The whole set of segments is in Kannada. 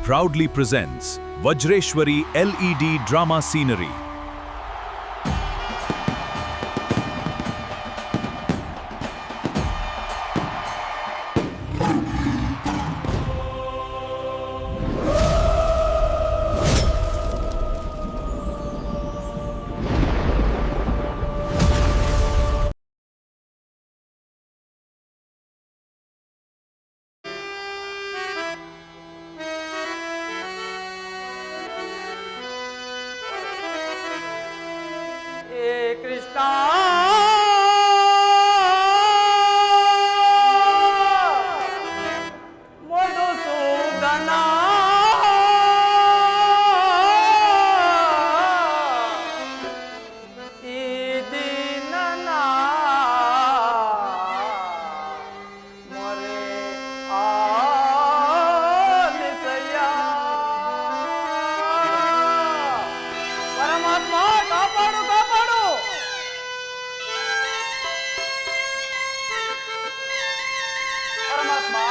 proudly presents Vajreshwari LED Drama Scenery. Krishna Madhusudana दीनना मोरे आलिसया परमात्मा कापाडु कापाडु परमात्मा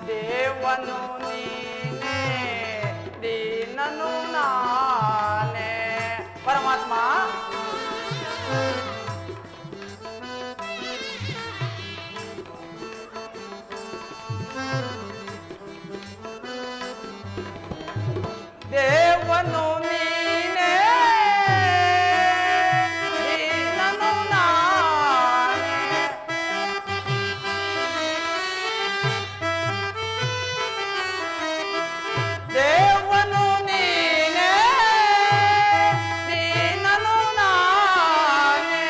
ದೇವನು ನೀನೇ ದೀನನು ನಾನೇ ಪರಮಾತ್ಮ ದೇವನು ನೀನೇ ದೀನನು ನಾನೇ ದೇವನು ನೀನೇ ದೀನನು ನಾನೇ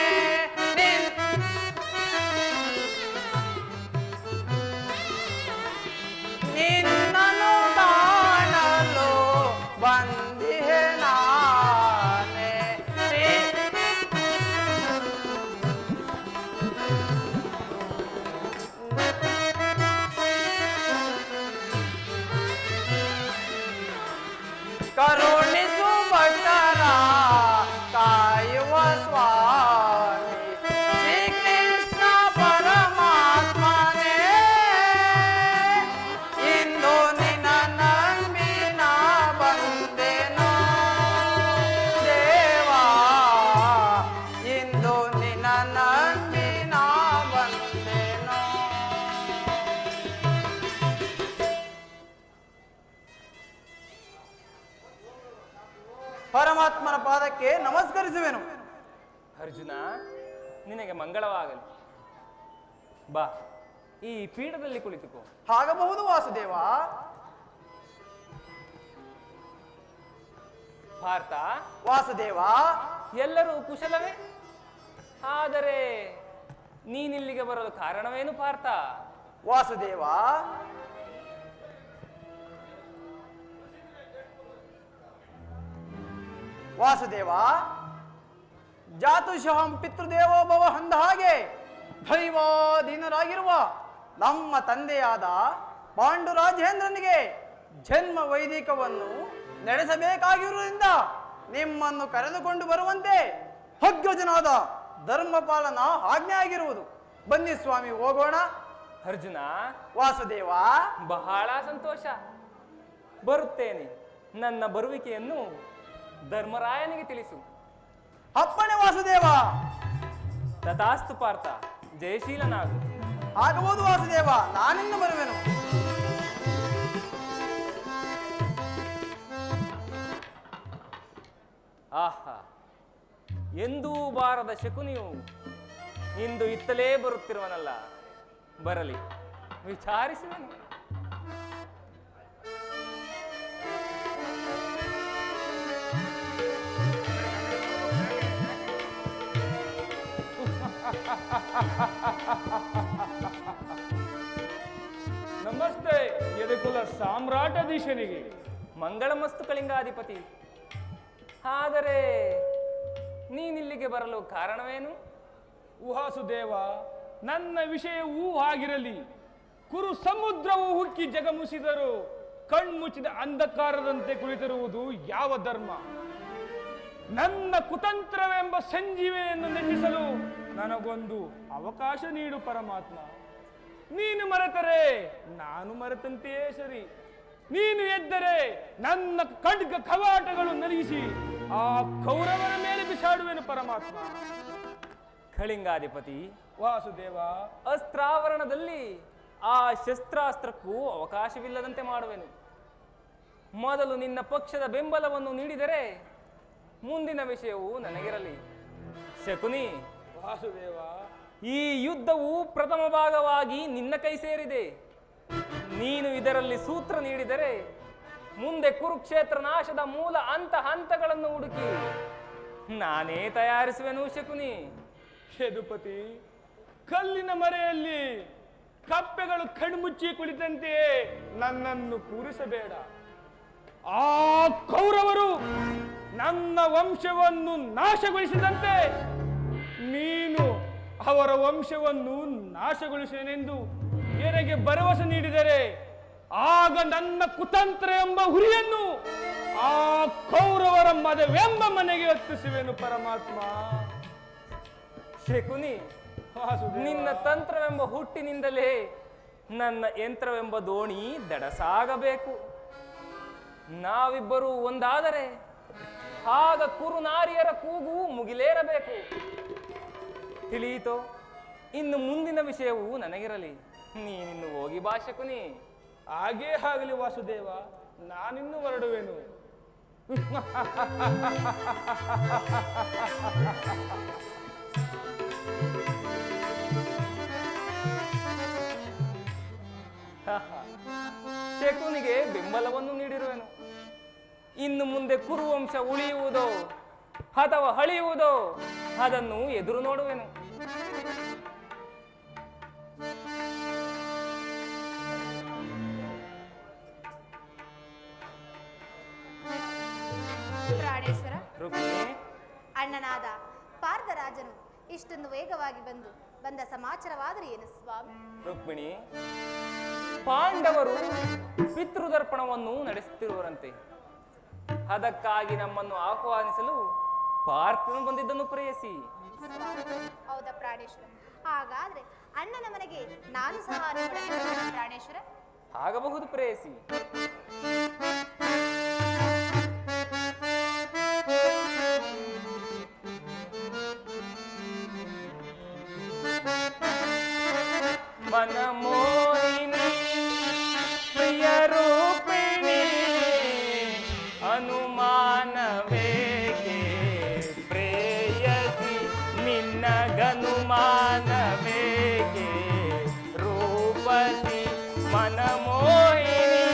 ನಿನ್ನನು ಕಾಣಲು ಬಂದಿಹೆ ನಾನೇ ಕರುಣಿಸು ಭಕ್ತರ ಕಾಯುವ ಸ್ವಾಮಿ ಶ್ರೀಕೃಷ್ಣ ಪರಮಾತ್ಮನೇ ಇಂದು ನಿನ್ನ ನಂಬಿನ ಬಂದೆನೋ ದೇವಾ ಇಂದು ನಿನ್ನ ನಂಬಿನ ಬಂದೆನೋ ಪರಮಾತ್ಮನ ಪಾದಕ್ಕೆ ನಮಸ್ಕರಿಸುವೆನು. ಅರ್ಜುನ, ನಿನಗೆ ಮಂಗಳವಾಗಲಿ. ಬಾ, ಈ ಪೀಠದಲ್ಲಿ ಕುಳಿತುಕೋ. ಆಗಬಹುದು ವಾಸುದೇವ. ಪಾರ್ಥ, ವಾಸುದೇವ, ಎಲ್ಲರೂ ಕುಶಲವೇ? ಆದರೆ ನೀನಿಲ್ಲಿಗೆ ಬರಲು ಕಾರಣವೇನು ಪಾರ್ಥ? ವಾಸುದೇವ, ವಾಸುದೇವ, ಜಾತುಶಃ ಪಿತೃದೇವೋ ಭವ ಅಂದ ಹಾಗೆ ದೈವಾಧೀನರಾಗಿರುವ ನಮ್ಮ ತಂದೆಯಾದ ಪಾಂಡುರಾಜೇಂದ್ರನಿಗೆ ಜನ್ಮ ವೈದಿಕವನ್ನು ನಡೆಸಬೇಕಾಗಿರುವುದರಿಂದ ನಿಮ್ಮನ್ನು ಕರೆದುಕೊಂಡು ಬರುವಂತೆ ಅಗ್ರಜನಾದ ಧರ್ಮಪಾಲನ ಆಜ್ಞೆ ಆಗಿರುವುದು. ಬನ್ನಿ ಸ್ವಾಮಿ ಹೋಗೋಣ. ಅರ್ಜುನ, ವಾಸುದೇವ, ಬಹಳ ಸಂತೋಷ. ಬರುತ್ತೇನೆ. ನನ್ನ ಬರುವಿಕೆಯನ್ನು ಧರ್ಮರಾಯನಿಗೆ ತಿಳಿಸು. ಅಪ್ಪಣೆ ವಾಸುದೇವ. ತಥಾಸ್ತು ಪಾರ್ಥ, ಜಯಶೀಲನಾಗು. ಆಗಬಹುದು ವಾಸುದೇವ, ನಾನಿನ್ನು ಬರುವೆನು. ಆಹಾ, ಎಂದೂ ಬಾರದ ಶಕುನಿಯು ಇಂದು ಇತ್ತಲೇ ಬರುತ್ತಿರುವನಲ್ಲ. ಬರಲಿ, ವಿಚಾರಿಸುವೆನು. ನಮಸ್ತೆ ಯದುಕುಲ ಸಾಮ್ರಾಟಾಧೀಶನಿಗೆ. ಮಂಗಳಮಸ್ತು ಕಳಿಂಗಾಧಿಪತಿ. ಆದರೆ ನೀನಿಲ್ಲಿಗೆ ಬರಲು ಕಾರಣವೇನು? ವಾಸುದೇವ, ನನ್ನ ವಿಷಯವೂ ಆಗಿರಲಿ. ಕುರು ಸಮುದ್ರವು ಹುಕ್ಕಿ ಜಗಮುಸಿದರು ಕಣ್ಮುಚ್ಚಿದ ಅಂಧಕಾರದಂತೆ ಕುಳಿತಿರುವುದು ಯಾವ ಧರ್ಮ? ನನ್ನ ಕುತಂತ್ರವೆಂಬ ಸಂಜೀವೆಯನ್ನು ನೆಚ್ಚಿಸಲು ನನಗೊಂದು ಅವಕಾಶ ನೀಡು ಪರಮಾತ್ಮ. ನೀನು ಮರೆತರೆ ನಾನು ಮರೆತಂತೆಯೇ ಸರಿ. ನೀನು ಎದ್ದರೆ ನನ್ನ ಖಡ್ಗ ಕವಾಟಗಳು ನಲಿಸಿ ಆ ಕೌರವರ ಮೇಲೆ ಬಿಸಾಡುವೆನು ಪರಮಾತ್ಮ. ಕಳಿಂಗಾಧಿಪತಿ ವಾಸುದೇವ, ಅಸ್ತ್ರಾವರಣದಲ್ಲಿ ಆ ಶಸ್ತ್ರಾಸ್ತ್ರಕ್ಕೂ ಅವಕಾಶವಿಲ್ಲದಂತೆ ಮಾಡುವೆನು. ಮೊದಲು ನಿನ್ನ ಪಕ್ಷದ ಬೆಂಬಲವನ್ನು ನೀಡಿದರೆ ಮುಂದಿನ ವಿಷಯವು ನನಗಿರಲಿ. ಶಕುನಿ, ವಾಸುದೇವ, ಈ ಯುದ್ಧವು ಪ್ರಥಮ ಭಾಗವಾಗಿ ನಿನ್ನ ಕೈ ಸೇರಿದೆ. ನೀನು ಇದರಲ್ಲಿ ಸೂತ್ರ ನೀಡಿದರೆ ಮುಂದೆ ಕುರುಕ್ಷೇತ್ರ ನಾಶದ ಮೂಲ ಹಂತಗಳನ್ನು ಹುಡುಕಿ ನಾನೇ ತಯಾರಿಸುವೆನು. ಶಕುನಿ, ಯದುಪತಿ, ಕಲ್ಲಿನ ಮರೆಯಲ್ಲಿ ಕಪ್ಪೆಗಳು ಕಣ್ಮುಚ್ಚಿ ಕುಳಿತಂತೆಯೇ ನನ್ನನ್ನು ಕೂರಿಸಬೇಡ. ಆ ಕೌರವರು ನನ್ನ ವಂಶವನ್ನು ನಾಶಗೊಳಿಸಿದಂತೆ ನೀನು ಅವರ ವಂಶವನ್ನು ನಾಶಗೊಳಿಸುವೆನೆಂದು ನನಗೆ ಭರವಸೆ ನೀಡಿದರೆ ಆಗ ನನ್ನ ಕುತಂತ್ರ ಎಂಬ ಹುರಿಯನ್ನು ಆ ಕೌರವರ ಮದವೆಂಬ ಮನೆಗೆ ಹತ್ತಿಸುವೆನು ಪರಮಾತ್ಮ. ಶಕುನಿ, ನಿನ್ನ ತಂತ್ರವೆಂಬ ಹುಟ್ಟಿನಿಂದಲೇ ನನ್ನ ಯಂತ್ರವೆಂಬ ದೋಣಿ ದಡಸಾಗಬೇಕು. ನಾವಿಬ್ಬರೂ ಒಂದಾದರೆ ಆಗ ಕುರುನಾರಿಯರ ಕೂಗು ಮುಗಿಲೇರಬೇಕು. ತಿಳಿಯಿತೋ? ಇನ್ನು ಮುಂದಿನ ವಿಷಯವು ನನಗಿರಲಿ. ನೀನಿನ್ನು ಹೋಗಿ ಬಾ ಶಕುನಿ. ಹಾಗೇ ಆಗಲಿ ವಾಸುದೇವ, ನಾನಿನ್ನು ಹೊರಡುವೆನು. ಶಕುನಿಗೆ ಬೆಂಬಲವನ್ನು ನೀಡಿರುವೆನು. ಇನ್ನು ಮುಂದೆ ಕುರುವಂಶ ಉಳಿಯುವುದೋ ಅಥವಾ ಅಳಿಯುವುದೋ ಅದನ್ನು ಎದುರು ನೋಡುವೆನು. ಪ್ರಾಣೇಶ್ವರ, ರುಕ್ಮಿಣಿ, ಅಣ್ಣನಾದ ಪಾರ್ಥರಾಜನು ಇಷ್ಟೊಂದು ವೇಗವಾಗಿ ಬಂದ ಸಮಾಚಾರವಾದರೆ ಏನು ಸ್ವಾಮಿ? ರುಕ್ಮಿಣಿ, ಪಾಂಡವರು ಪಿತೃದರ್ಪಣವನ್ನು ನಡೆಸುತ್ತಿರುವರಂತೆ. ಅದಕ್ಕಾಗಿ ನಮ್ಮನ್ನು ಆಹ್ವಾನಿಸಲು ಪಾರ್ಥನು ಬಂದಿದ್ದನ್ನು ಪ್ರೇಯಸಿ. ಹೌದಾ ಪ್ರಾಣೇಶ್ವರ? ಹಾಗಾದ್ರೆ ಅಣ್ಣನ ಮನೆಗೆ ನಾನು ಸಹ ಅನುಮತಿ ಪ್ರಾಣೇಶ್ವರ. ಆಗಬಹುದು ಪ್ರೇಯಸಿ. ಮನಮೋಹಿನಿ ಪ್ರಿಯ ರೂಪಿಣಿ ಅನುಮಾನವೇಕೆ ಪ್ರೇಯಸಿ ನಿನ್ನಗನುಮಾನವೇಕೆ ರೂಪಸಿ ಮನಮೋಹಿನಿ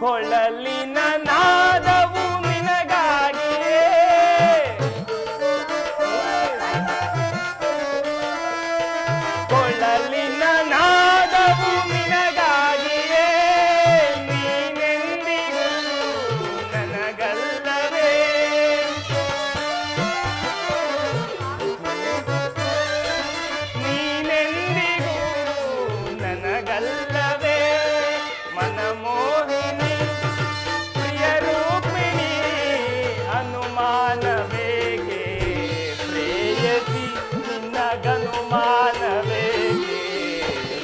ಕೊಳಲಿನ ನಾದವು ನಿನಗಾಗಿಯೇ ಕೊಳಲಿನ ನಾದವು ನಿನಗಾಗಿಯೇ ನೀನೆಂದಿಗೂ ನನಗಲ್ಲವೇ ನೀನೆಂದಿಗೂ ನನಗಲ್ಲವೇ ಮನಮೋಹಿನಿ ಪ್ರಿಯ ರೂಪಿಣಿ ಅನುಮಾನವೇಗೆ ಪ್ರೇಯಸಿ ನಿನ್ನಗನುಮಾನವೇಗೆ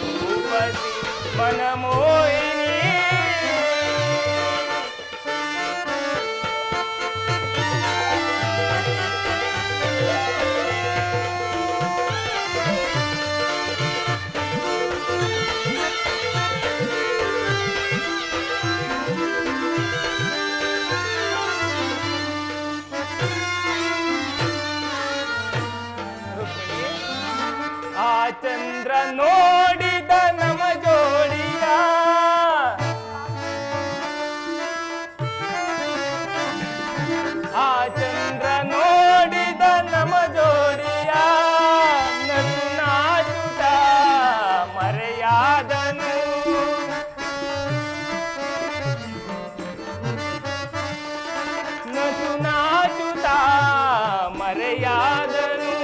ರೂಪಸಿ ಮನಮೋಹಿನಿ ಆ ಚಂದ್ರ ನೋಡಿದ ನಮ ಜೋಡಿಯ ಆ ಚಂದ್ರ ನೋಡಿದ ನಮ ಜೋಡಿಯ ನಸು ನಾಚುತ ಮರೆಯಾದನು ನಸು ನಾಚುತ ಮರೆಯಾದನು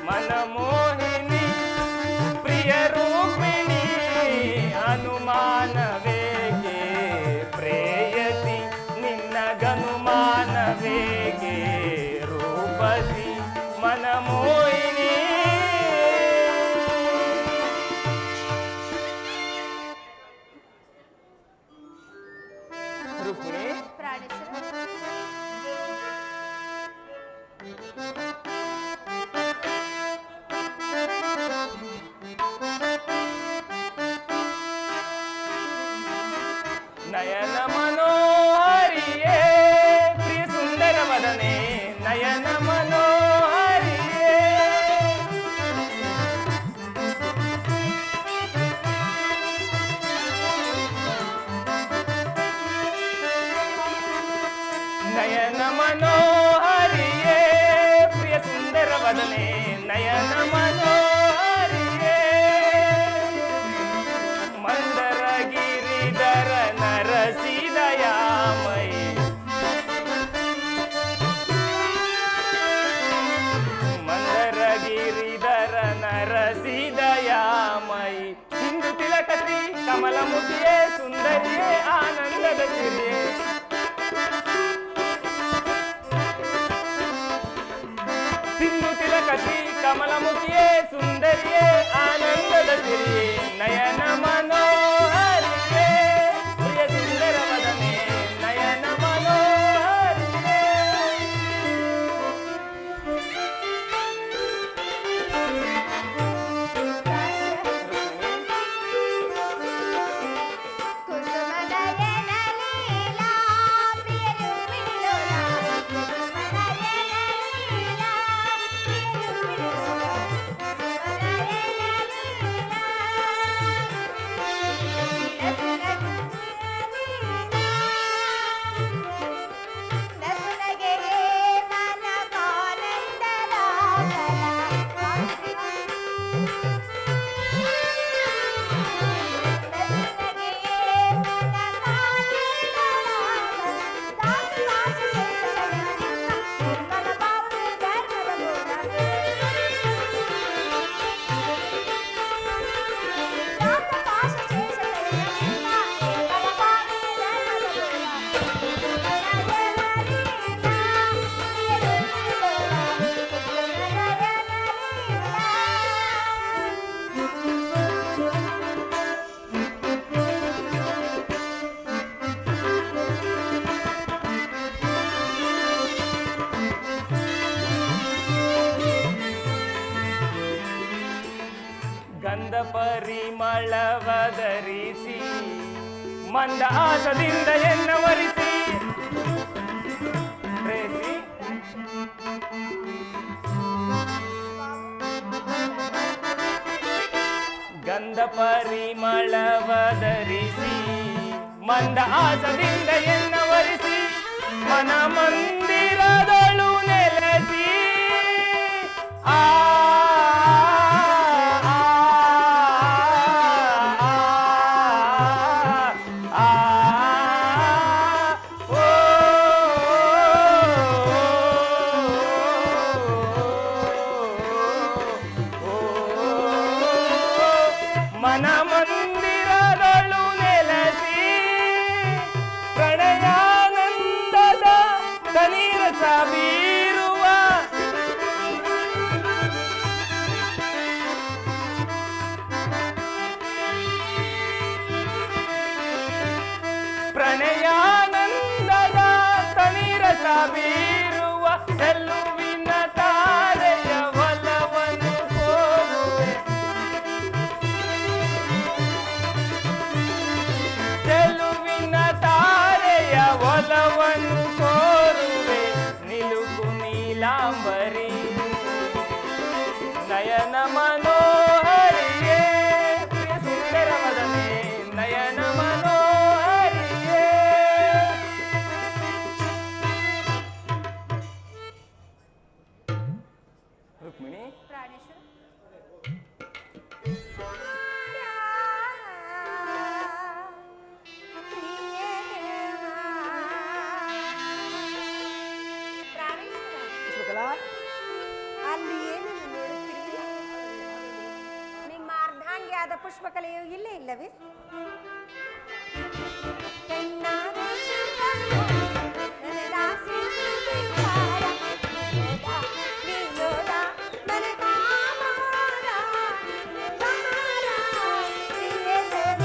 ಮನಮೋಹಿನಿ ಪ್ರಿಯ ರೂಪಿಣಿ ಅನುಮಾನವೇಗೆ ಪ್ರೇಯಸಿ ನಿನ್ನಗನುಮಾನವೇಗೆ ರೂಪಸಿ ಮನಮೋಹಿನಿ ರುಕ್ಮಿಣಿ ಪ್ರಾಣೇಶ್ವರ ನಯನ ಮನೋಹರಿಯೇ ಪ್ರಿಯ ಸುಂದರ ವದನೆ ನಯನ ಮನೋಹರಿಯೇ ನಯನ ಮನೋಹರಿಯೇ ಪ್ರಿಯ ಸುಂದರ ವದನೆ ನಯನ ಮನೋಹರಿಯೇ ಮಂದರ ಗಿರಿಧರ ನರಸಿದಯಾಮಯಿ ಮಂದರ ಗಿರಿಧರ ನರಸಿದಯಾಮಯಿ ಸಿಂಧು ತಿಲಕ ಶ್ರೀ ಕಮಲಮುಖಿಯೇ ಸುಂದರಿಯೇ ಆನಂದದ ಸಿರಿಯೇ ಸಿಂಧು ತಿಲಕ ಶ್ರೀ ಕಮಲಮುಖಿಯೇ ಸುಂದರಿಯೇ ಆನಂದದ ಸಿರಿಯೇ ನಯನ ಮನೋಹರಿಯೇ ಪ್ರಿಯ ಸುಂದರ ವದನೆ ನಯನ ಮನೋಹರಿಯೇ ಕುಸುಮನಯನ ಲೀಲಾ ಪ್ರಿಯ ರೂಪಿಣಿ ಲೋಲಾ ಕುಸುಮನಯನ ಲೀಲಾ ಪ್ರಿಯ ರೂಪಿಣಿ ಲೋಲಾ ಗಂಧ ಪರಿಮಳವದರಿಸಿ ಮಂದಹಾಸದಿಂದ ಎನ್ನವರಿಸಿ ಪ್ರೇಸಿ ಗಂಧ ಪರಿಮಳವದರಿಸಿ ಮಂದ ಆಸದಿಂದ ಎನ್ನವರಿಸಿ ಮನ ಮಂದಿರದಳು ನೆಲೆಸಿ ಆ ಮನ ಮಂದಿರದಳು ನೆಲೆಸಿ ಪ್ರಣಯಾನಂದದ ಕನೀರಸ ಬೀರುವ ಪ್ರಣಯಾನಂದದ ಕನೀರಸ ಬೀರುವ ಚೆಲುವಿನ ತಾರೆಯ ಒಲವನ್ನು ಕೋರುವೆ ಚೆಲುವಿನ ತಾರೆಯ ಒಲವನ್ನು ಕೋರುವೆ ನಿಲುಕು ನೀಲಾಂಬರಿ ನಯನ ಮನೋಹರಿಯೇ ಪ್ರಿಯ ಸುಂದರ ವದನೆ ನಯನ ಮನೋಹರಿಯೇ ರುಕ್ಮಿಣಿ ಪ್ರಾಣೇಶ್ವರ ಪುಷ್ಪಕಲಾ ಅಲ್ಲಿ ಏನನ್ನು ನೋಡುತ್ತಿರುವಿರಿ? ನಿಮ್ಮ ಅರ್ಧಾಂಗಿಯಾದ ಪುಷ್ಪಕಲೆಯು ಇಲ್ಲೇ ಇಲ್ಲವೇ? ಕಣ್ಣಾದ ಸುಂದರ, ನನದಾಸೆ ಸುಂದರ, ವಿನೋದ, ಮನಕಾಮರ, ಸಮರ, ಪ್ರಿಯತಮ.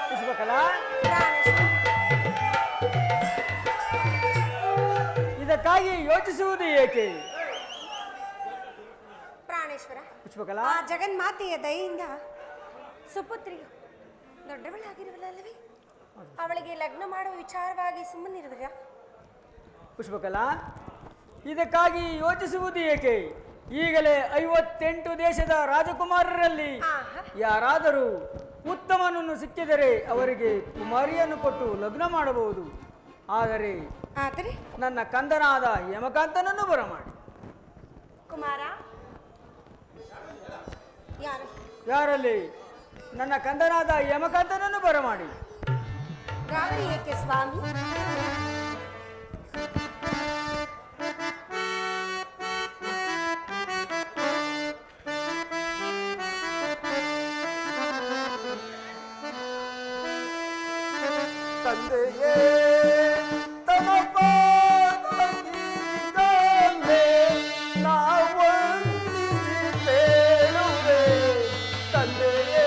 ಪುಷ್ಪಕಲಾ ಇದಕ್ಕಾಗಿ ಯೋಚಿಸುವುದು ಏಕೆ? ಪ್ರಾಣೇಶ್ವರ, ಪುಷ್ಪಕಲಾ ಆ ಜಗನ್ಮಾತೆಯ ದಯೆಯಿಂದ ಸುಪುತ್ರಿ ದೊಡ್ಡವಳಾಗಿರುವಲ್ಲವೇ? ಅವಳಿಗೆ ಲಗ್ನ ಮಾಡುವ ವಿಚಾರವಾಗಿ ಸುಮ್ಮನಿರುವಿರಾ? ಪುಷ್ಪಕಲಾ ಇದಕ್ಕಾಗಿ ಯೋಚಿಸುವುದು ಏಕೆ? ಈಗಲೇ 58 ದೇಶದ ರಾಜಕುಮಾರರಲ್ಲಿ ಆಹಾ. ಯಾರಾದರೂ ಉತ್ತಮನನ್ನು ಸಿಕ್ಕಿದರೆ ಅವರಿಗೆ ಕುಮಾರಿಯನ್ನು ಕೊಟ್ಟು ಲಗ್ನ ಮಾಡಬಹುದು. ಆದರೆ ಆದರೆ ನನ್ನ ಕಂದನಾದ ಯಮಕಾಂತನನ್ನು ಬರಮಾಡಿ. ಕುಮಾರ ಯಾರು? ಯಾರಲ್ಲಿ? ನನ್ನ ಕಂದನಾದ ಯಮಕಾಂತನನ್ನು ಬರಮಾಡಿ. ಗಾಬರಿ ಏಕೆ ಸ್ವಾಮಿ? ತಂದೆಯೇ ತಮ್ಮ ಪಾದಗೀಗಲೇ ನಾವಂದಿಸಿ ಬೇಡುವೆ. ತಂದೆಯೇ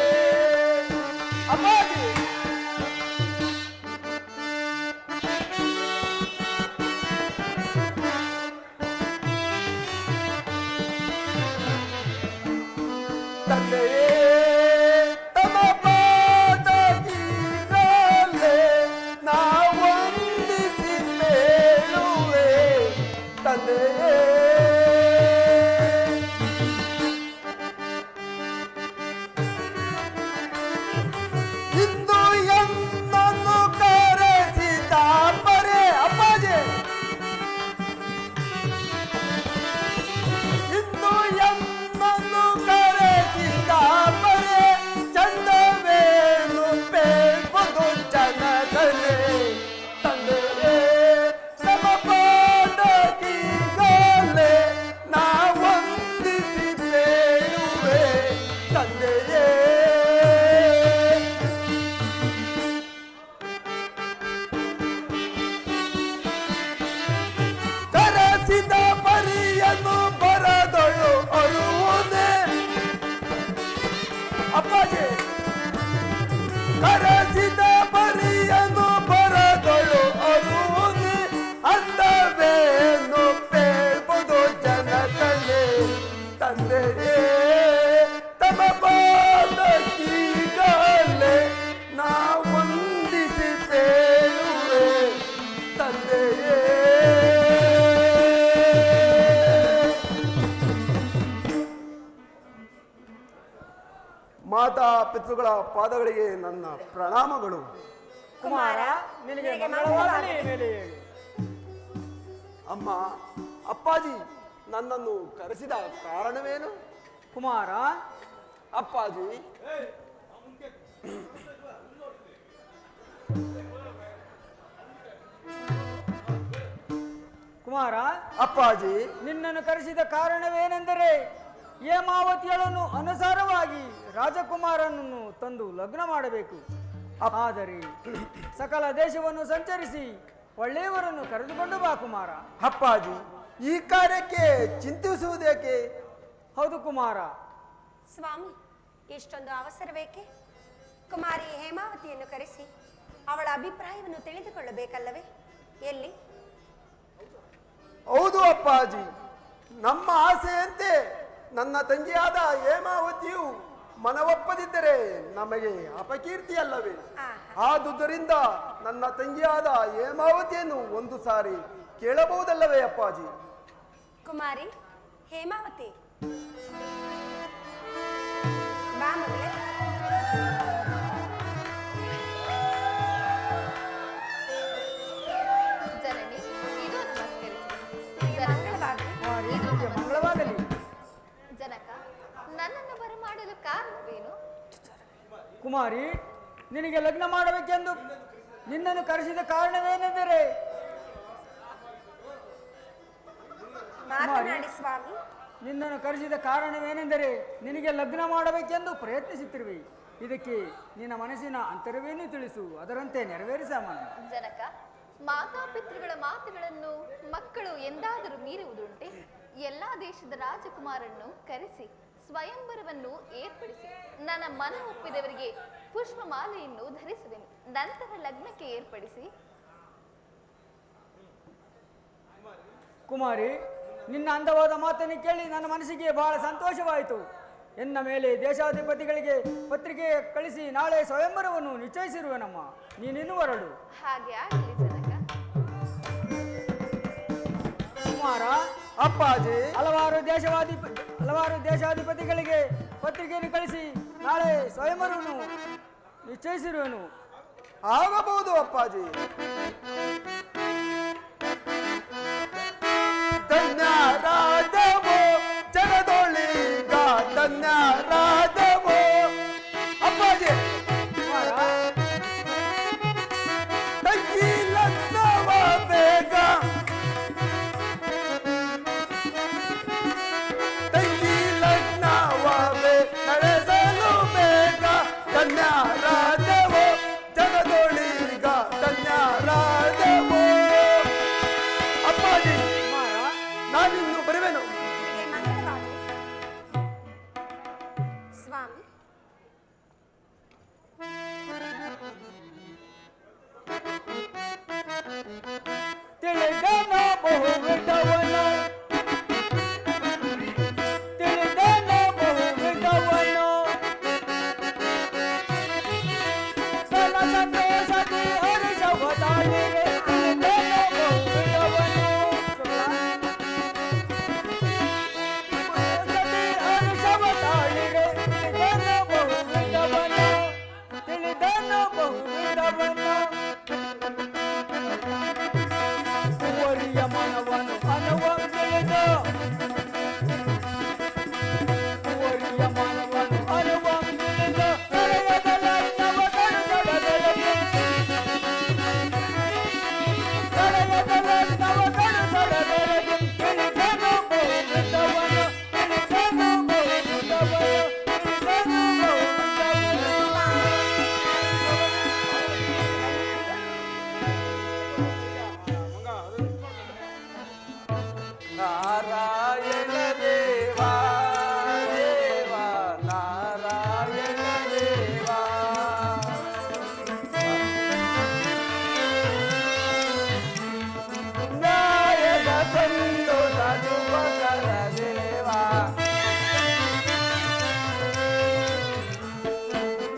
ಅಪ್ಪಾಜಿ ತಂದೆಯೇ ತಮ್ಮ ಪಾದಗೀಗಲೇ ನಾವಂದಿಸಿ ಬೇಡುವೆ. ತಂದೆಯೇ ಇಂದು ಎನ್ನನ್ನು ಕರೆಸಿದ ಪರೆ ಅಪ್ಪಾಜಿ ಇಂದು ಎನ್ನನ್ನು ಕರೆಸಿದ ಪರೆ ಚಂದವೇನು ಬೇಡ್ಬೋದು ಜನಗಳೇ. ತಂದೆಯೇ ತಮ್ಮ ಪಾದಗೀಗಲೇ ನಾವಂದಿಸಿ ಬೇಡುವೆ. ತಂದೆಯೇ ಕರೆಸಿದ ಪರಿಯನ್ನು ಬರದೊಳು ಅಳುವುದೇ. ಅಪ್ಪಾಜಿ ಕರೆಸಿದ ಪರಿಯನ್ನು ಬರದೊಳು ಅಳುವುದೇ. ಅಂದವೇನು ಬೇಡ್ಬೋದು ಜನಗಳೇ. ತಂದೆಯೇ ತಮ್ಮ ಪಾದಗೀಗಲೇ ನಾವಂದಿಸಿ ಬೇಡುವೆ. ತಂದೆಯೇ ಮಾತಾ ಪಿತೃಗಳ ಪಾದಗಳಿಗೆ ನನ್ನ ಪ್ರಣಾಮಗಳು. ಕುಮಾರ, ನಿನಗೆ ಮಂಗಳವಾಗಲಿ. ಮೇಲೆ ಹೇಳು. ಅಮ್ಮ, ಅಪ್ಪಾಜಿ ನನ್ನನ್ನು ಕರೆಸಿದ ಕಾರಣವೇನು? ಕುಮಾರ, ಅಪ್ಪಾಜಿ ಕುಮಾರ, ಅಪ್ಪಾಜಿ ನಿನ್ನನ್ನು ಕರೆಸಿದ ಕಾರಣವೇನೆಂದರೆ ಹೇಮಾವತಿಯಳನ್ನು ಅನುಸಾರವಾಗಿ ರಾಜಕುಮಾರನನ್ನು ತಂದು ಲಗ್ನ ಮಾಡಬೇಕು. ಆದರೆ ಸಕಲ ದೇಶವನ್ನು ಸಂಚರಿಸಿ ಒಳ್ಳೆಯವರನ್ನು ಕರೆದುಕೊಂಡು ಬಾ ಕುಮಾರ. ಅಪ್ಪಾಜಿ ಈ ಕಾರ್ಯಕ್ಕೆ ಚಿಂತಿಸುವುದೇಕೆ? ಹೌದು ಕುಮಾರ. ಸ್ವಾಮಿ, ಇಷ್ಟೊಂದು ಅವಸರವೇಕೆ? ಕುಮಾರಿ ಹೇಮಾವತಿಯನ್ನು ಕರೆಸಿ ಅವಳ ಅಭಿಪ್ರಾಯವನ್ನು ತಿಳಿದುಕೊಳ್ಳಬೇಕಲ್ಲವೇ? ಎಲ್ಲಿ? ಹೌದು ಅಪ್ಪಾಜಿ, ನಮ್ಮ ಆಸೆಯಂತೆ ನನ್ನ ತಂಗಿಯಾದ ಹೇಮಾವತಿಯು ಮನವೊಪ್ಪದಿದ್ದರೆ ನಮಗೆ ಅಪಕೀರ್ತಿಯಲ್ಲವೇ? ಆದುದರಿಂದ ನನ್ನ ತಂಗಿಯಾದ ಹೇಮಾವತಿಯನ್ನು ಒಂದು ಸಾರಿ ಕೇಳಬಹುದಲ್ಲವೇ ಅಪ್ಪಾಜಿ? ಕುಮಾರಿ ಹೇಮಾವತಿ, ಬಾ ಮಗಳೇ. ಜನನಿ, ಇದು ನಮಸ್ಕರಿಸಿ. ಮಂಗಳವಾಗಲಿ. ಕುಮಾರಿ, ನಿನಗೆ ಮಂಗಳವಾಗಲಿ. ಜನಕ, ನನ್ನನ್ನು ಬರಮಾಡಲು ಕಾರಣವೇನು? ಕುಮಾರಿ, ನಿನಗೆ ಲಗ್ನ ಮಾಡಬೇಕೆಂದು ನಿನ್ನನ್ನು ಕರೆಸಿದ ಕಾರಣವೇನೆಂದರೆ ಮಾತನಾಡಿ ಸ್ವಾಮಿ. ನಿನ್ನನ್ನು ಕರೆಸಿದ ಕಾರಣವೇನೆಂದರೆ ನಿನಗೆ ಲಗ್ನ ಮಾಡಬೇಕೆಂದು ಪ್ರಯತ್ನಿಸುತ್ತಿರುವೆ. ಇದಕ್ಕೆ ನಿನ್ನ ಮನಸ್ಸಿನ ಅಂತರವೇನು ತಿಳಿಸು, ಅದರಂತೆ ನೆರವೇರಿಸಮಾನ. ಜನಕ, ಮಾತಾಪಿತೃಗಳ ಮಾತುಗಳನ್ನು ಮಕ್ಕಳು ಎಂದಾದರೂ ಮೀರುವುದುಂಟೆ? ಎಲ್ಲಾ ದೇಶದ ರಾಜಕುಮಾರನ್ನು ಕರೆಸಿ ಸ್ವಯಂವರವನ್ನು ಏರ್ಪಡಿಸಿ ನನ್ನ ಮನ ಒಪ್ಪಿದವರಿಗೆ ಪುಷ್ಪಮಾಲೆಯನ್ನು ಧರಿಸುವೆನು. ನಂತರ ಲಗ್ನಕ್ಕೆ ಏರ್ಪಡಿಸಿ. ಕುಮಾರಿ, ನಿನ್ನ ಅಂದವಾದ ಮಾತನ್ನು ಕೇಳಿ ನನ್ನ ಮನಸ್ಸಿಗೆ ಬಹಳ ಸಂತೋಷವಾಯಿತು. ಎನ್ನ ಮೇಲೆ ದೇಶಾಧಿಪತಿಗಳಿಗೆ ಪತ್ರಿಕೆ ಕಳಿಸಿ ನಾಳೆ ಸ್ವಯಂವರವನ್ನು ನಿಶ್ಚಯಿಸಿರುವೆನಮ್ಮ. ನೀನಿನ್ನು ಹೊರಡು. ಹಾಗೆ ಆಗಲಿ ಜನಕ. ಕುಮಾರ, ಅಪ್ಪಾಜಿ ಹಲವಾರು ದೇಶಾಧಿಪತಿಗಳಿಗೆ ಪತ್ರಿಕೆಯನ್ನು ಕಳಿಸಿ ನಾಳೆ ಸ್ವಯಂವರವನ್ನು ನಿಶ್ಚಯಿಸಿರುವೆನು. ಆಗಬಹುದು ಅಪ್ಪಾಜಿ. ಧನ್ಯ ರಾಜವೋ ಜಗದೊಳಿಗ ಧನ್ಯ ರಾಜವೋ ಅಪ್ಪಾಜಿ. ಲಗ್ನವ ಬೇಗ ಲಗ್ನವ ನಡೆಸಲು ಬೇಗ ಧನ್ಯ ರಾಜವೋ ಜಗದೊಳಿಗ ಧನ್ಯ ರಾಜವೋ ಅಪ್ಪಾಜಿ. ನಾನಿನ್ನು ಬರುವೆನು. ನಿಮಗೆ ಮಂಗಳವಾಗಲಿ. ಸ್ವಾಮಿ ತಿಳಿದನ ಬಹುವಿಧವನು ತಿಳಿದನ ಬಹುವಿಧವನು ತನ್ನ ಸಂತೋಷದಿ ಹರ್ಷವ ತಾಳಿಗೆ ತಿಳಿದನ ಬಹುವಿಧವನು ಸಂತೋಷದಿ ಹರ್ಷವ ತಾಳಿಗೆ ತಿಳಿದನ ಬಹುವಿಧವನು ತಿಳಿದನ ಬಹುವಿಧವನು ಕುವರಿಯ ಮನವನ್ನು ಅನುವಂ ತಿಳಿದ ಕುವರಿಯ ಮನವನ್ನು ಅನುವಂ ತಿಳಿದ ಕರೆಯದ ಲಗ್ನವ ಕಡುಸಡದೆಡೆಗೆ ಕರೆಯದ ಲಗ್ನವ ಕಡುಸಡದೆಡೆಗೆ ತಿಳಿದನು ಬಹುವಿಧವನು ತಿಳಿದನು ಬಹುವಿಧವನು ತಿಳಿದನು ಬಹುವಿಧವನು. ನಾರಾಯಣ ದೇವಾ ದೇವಾ ನಾರಾಯಣ ದೇವಾ ನಾಯಕ ಸಂತೋಷ ಶುಭಕರ ದೇವಾ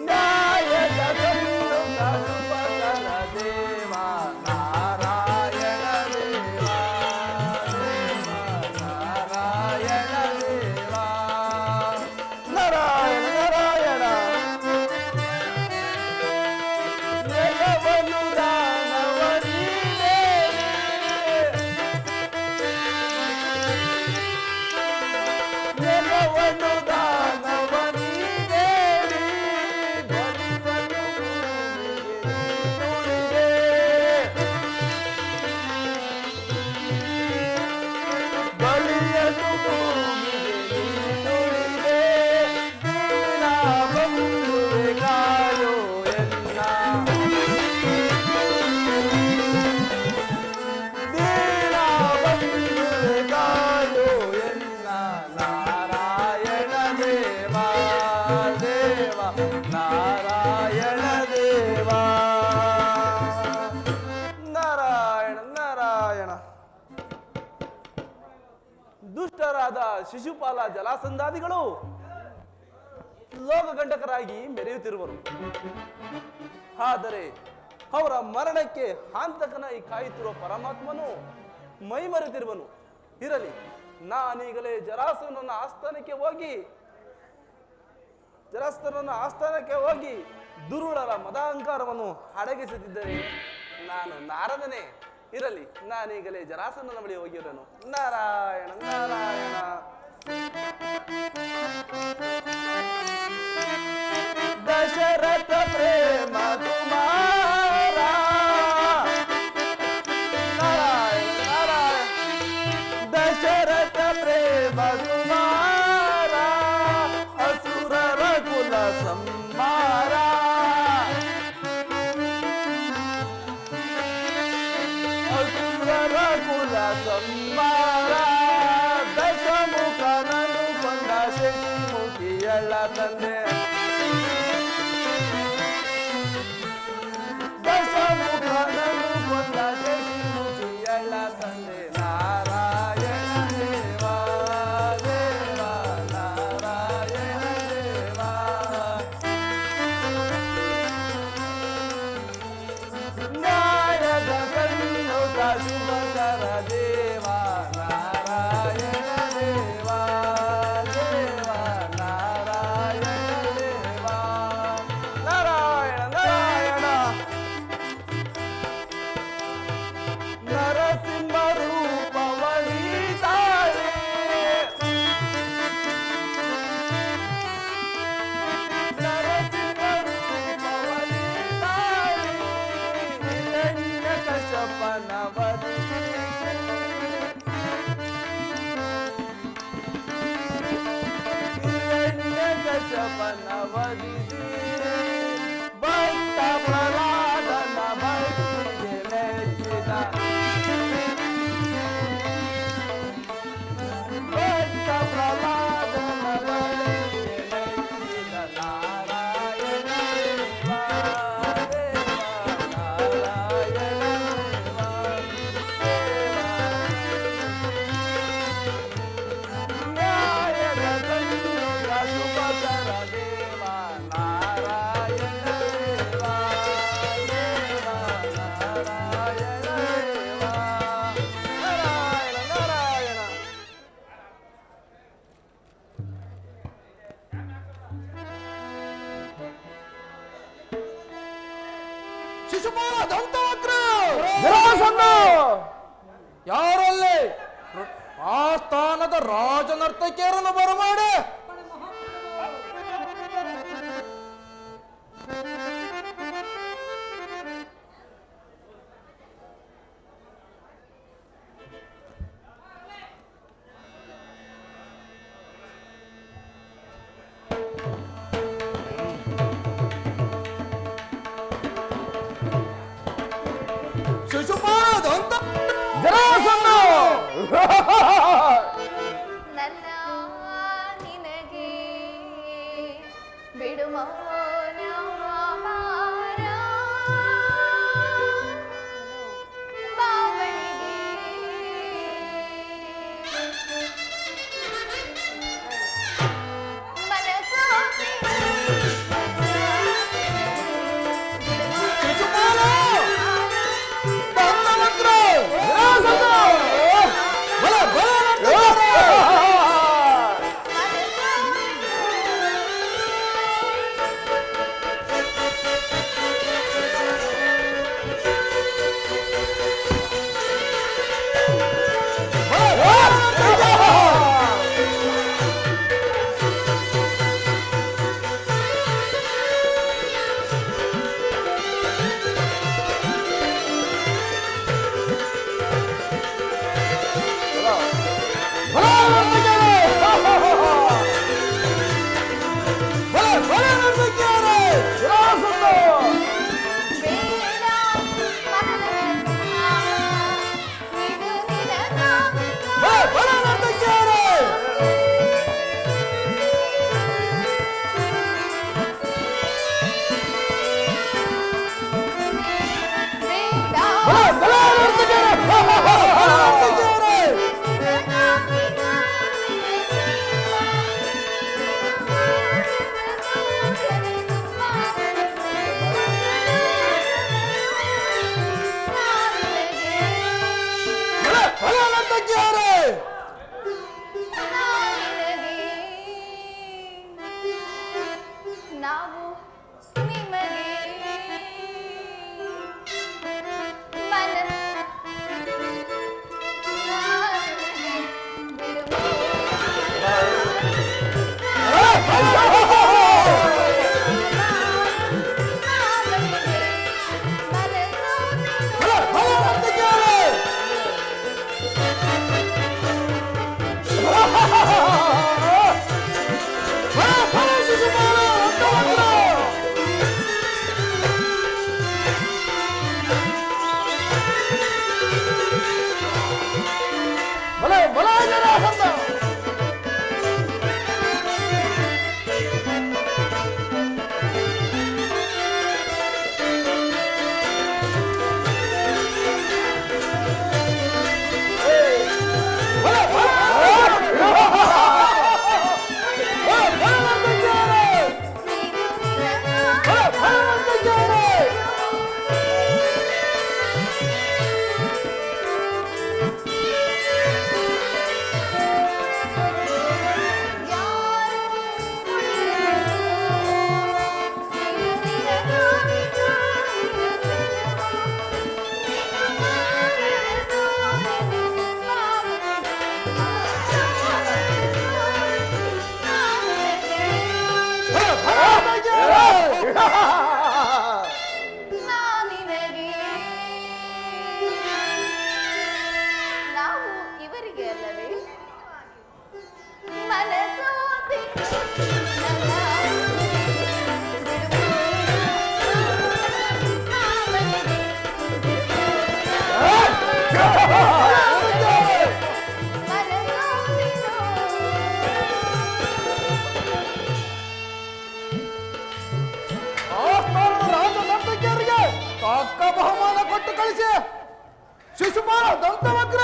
ನಾಯಕ ಸಂತೋಷ ಶುಭಕರ ದೇವಾ ನಾರಾಯಣ ದೇವಾ ನಾರಾಯಣ ದೇವಾ ನಾರಾಯಣ ನಾರಾಯಣ ನೆಲವನ್ನು ದಾನವನಿಗೆ ನೆಲವನ್ನು ದಾನವನಿಗೆ ಬಲಿಯನ್ನು ನುಡಿದೆ ಬಲಿಯನ್ನು ಭೂಮಿಗೆ ನುಡಿದೆ ದೀನ ಬಂಧುವೆ ಕಾಯೋ ಎನ್ನ ದೀನ ಬಂಧುವೆ ಕಾಯೋ ಎನ್ನ ನಾರಾಯಣ ದೇವಾ ದೇವ ನಾರಾಯಣ ದೇವಾ ನಾರಾಯಣ ನಾರಾಯಣ. ದುಷ್ಟರಾದ ಶಿಶುಪಾಲ ಜಲಾಸಂಧಾದಿಗಳು ಲೋಕಗಂಟಕರಾಗಿ ಮೆರೆಯುತ್ತಿರುವರು. ಆದರೆ ಅವರ ಮರಣಕ್ಕೆ ಹಾಂತಕನಾಗಿ ಕಾಯುತ್ತಿರುವ ಪರಮಾತ್ಮನು ಮೈಮರೆತಿರುವನು. ಇರಲಿ, ನಾನೀಗಲೇ ಜರಾಸಂಧನ ಆಸ್ಥಾನಕ್ಕೆ ಹೋಗಿ ದುರುಳರ ಮದಾಹಂಕಾರವನ್ನು ಅಡಗಿಸುತ್ತಿದ್ದರೆ ನಾನು ನಾರದನೇ. ಇರಲಿ, ನಾನೀಗಲೇ ಜರಾಸಂಧನ ಬಳಿ ಹೋಗಿರನು. ನಾರಾಯಣ ನಾರಾಯಣ. ದಶರಥ ಪ್ರೇಮ ಕುಮಾರ ನಾರಾಯಣ ನಾರಾಯಣ. ದಶರಥ ಪ್ರೇಮ ಕುಮಾರ ಅಸುರರ ಕುಲ ಸಂಹಾರ ಅಸುರರ ಕುಲ ಸಂಹಾರ ದಶಮುಖನನ್ನು ಕೊಂದ ಶಶಿಮುಖಿಯಳ ತಂದೆ ದಶಮುಖನನ್ನು ಕೊಂದ ಶಶಿಮುಖಿಯಳ ತಂದೆ ನಾರಾಯಣ ದೇವಾ ದೇವಾ ನಾರಾಯಣ ದೇವಾ ನಾಯಕ ಕಣ್ಣು ಶುಭಕರ ದೇವಾ ಸಾಧಿಸಿ ಭಕ್ತ ಪ್ರಹ್ಲಾದನ ಭಕ್ತಿಗೆ ಮೆಚ್ಚಿದ ಭಕ್ತ ಪ್ರಹ್ಲಾದನ ಭಕ್ತಿಗೆ ಮೆಚ್ಚಿದ ನಾರಾಯಣ ಶಿಶುಪಾಲ ದಂತವಕ್ರ ಯಾರಲ್ಲಿ ಆ ಸ್ಥಾನದ ರಾಜನರ್ತಕಿಯರನ್ನು ಬರಮಾಡಿ ಶಿಶುಪಾಲ ದಂತ ನನ್ನ ನಿನಗೆ ಬಿಡುಮೋನ ಭಾರ ಬಾವಳಿಗೆ ನಾವು ನಿಮಗೆ ಪಕ್ಕ ಬಹುಮಾನ ಕೊಟ್ಟು ಕಳಿಸಿ. ಶಿಶುಪಾಲ ದಂತವಕ್ರ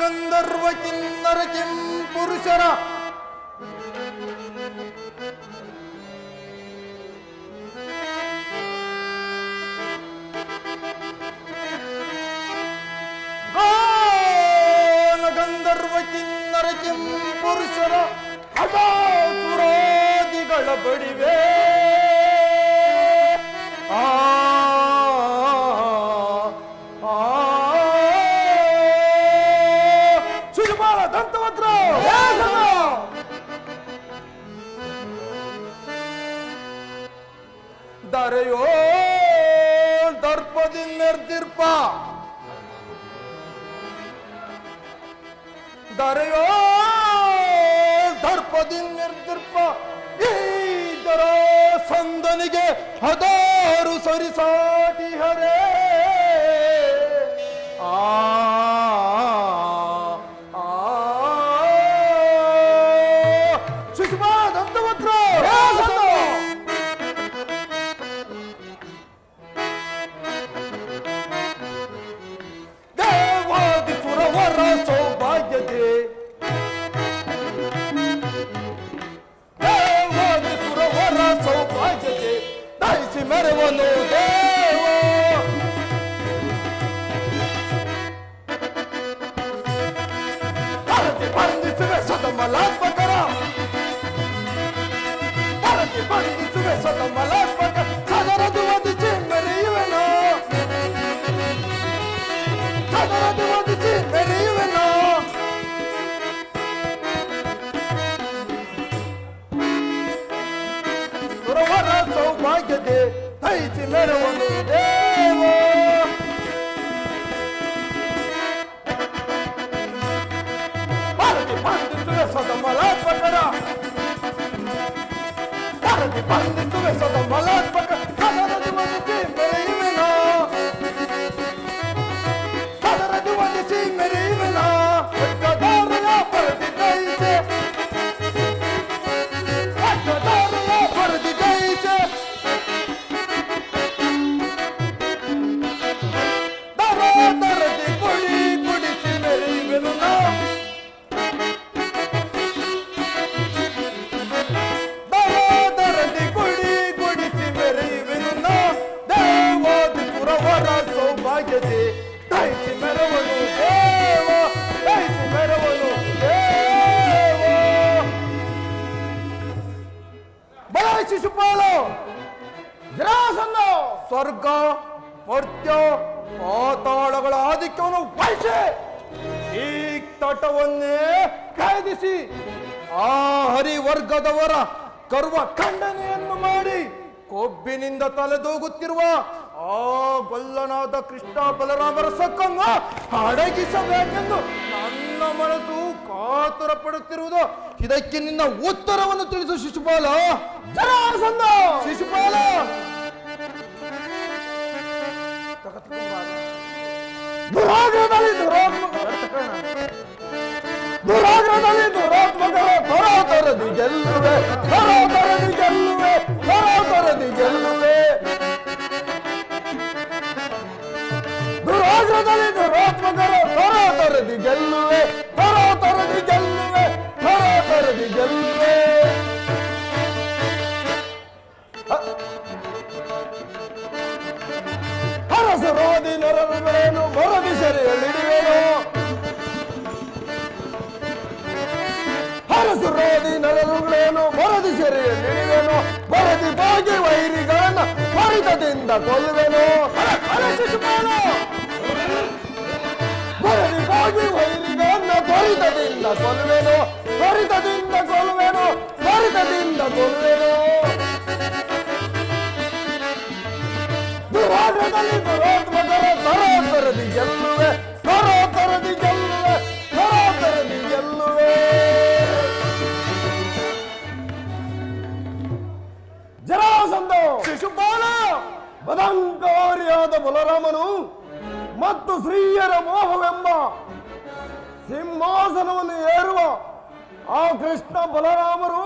ಗಂಧರ್ವ ಕಿನ್ನರ ಕಿಂ ಪುರುಷರ ಗಂಧರ್ವ ಕಿನ್ನರ ಕಿಂ ಪುರುಷರ ಹಠಾಸುರಾದಿಗಳ ಬಡಿವೆ ಆ ಶಿಶುಪಾಲ ದಂತವಕ್ರ ದರೆಯೋ ದರ್ಪದಿ ನಿರ್ದಿರ್ಪ ದರೆಯೋ ದರ್ಪದಿ ನಿರ್ದಿರ್ಪ ಈ ಜರಾಸಂಧನಿಗೆ ಹದಾರು ಸರಿಸಾಟಿ ಹರೇ ಆ ಶಿಶುಪಾಲ ದಂತವಕ್ರ ದೇವಾದಿ ಸುರವರ ಸೌಭಾಗ್ಯತೆ ದೇವಾದಿ ಸುರವರ ಸೌಭಾಗ್ಯತೆ ದಯಿಸಿ ಮೆರವನು ದೇವ ಭಾರತಿ ಬಂಧಿಸುವೆ ಸದಮಲಾತ್ಮಕರ ಭಾರತಿ ಬಂಧಿಸುವೆ ಸದಮಲಾತ್ಮಕ ಸದರದು ವಧಿಸಿ ಮೆರೆಯುವೆನು ಸದರದು ವಧಿಸಿ ಮೆರೆಯುವೆನು ಸುರವರ ಸೌಭಾಗ್ಯತೆ ದಯಿಸಿ ಮೆರವನು ದೇವ ಭಾರತಿ ಬಂಧಿಸುವೆ ಸದಮಲಾತ್ಮಕರ ಭಾರತಿ ಬಂಧಿಸುವೆ ಸದಮಲಾತ್ಮಕ ಸದರದು ವಧಿಸಿ ಮೆರೆಯುವೆನು ಸದರದು ವಧಿಸಿ ಮೆರೆಯುವೆನು ಪಟ್ಟದಾರಯ ಪರದಿ ದಯಿಸೆ ಪಟ್ಟದಾರಯ ಪರದಿ ದಯಿಸೆ ದರದಿ ಕುಡಿ ಕುಡಿಸಿ ಮೆರೆಯುವೆನು ದರದಿ ಕುಡಿ ಕುಡಿಸಿ ಮೆರೆಯುವೆನು ದೇವಾದಿ ಸುರವರ ಸೌಭಾಗ್ಯತೆ ದಯಿಸಿ ಮೆರವನು ದೇವ ದಯಿಸಿ ಮೆರವನು ದೇವ ಬಲ ಶಿಶುಪಾಲ ಜರಾಸಂಧ ಸ್ವರ್ಗ ಮರ್ತ್ಯ ಪಾತಾಳಗಳ ಆಧಿಕ್ಯವನ್ನು ವಹಿಸಿ ಈ ತಟವನ್ನೇ ಕಾಯ್ದಿಸಿ ಆ ಹರಿವರ್ಗದವರ ಗರ್ವ ಖಂಡನೆಯನ್ನು ಮಾಡಿ ಕೊಬ್ಬಿನಿಂದ ತಲೆದೂಗುತ್ತಿರುವ ಆ ಗೊಲ್ಲನಾದ ಕೃಷ್ಣ ಬಲರಾಮರ ಸೊಕ್ಕನ್ನು ಅಡಗಿಸಬೇಕೆಂದು ನನ್ನ ಮನಸ್ಸು ಕಾತುರ ಪಡುತ್ತಿರುವುದು. ಇದಕ್ಕೆ ನಿನ್ನ ಉತ್ತರವನ್ನು ತಿಳಿಸು ಶಿಶುಪಾಲ. ಜರಾಸಂಧ ಶಿಶುಪಾಲ ದುರಾಗ್ರಹದಲ್ಲಿ ದುರಾತ್ಮಕರ ತರಾತರದಿ ಗೆಲ್ಲುವೆ ತರಾತರದಿ ಗೆಲ್ಲುವೆ ತರಾತರದಿ ಗೆಲ್ಲುವೆ ದುರಾಗ್ರಹದಲ್ಲಿ ದುರಾತ್ಮಕರ ತರಾತರದಿ ಗೆಲ್ಲುವೆ ತರಾತರದಿ ಗೆಲ್ಲುವೆ ತರಾತರದಿ ಗೆಲ್ಲುವೆ ಹರಸರೋದಿ ನರರುಗಳೇನು ಬರದಿ ಸೆರೆಯಲ್ಲಿಡುವೆನು ಹರಸರೋದಿ ನರರುಗಳೇನು ಬರದಿ ಸೆರೆಯಲ್ಲಿಡುವೆನು ಬರದಿ ಬಾಗಿ ವೈರಿಗಳನ್ನ ಪರಿತದಿಂದ ಕೊಲ್ಲುವೆನು ಶಿಶುಪಾಲ ಬರದಿ ಬಾಗಿ ವೈರಿಗಳನ್ನ ತ್ವರಿತದಿಂದ ಕೊಲ್ಲುವೆನು ತ್ವರಿತದಿಂದ ಕೊಲ್ಲುವೆನು ತ್ವರಿತದಿಂದ ಕೊಲ್ಲುವೆನು ದುರಾಗ್ರಹದಲ್ಲಿ ದುರಾತ್ಮಕರ ತರಾತರದಿ ಗೆಲ್ಲುವೆ ತರಾತರದಿ ಗೆಲ್ಲುವೆ ತರಾತರದಿ ಗೆಲ್ಲುವೆ ಜರಾಸಂಧ ಶಿಶುಪಾಲ ಬದಂಕಾರಿಯಾದ ಬಲರಾಮನು ಮತ್ತು ಸ್ತ್ರೀಯರ ಮೋಹವೆಂಬ ಸಿಂಹಾಸನವನ್ನು ಏರುವ ಆ ಕೃಷ್ಣ ಬಲರಾಮರು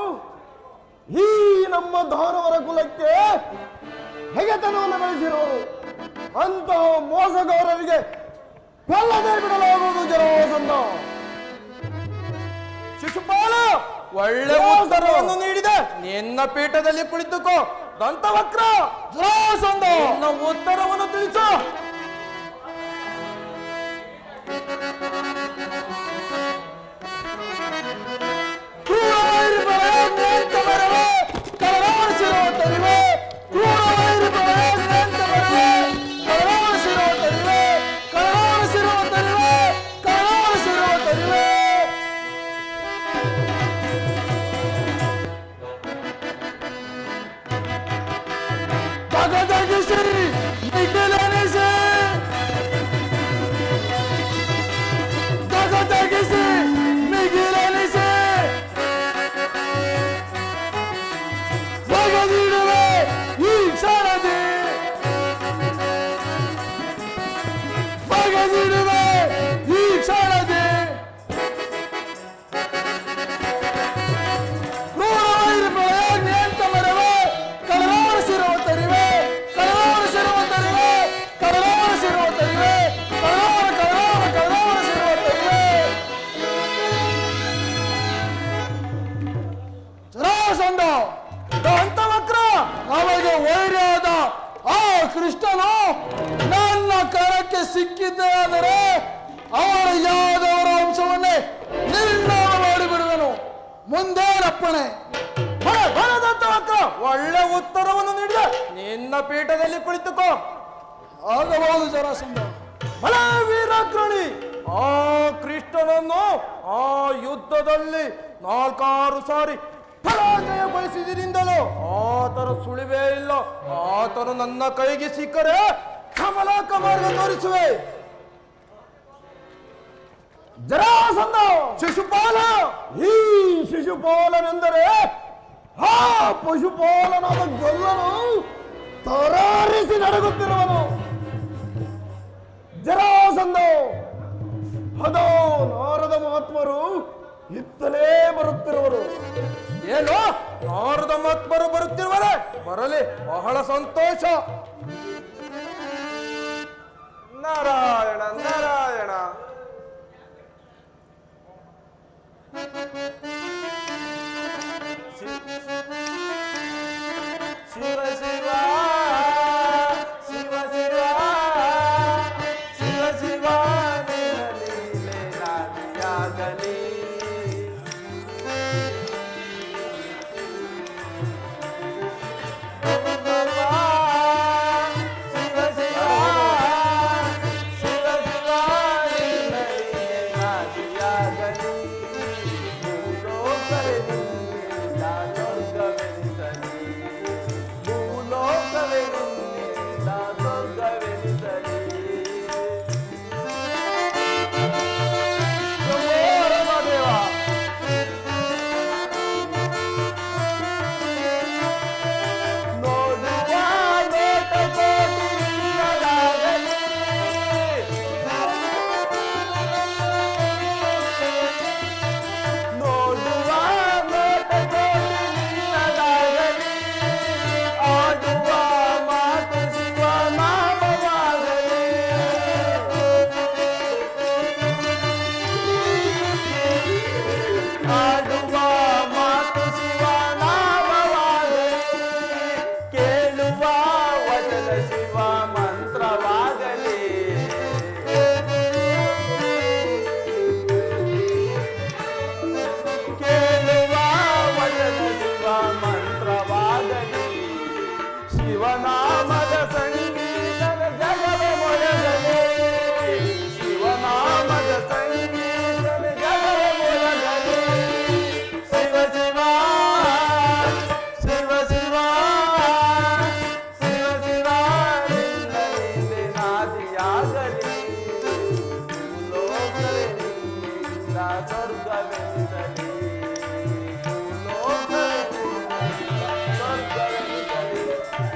ಈ ನಮ್ಮ ದಾನವರ ಕುಲಕ್ಕೆ ಹೆಗೆತನವನ್ನು ಬೆಳೆಸಿರುವರು. ಅಂತಹ ಮೋಸಗಾರರಿಗೆ ಕೊಲ್ಲದೆ ಬಿಡಲಾಗುವುದು ಜರಾಸಂಧ. ಶಿಶುಪಾಲ ಒಳ್ಳೆ ಉತ್ತರವನ್ನು ನೀಡಿದೆ. ನಿನ್ನ ಪೀಠದಲ್ಲಿ ಕುಳಿತುಕೋ. ದಂತವಕ್ರ ಜರಾಸಂಧ ನಿನ್ನ ಉತ್ತರವನ್ನು ತಿಳಿಸು. ಅವರಿಗೆ ವೈರ್ಯಾದ ಆ ಕೃಷ್ಣನು ನನ್ನ ಕರಕ್ಕೆ ಸಿಕ್ಕಿದ್ದೇ ಆದರೆ ಅವರ ಯಾದವರ ವಂಶವನ್ನೇ ನಿರ್ನಾಮ ಮಾಡಿಬಿಡುವನು. ಮುಂದೆ ರಪ್ಪಣೆ. ಒಳ್ಳೆ ಉತ್ತರವನ್ನು ನೀಡಿದೆ. ನಿನ್ನ ಪೀಠದಲ್ಲಿ ಕುಳಿತುಕೋ. ಆಗಬಹುದು ಜರಾಸಂಧ. ಬಲ ವೀರಾಗ್ರಣಿ, ಆ ಕೃಷ್ಣನನ್ನು ಆ ಯುದ್ಧದಲ್ಲಿ 4 ಸಾರಿ ಪರಾಜಯಗೊಳಿಸಿದ್ರಿಂದಲೂ ಆತನ ಸುಳಿವೇ ಇಲ್ಲ. ಆತನು ನನ್ನ ಕೈಗೆ ಸಿಕ್ಕರೆ ಕಮಲಾಕ ಮಾರ್ಗ ತೋರಿಸುವೆ. ಜರಾಸಂಧ ಶಿಶುಪಾಲ, ಈ ಶಿಶುಪಾಲನೆಂದರೆ ಆ ಪಶುಪಾಲನಾದ ಗೊಲ್ಲನು ತರಾರಿಸಿ ನಡಗುತ್ತಿರುವನು. ಜರಾಸಂಧ ಅದೋ ನಾರದ ಮಹಾತ್ಮರು ಇತ್ತಲೇ ಬರುತ್ತಿರುವರು. ಏನು ನಾರದ ಮಹಾತ್ಮರು ಬರುತ್ತಿರುವರೆ? ಬರಲಿ, ಬಹಳ ಸಂತೋಷ. ನಾರಾಯಣ ನಾರಾಯಣ. ಶಿವ ಶಿವ ಶಿವ ಶಿವ ಶಿವ ಶಿವ ಲೀಲೆ ನಾದಿಯಾಗಲಿ.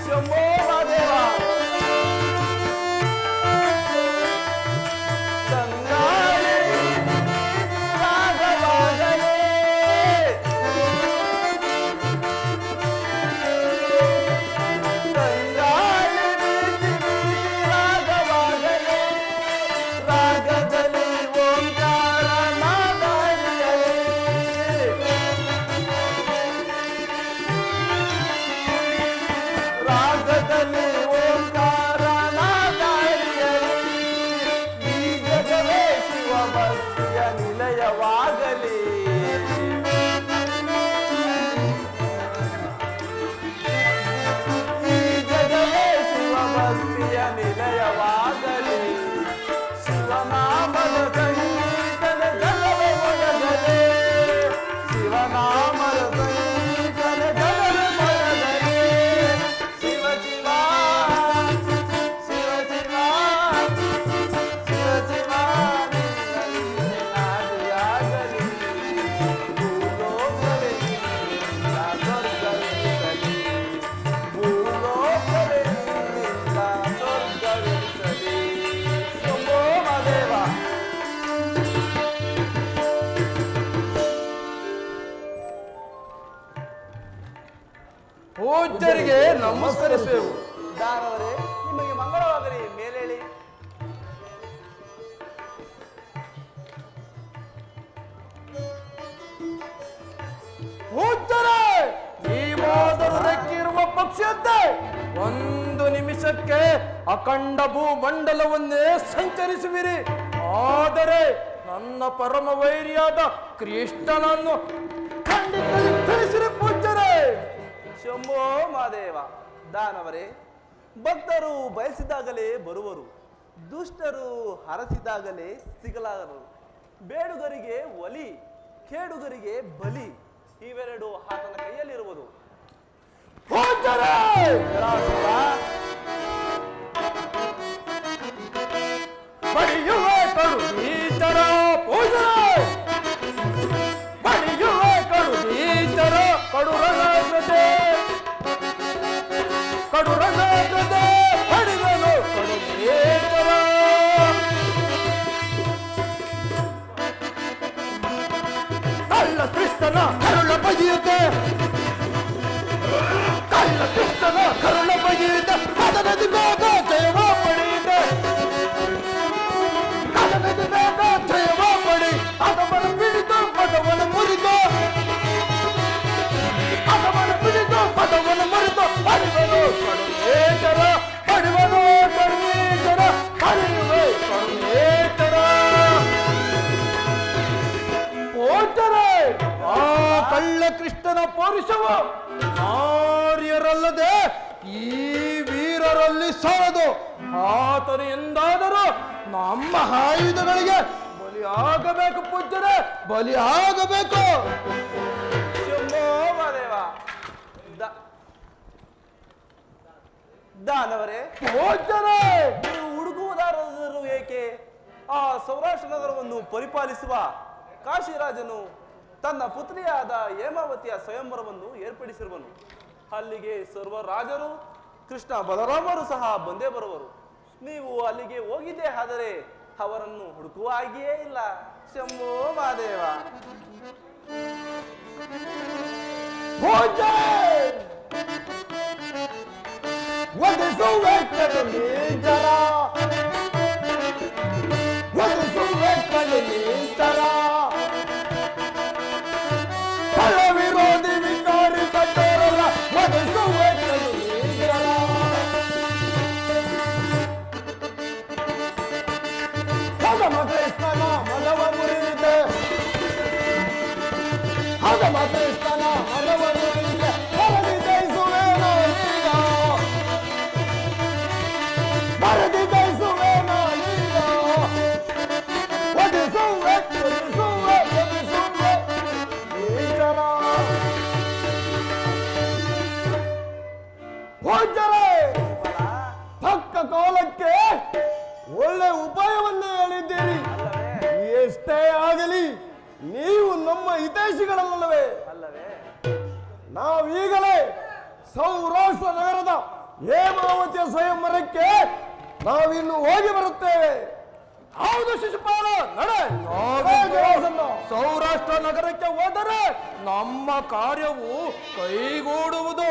ಶಂಭೋ ಸ್ವೀಕರಿಸುವೆವು. ದಾನವರೇ, ನಿಮಗೆ ಮಂಗಳವಾಗಲಿ. ಮೇಲೇಳಿ. ಪೂಜ್ಯರೇ, ಈ ಮಾದರದಕ್ಕಿರುವ ಪಕ್ಷಿಯಂತೆ ಒಂದು ನಿಮಿಷಕ್ಕೆ ಅಖಂಡ ಭೂಮಂಡಲವನ್ನೇ ಸಂಚರಿಸುವಿರಿ. ಆದರೆ ನನ್ನ ಪರಮ ವೈರಿಯಾದ ಕೃಷ್ಣನನ್ನು ಖಂಡಿತ ತಿಳಿಸಿರಿ ಪೂಜ್ಯರೇ. ಶಂಭೋ ಮಾದೇವ. ದಾನವರೇ, ಭಕ್ತರು ಬಯಸಿದಾಗಲೇ ಬರುವರು, ದುಷ್ಟರು ಹರಸಿದಾಗಲೇ ಸಿಗಲಾರರು. ಬೇಡುಗರಿಗೆ ಒಲಿ, ಕೇಡುಗರಿಗೆ ಬಲಿ, ಇವೆರಡು ಆತನ ಕೈಯಲ್ಲಿರುವುದು. ಪೂಜ್ಯರೇ, ಬಡಿಯುವೆ ಕಡು ನೀಚರ ಪೂಜ್ಯರೇ, ಬಡಿಯುವೆ ಕಡು ನೀಚರ ಕಡುರನಾಗದೆ ಕಡುರನಾಗದೆ ಬಡಿದನು ಕಡು ನೀಚರ. ಕಳ್ಳ ಕೃಷ್ಣನ ಕರುಳ ಬಗೆಯುತ್ತೆ, ಕಳ್ಳ ಕೃಷ್ಣನ ಕರುಳ ಬಗೆಯುತ್ತೆ, ಅದನದಿ ಬೇಗ ಜಯವ ಪಡೆಯುತ್ತೆ, ಅದನದಿ ಬೇಗ ಜಯವ ಪಡಿ, ಅದವನ ಬಿಡಿದು ಪದವನ್ನು ಮುರಿದು, ಅದವನ ಬಿಡಿದು ಪದವನ್ನು ಮುರಿದು ಪಡೆವನು ಕಡುನೇತರ, ಪಡೆವನು ಕಡುನೇತರ, ಪಡೆಯುವೆ ಕಡುನೇತರ. ಪೂಜ್ಯರೇ, ಆ ಕಳ್ಳ ಕೃಷ್ಣನ ಪೌರುಷವು ನಾರ್ಯರಲ್ಲದೆ ಈ ವೀರರಲ್ಲಿ ಸಾರದು. ಆತನು ಎಂದಾದರೂ ನಮ್ಮ ಆಯುಧಗಳಿಗೆ ಬಲಿಯಾಗಬೇಕು ಪೂಜ್ಯರೇ, ಬಲಿಯಾಗಬೇಕು. ಶಂಭೋ ಮಾದೇವ. ದಾನವರೇ, ಪೂಜ್ಯರೇ, ನೀವು ಹುಡುಕುವುದಾದರೂ ಏಕೆ? ಆ ಸೌರಾಷ್ಟ್ರ ನಗರವನ್ನು ಪರಿಪಾಲಿಸುವ ಕಾಶಿರಾಜನು ತನ್ನ ಪುತ್ರಿಯಾದ ಹೇಮಾವತಿಯ ಸ್ವಯಂವರವನ್ನು ಏರ್ಪಡಿಸಿರುವನು. ಅಲ್ಲಿಗೆ ಸರ್ವ ರಾಜರು, ಕೃಷ್ಣ ಬಲರಾಮರು ಸಹ ಬಂದೇ ಬರುವರು. ನೀವು ಅಲ್ಲಿಗೆ ಹೋಗಿದ್ದೇ ಆದರೆ ಅವರನ್ನು ಹುಡುಕುವ ಹಾಗೆಯೇ ಇಲ್ಲ. ಶಂಭೋ ಮಾದೇವ. ಒದಿಸುವೆ ಕಡು ನೀಚರ, ಒದಿಸುವೆ ಕಡು ನೀಚರ, ಕಳ್ಳ ವಿರೋಧಿ ವಿಕಾರಿ ಕಟ್ಟೋರಲ್ಲ, ಒದಿಸುವೆ ಕಡು ನೀಚರ. ಹಗಮ ಕೃಷ್ಣನ ಮನವ ಮುರಿದೆ, ಹಗಮ ಕೃಷ್ಣನ ಮನವ ಮುರಿದೆ, ಹೊರದಿ ಜಯಿಸುವೇನೋ ಈಗ, ಹೊರದಿ ಜಯಿಸುವೇನೋ ಈಗ. ಒದಿಸುವೆ ಒದಿಸುವೆ ಒದಿಸುವೆ ನೀಚರ. ಪೂಜ್ಯರೇ, ತಕ್ಕ ಕಾಲಕ್ಕೆ ಒಳ್ಳೆ ಉಪಾಯವನ್ನೇ ಹೇಳಿದ್ದೀರಿ. ಎಷ್ಟೇ ಆಗಲಿ ನೀವು ನಮ್ಮ ಹಿತೈಷಿಗಳಲ್ಲವೇ? ನಾವೀಗಲೇ ಸೌರಾಷ್ಟ್ರ ನಗರದ ಹೇಮಾವತಿಯ ಸ್ವಯಂವರಕ್ಕೆ ನಾವಿನ್ನು ಹೋಗಿ ಬರುತ್ತೇವೆ. ಹೌದು ಶಿಶುಪಾಲ, ನಡೆ. ಸೌರಾಷ್ಟ್ರ ನಗರಕ್ಕೆ ಹೋದರೆ ನಮ್ಮ ಕಾರ್ಯವು ಕೈಗೂಡುವುದು.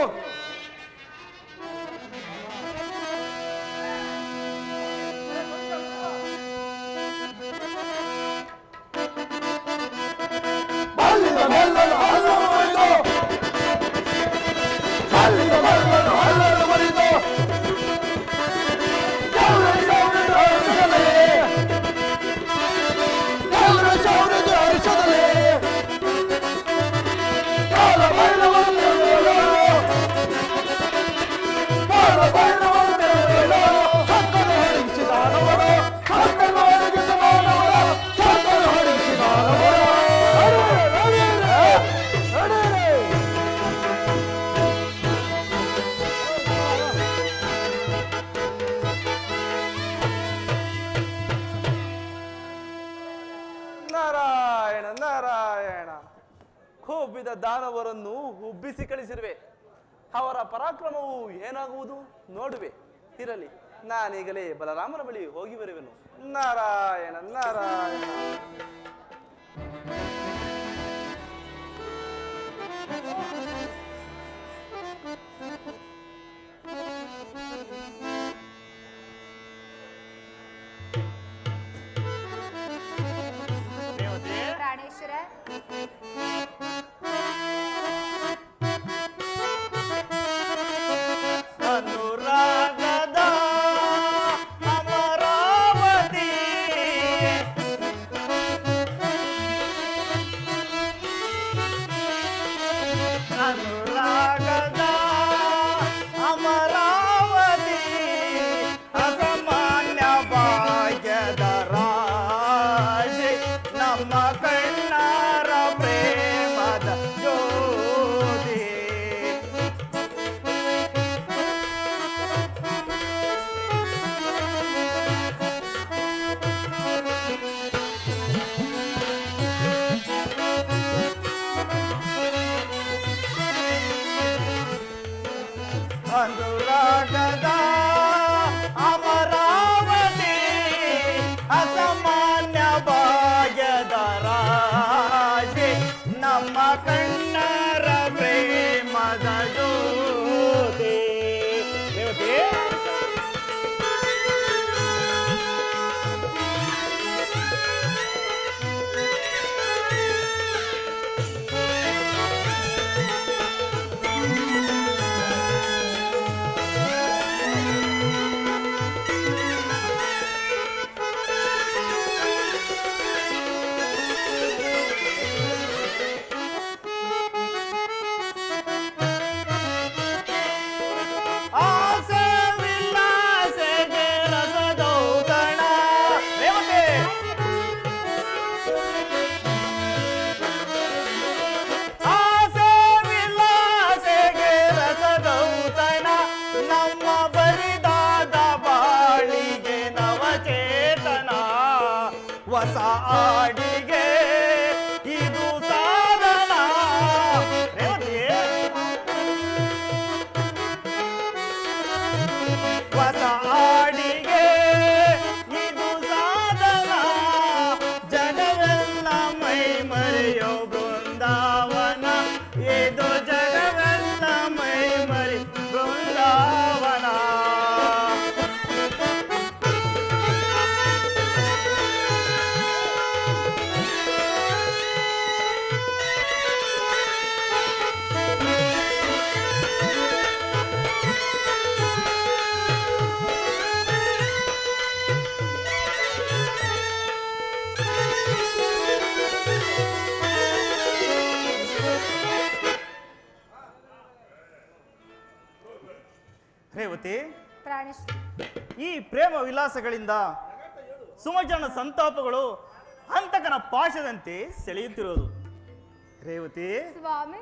ಬಲ್ಲಿದ ಬೆಲ್ಲದ ಹಲ್ಲನ್ನು ಮುರಿದು, ಬಲ್ಲಿದ ಬೆಲ್ಲದ ಹಲ್ಲನ್ನು ಮುರಿದು, ಶೌರ್ಯದ ಹರ್ಷದಲ್ಲಿ ಕಾಲ ಭೈರವನ್ನು ಸಕ್ಕರೆ ಹೊಡಿಸಿದಾನವರು, ಸಕ್ಕರೆ ಹೊಡಿಸಿದಾನವರು, ಸಕ್ಕರೆ ಹೊಡಿಸಿದಾನವರು. ನಾರಾಯಣ ನಾರಾಯಣ. ಕೊಬ್ಬಿದ ದಾನವರನ್ನು ಉಬ್ಬಿಸಿ ಕಳಿಸಿರುವೆ. ಅವರ ಪರಾಕ್ರಮವು ಏನಾಗುವುದು ನೋಡುವೆ. ಇರಲಿ, ನಾನೀಗಲೇ ಬಲರಾಮನ ಬಳಿ ಹೋಗಿ ಬರುವೆನು. ನಾರಾಯಣ ನಾರಾಯಣ. ಅನುರಾಗದ ಅಮರಾವತಿ ಅನುರಾಗದ ಅಮರಾವತಿ ಅಸಾಮಾನ್ಯ ಭಾಗ್ಯದ ರಾಶಿ ನಮ್ಮ ಕಣ್ಣಾರ ಪ್ರೇಮದ ಜ್ಯೋತಿ. ಅನುರಾಗದ ಅಮರಾವತಿ ಅಸಾಮಾನ್ಯ ಭಾಗ್ಯದ ರಾಶಿ ನಮ್ಮ ಕಣ್ಣರ ಪ್ರೇಮದ ಜ್ಯೋತಿ. ಜ್ಯೋತಿ ಆಸೆ ವಿಲಾಸೆಗೆ ರಸದೌತಣ. ರೇವತಿ ಆಸೆ ವಿಲಾಸೆಗೆ ರಸದೌತಣ ನಮ್ಮ ಬರಿದಾದ ಬಾಳಿಗೆ ನವಚೇತನ ಹೊಸ ಆಡಿಗೆ ಇದು ಸಾಧನ. ರೇವತಿ ಹೊಸ ಆಡಿಗೆ ಇದು ಸಾಧನ ಜಗವೆಲ್ಲ ಮೈ ಮರೆಯೋ ಬೃಂದಾವನ. ಇದು ಜಗವೆಲ್ಲ ಮೈ ಮರಿ ಬೃಂದಾವನ. ರೇವತಿ, ಪ್ರಾಣೇಶ್ ಈ ಪ್ರೇಮ ವಿಲಾಸಗಳಿಂದ ಸುಮಜನ ಸಂತಾಪಗಳು ಹಂತಕನ ಪಾಶದಂತೆ ಸೆಳೆಯುತ್ತಿರೋದು. ರೇವತಿ, ಸ್ವಾಮಿ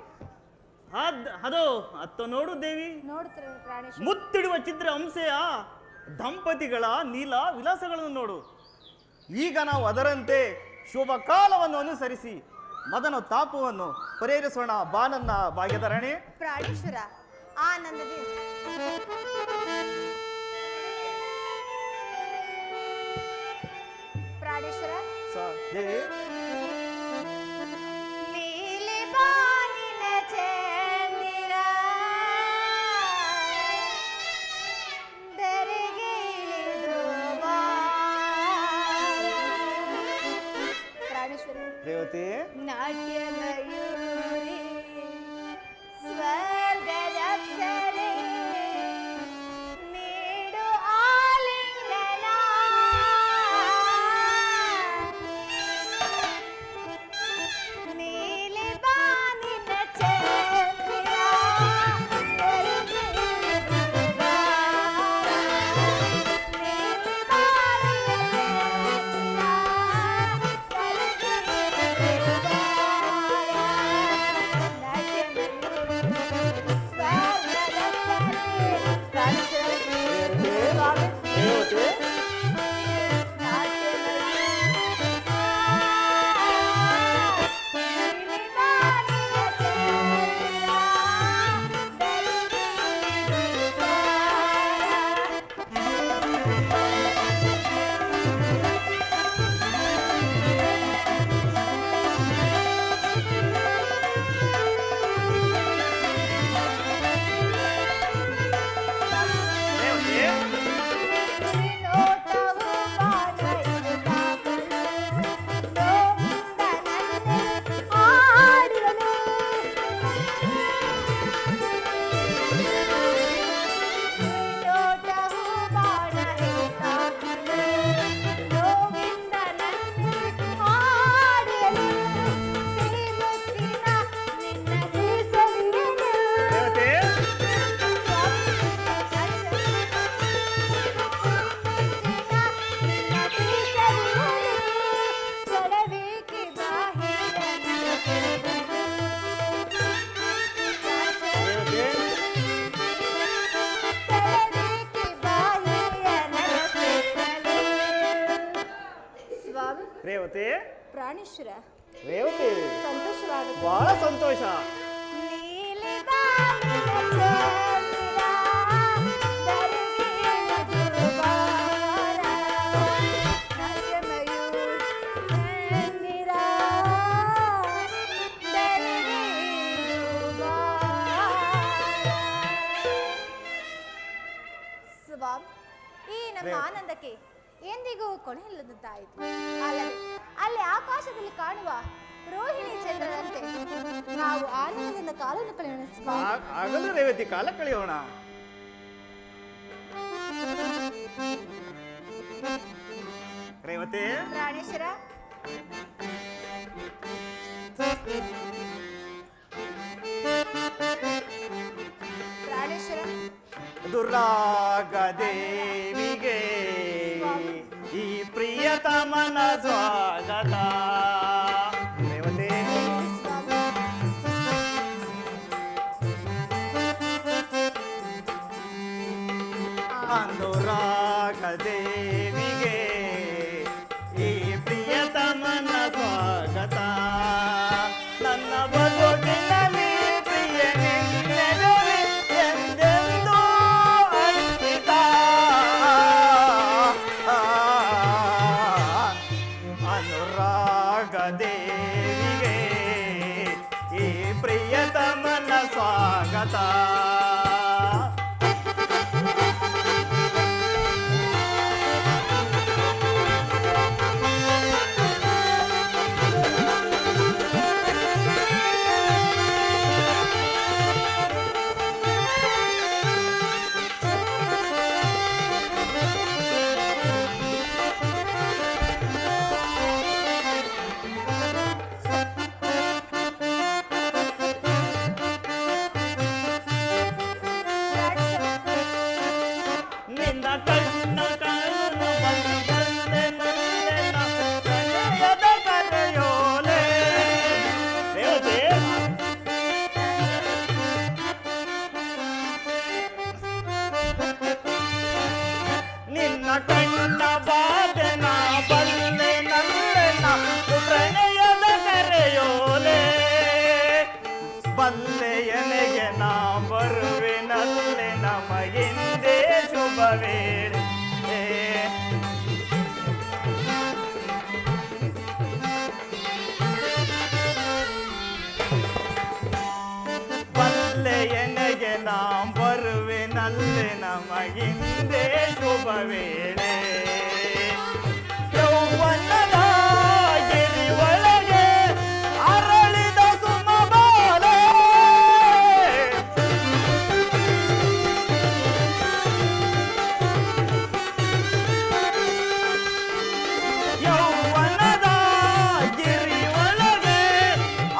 ಅದು ಅತ್ತ ನೋಡು ದೇವಿ, ನೋಡ್ತಾರೆ ಪ್ರಾಣೇಶ್. ಮುತ್ತಿಡುವ ಚಿತ್ರ ಅಂಶೆಯ ದಂಪತಿಗಳ ನೀಲ ವಿಲಾಸಗಳನ್ನು ನೋಡು. ಈಗ ನಾವು ಅದರಂತೆ ಶುಭ ಕಾಲವನ್ನು ಅನುಸರಿಸಿ ಮದನ ತಾಪವನ್ನು ಪರಿಹರಿಸೋಣ. ಬಾನನ್ನ ಭಾಗ್ಯದ ರಾಣಿ. ಪ್ರಾಣೇಶ್ವರ ಆನಂದದಿ ಪ್ರಾಣೇಶ್ವರ ದೇವಿ, ನೀಲಿ ಬಾನಿನ ಚಂದಿರ ದರೆಗೆ ಇಳಿದು ಪ್ರಾಣೇಶ್ವರ ರೇವತಿ, ನಾಟ್ಯ ಮಯೂರಿ ಸ್ವರ್ಗದ ಅಪ್ಸರೆ ನೀಡು ಆಲಿಂಗನ ನೀಲಿ ಬಾನಿನ ಚಂದಿರ ದರೆಗೆ ಇಳಿದು ನೀಲಿ ಬಾನಿನ ಚಂದಿರ ದರೆಗೆ ಇಳಿದು ರೇವತಿ ಪ್ರಾಣೇಶ್ವರ ರೇವತಿ ಸಂತೋಷವಾಗುತ್ತೆ. ಬಹಳ ಸಂತೋಷ. ನೀಲಿ ಬಾನಿನ ಚಂದಿರ ಧರೆಗಿಳಿದು ಬಾರ. ನಗೆಮಯೂರ ಚಂದಿರ ಧರೆಗಿಳಿದು ಬಾರ. ಸ್ವಾಮಿ, ಈ ನಮ್ಮ ಆನಂದಕ್ಕೆ ಎಂದಿಗೂ ಕೊನೆಯಿಲ್ಲದಂತಾಯಿತು. ಅಲ್ಲದೆ ಅಲ್ಲಿ ಆಕಾಶದಲ್ಲಿ ಕಾಣುವ ರೋಹಿಣಿ ಚಂದ್ರನಂತೆ ನಾವು ಆನಂದದಿಂದ ಕಾಲವನ್ನು ಕಳೆಯೋಣ ಸ್ವಾಮಿ. ಆಗಲೂ ರೇವತಿ ಕಾಲ ಕಳೆಯೋಣ. ರೇವತಿ ಪ್ರಾಣೇಶ್ವರ ಪ್ರಾಣೇಶ್ವರ ದುರ್ಗಾದೇವಿಗೆ ಈ ಪ್ರಿಯತಮನ ಸ್ವಾಗತ. ರೇವತಿ ಸ್ವಾಮಿ. ಅನುರಾಗದೇವಿಗೆ ಈ ಪ್ರಿಯತಮನ ಸ್ವಾಗತ. ನನ್ನ ಬದುಕಿನಲ್ಲಿ ಪ್ರಿಯ ನಿನ್ನೆದುರು ಎಂದೆಂದೂ ಅಂಕಿತ. ಅನುರಾಗದೇವಿಗೆ ಈ ಪ್ರಿಯತಮನ ಸ್ವಾಗತ. ನಿನ್ನ ಕಣ್ಣು ಕಣ್ಣು ಬಂದು ಬಂದೆ ನನ್ನೆಲ್ಲ ಪ್ರಣಯದ ಕರೆಯೋಲೆ. ರೇವತಿ ನಿನ್ನ ಕಣ್ಣ ಬಾದೆ ನಾ ಬಲ್ಲೆ ನಲ್ಲೆನ ಪ್ರಣಯದ ಕರೆಯೋಲೆ. ಬಲ್ಲೆಯನೆಗೆ ನಾ ಬರುವೆನಲ್ಲೆ ನಮಗಿಂದೇ ಶುಭ ವೇಳೆ. ಬಲ್ಲೆಯನೆಗೆ ನಾ ಬರುವೆನಲ್ಲೆ ನಮಗಿಂದೇ ಶುಭ ವೇಳೆ. ಯೌವನದ ಗಿರಿ ಒಳಗೆ ಅರಳಿದ ಸುಮಬಾಲೆ. ಯೌವನದ ಗಿರಿ ಒಳಗೆ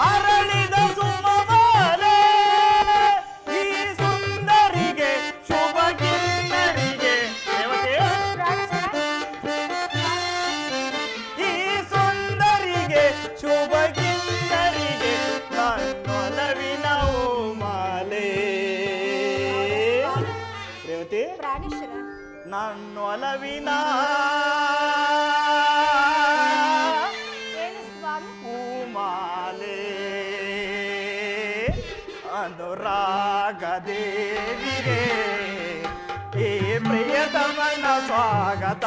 ಅರಳಿದ ಸುಮಬಾಲೆ. ಈ ಸುಂದರಿಗೆ ಶುಭ ಕಿನ್ನರಿಗೆ ಈ ಸುಂದರಿಗೆ ಶುಭ ಕಿನ್ನರಿಗೆ ನನ್ನೊಲವಿನ ಮಾಲೆ. ರೇವತಿ ಪ್ರಾಣೇಶ್ವರ ನನ್ನೊಲವಿನ ಏನು ಸ್ವಾಮಿ. ಹೂಮಾಲೆ. ಅನುರಾಗದೇವಿಗೆ ಈ ಪ್ರಿಯತಮನ ಸ್ವಾಗತ.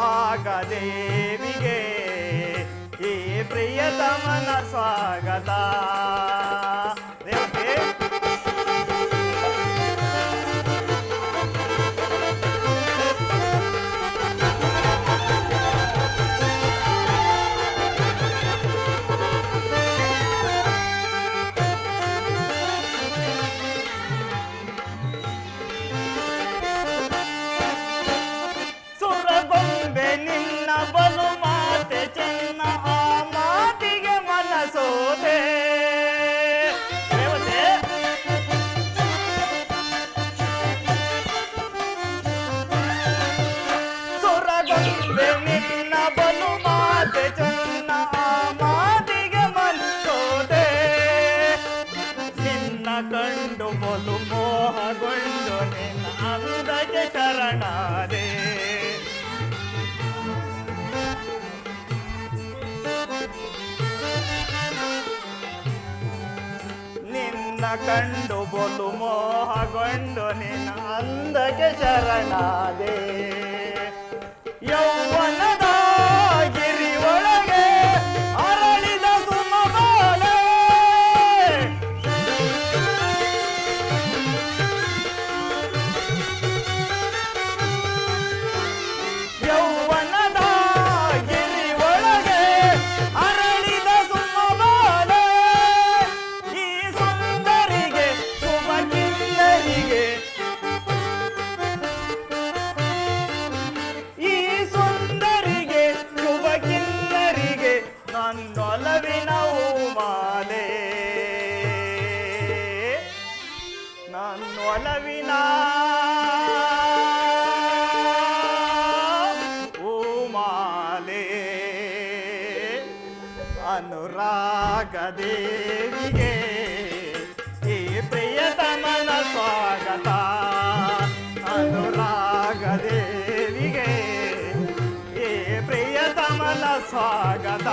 ಆಗದೇವಿಗೆ ಈ ಪ್ರಿಯತಮನ ಸ್ವಾಗತ. ರೇವತಿ ಸುರಗೊಂಬೆ ನಿನ್ನ ಬಲು ಮಾತೆ ಚೆನ್ನ, ಆ ಮಾತಿಗೆ ಮನಸೋದೆ. ನಿನ್ನ ಕಂಡು ಬಲು ಮೋಹಗೊಂಡು ನಿನ್ನ ಅಂದಕ್ಕೆ ಶರಣಾದೆ ಯೌವನದ ಗಿರಿ ಒಳಗೆ ಅರಳಿದ ಸುಮಬಾಲೆ ಯೌವನದ ಗಿರಿ ಒಳಗೆ ಅರಳಿದ ಸುಮಬಾಲೆ ಈ ಸುಂದರಿಗೆ ಶುಭ ಕಿನ್ನರಿಗೆ ಈ ಸುಂದರಿಗೆ ಶುಭ ಕಿನ್ನರಿಗೆ ನನ್ನೊಲವಿನ ಮಾಲೆ ನನ್ನೊಲವಿನ ಮಾಲೆ ಅನುರಾಗ ದೇವಿಗೆ ಈ ಪ್ರಿಯತಮನ ಸ್ವಾಗತ ಅನುರಾಗ ದೇವಿಗೆ ಈ ಪ್ರಿಯತಮನ ಸ್ವಾಗತ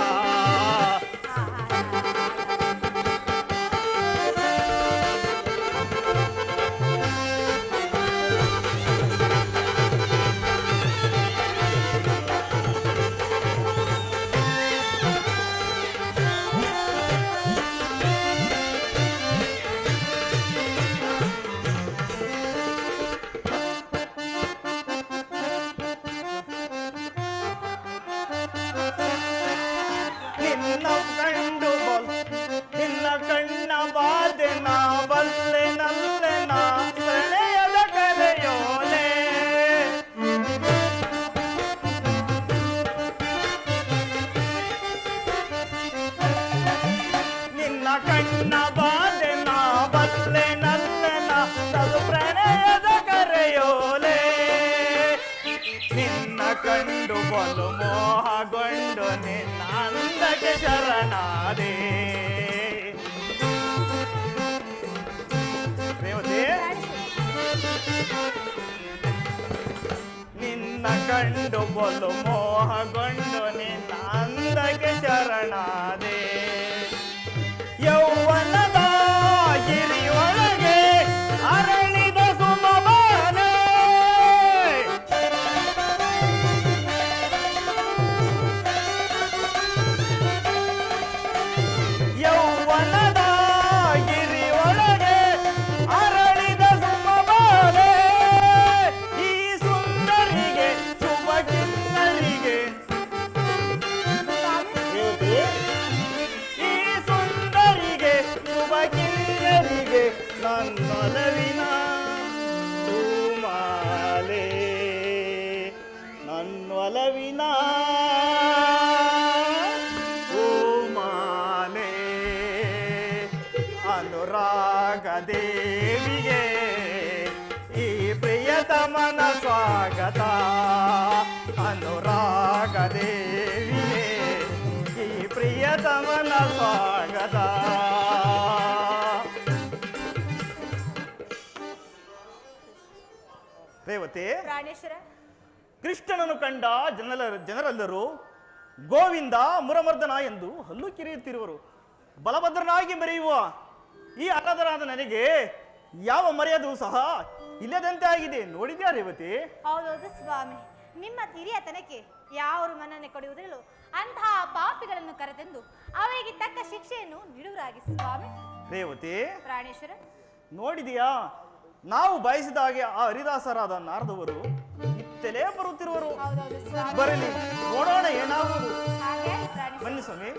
ನಿನ್ನ ಕಣ್ಣ ಬಾದೆ ನಾ ಬಲ್ಲೆ ನಲ್ಲೆ ನಾ ಪ್ರಣಯದ ಕರೆಯೋಲೆ ನಿನ್ನ ಕಣ್ಣ ಬಾದೆ ನಾ ಬಲ್ಲೆ ನಲ್ಲೆ ನಾ ಪ್ರಣಯದ ಕರೆಯೋಲೆ ನಿನ್ನ ಕಂಡು ಬಲು ಮೋಹಗೊಂಡು ನಿನ್ನ ಅಂದಕ್ಕೆ ಶರಣಾದೆ ರೇವತಿ ನಿನ್ನ ಕಂಡು ಬಲು ಮೋಹಗೊಂಡು ನಿನ್ನ ಅಂದಕ್ಕೆ ಶರಣಾದೆ ಯೌವನದ ಗಿರಿ ಒಳಗೆ ಅರಳಿದ ಸುಮಬಾಲೆ ಯೌವನದ ಗಿರಿ ಒಳಗೆ ಅರಳಿದ ಸುಮಬಾಲೆ ಈ ಸುಂದರಿಗೆ ಶುಭ ಕಿನ್ನರಿಗೆ ಈ ಸುಂದರಿಗೆ ಶುಭ ಕಿನ್ನರಿಗೆ ನನ್ನೊಲವಿನ ಮಾಲೆ ನನ್ನೊಲವಿನ ಮಾಲೆ ಅನುರಾಗ ದೇವಿಗೆ ಈ ಪ್ರಿಯತಮನ ಸ್ವಾಗತ ಅನುರಾಗ ದೇವಿಗೆ ಈ ಪ್ರಿಯತಮನ ಸ್ವಾಗತ ರೇವತಿ ಪ್ರಾಣೇಶ್ವರ ಕೃಷ್ಣನನ್ನು ಕಂಡ ಜನರೆಲ್ಲರೂ ಗೋವಿಂದ ಮುರಮರ್ದನ ಎಂದು ಹಲ್ಲು ಕಿರಿಯುತ್ತಿರುವರು ಬಲಭದ್ರನಾಗಿ ಮೆರೆಯುವ ಈ ಆರಾಧನಾದ ನನಗೆ ಯಾವ ಮರ್ಯಾದೆಯೂ ಸಹ ಇಲ್ಲದಂತೆ ಆಗಿದೆ ನೋಡಿದ್ಯಾ ರೇವತಿ ಹೌದೌದು ಸ್ವಾಮಿ ನಿಮ್ಮ ಹಿರಿಯತನಕ್ಕೆ ಯಾರು ಮನ್ನಣೆ ಕೊಡುವುದಿಲ್ಲೋ ಅಂತಹ ಪಾಪಿಗಳನ್ನು ಕರೆತಂದು ಅವರಿಗೆ ತಕ್ಕ ಶಿಕ್ಷೆಯನ್ನು ನೀಡುವರಾಗಿ ಸ್ವಾಮಿ ರೇವತಿ ಪ್ರಾಣೇಶ್ವರ ನೋಡಿದೆಯಾ ನಾವು ಬಯಸಿದ ಹಾಗೆ ಆ ಹರಿದಾಸರಾದ ನಾರದವರು ಇತ್ತಲೇ ಬರುತ್ತಿರುವರು ಹೌದೌದು ಸ್ವಾಮಿ ಬರಲಿ ನೋಡೋಣ ಏನಾಗುವುದು ಹಾಗೆ ಪ್ರಾಣೇಶ್ವರ ಬನ್ನಿ ಸ್ವಾಮಿ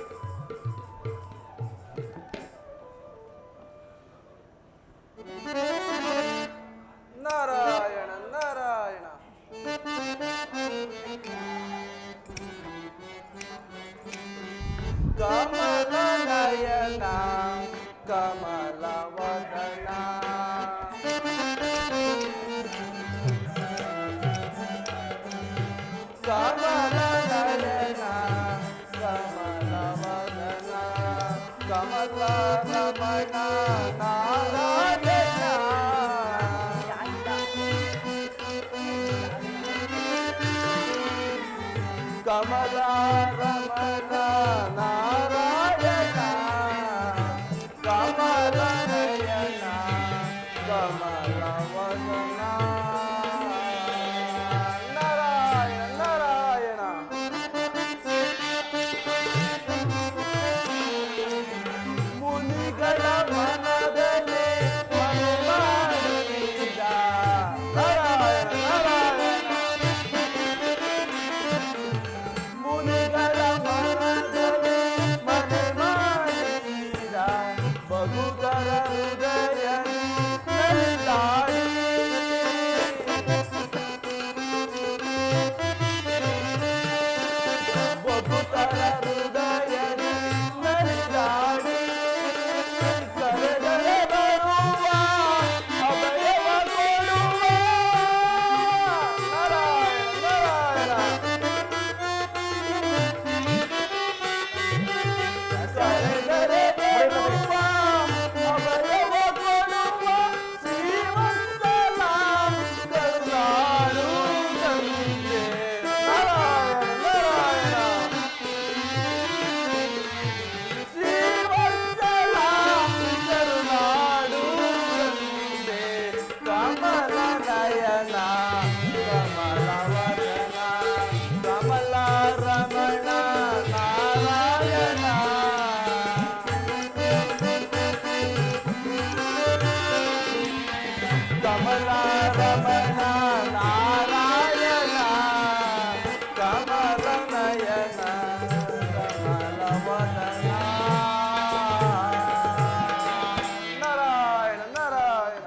ನಾರಾಯಣ ನಾರಾಯಣ ಕಮಲ ನಯನ ಕಮಲ ವದನ ಕಮಲ ನಯನ ಕಮಲ ವದನ ಕಮಲ ರಮಣ ನಾರಾಯಣ ಕಮಲ ರಮಣ ನಾರಾಯಣ ಕಮಲ ನಯನ ಪತನ. ನಾರಾಯಣ ನಾರಾಯಣ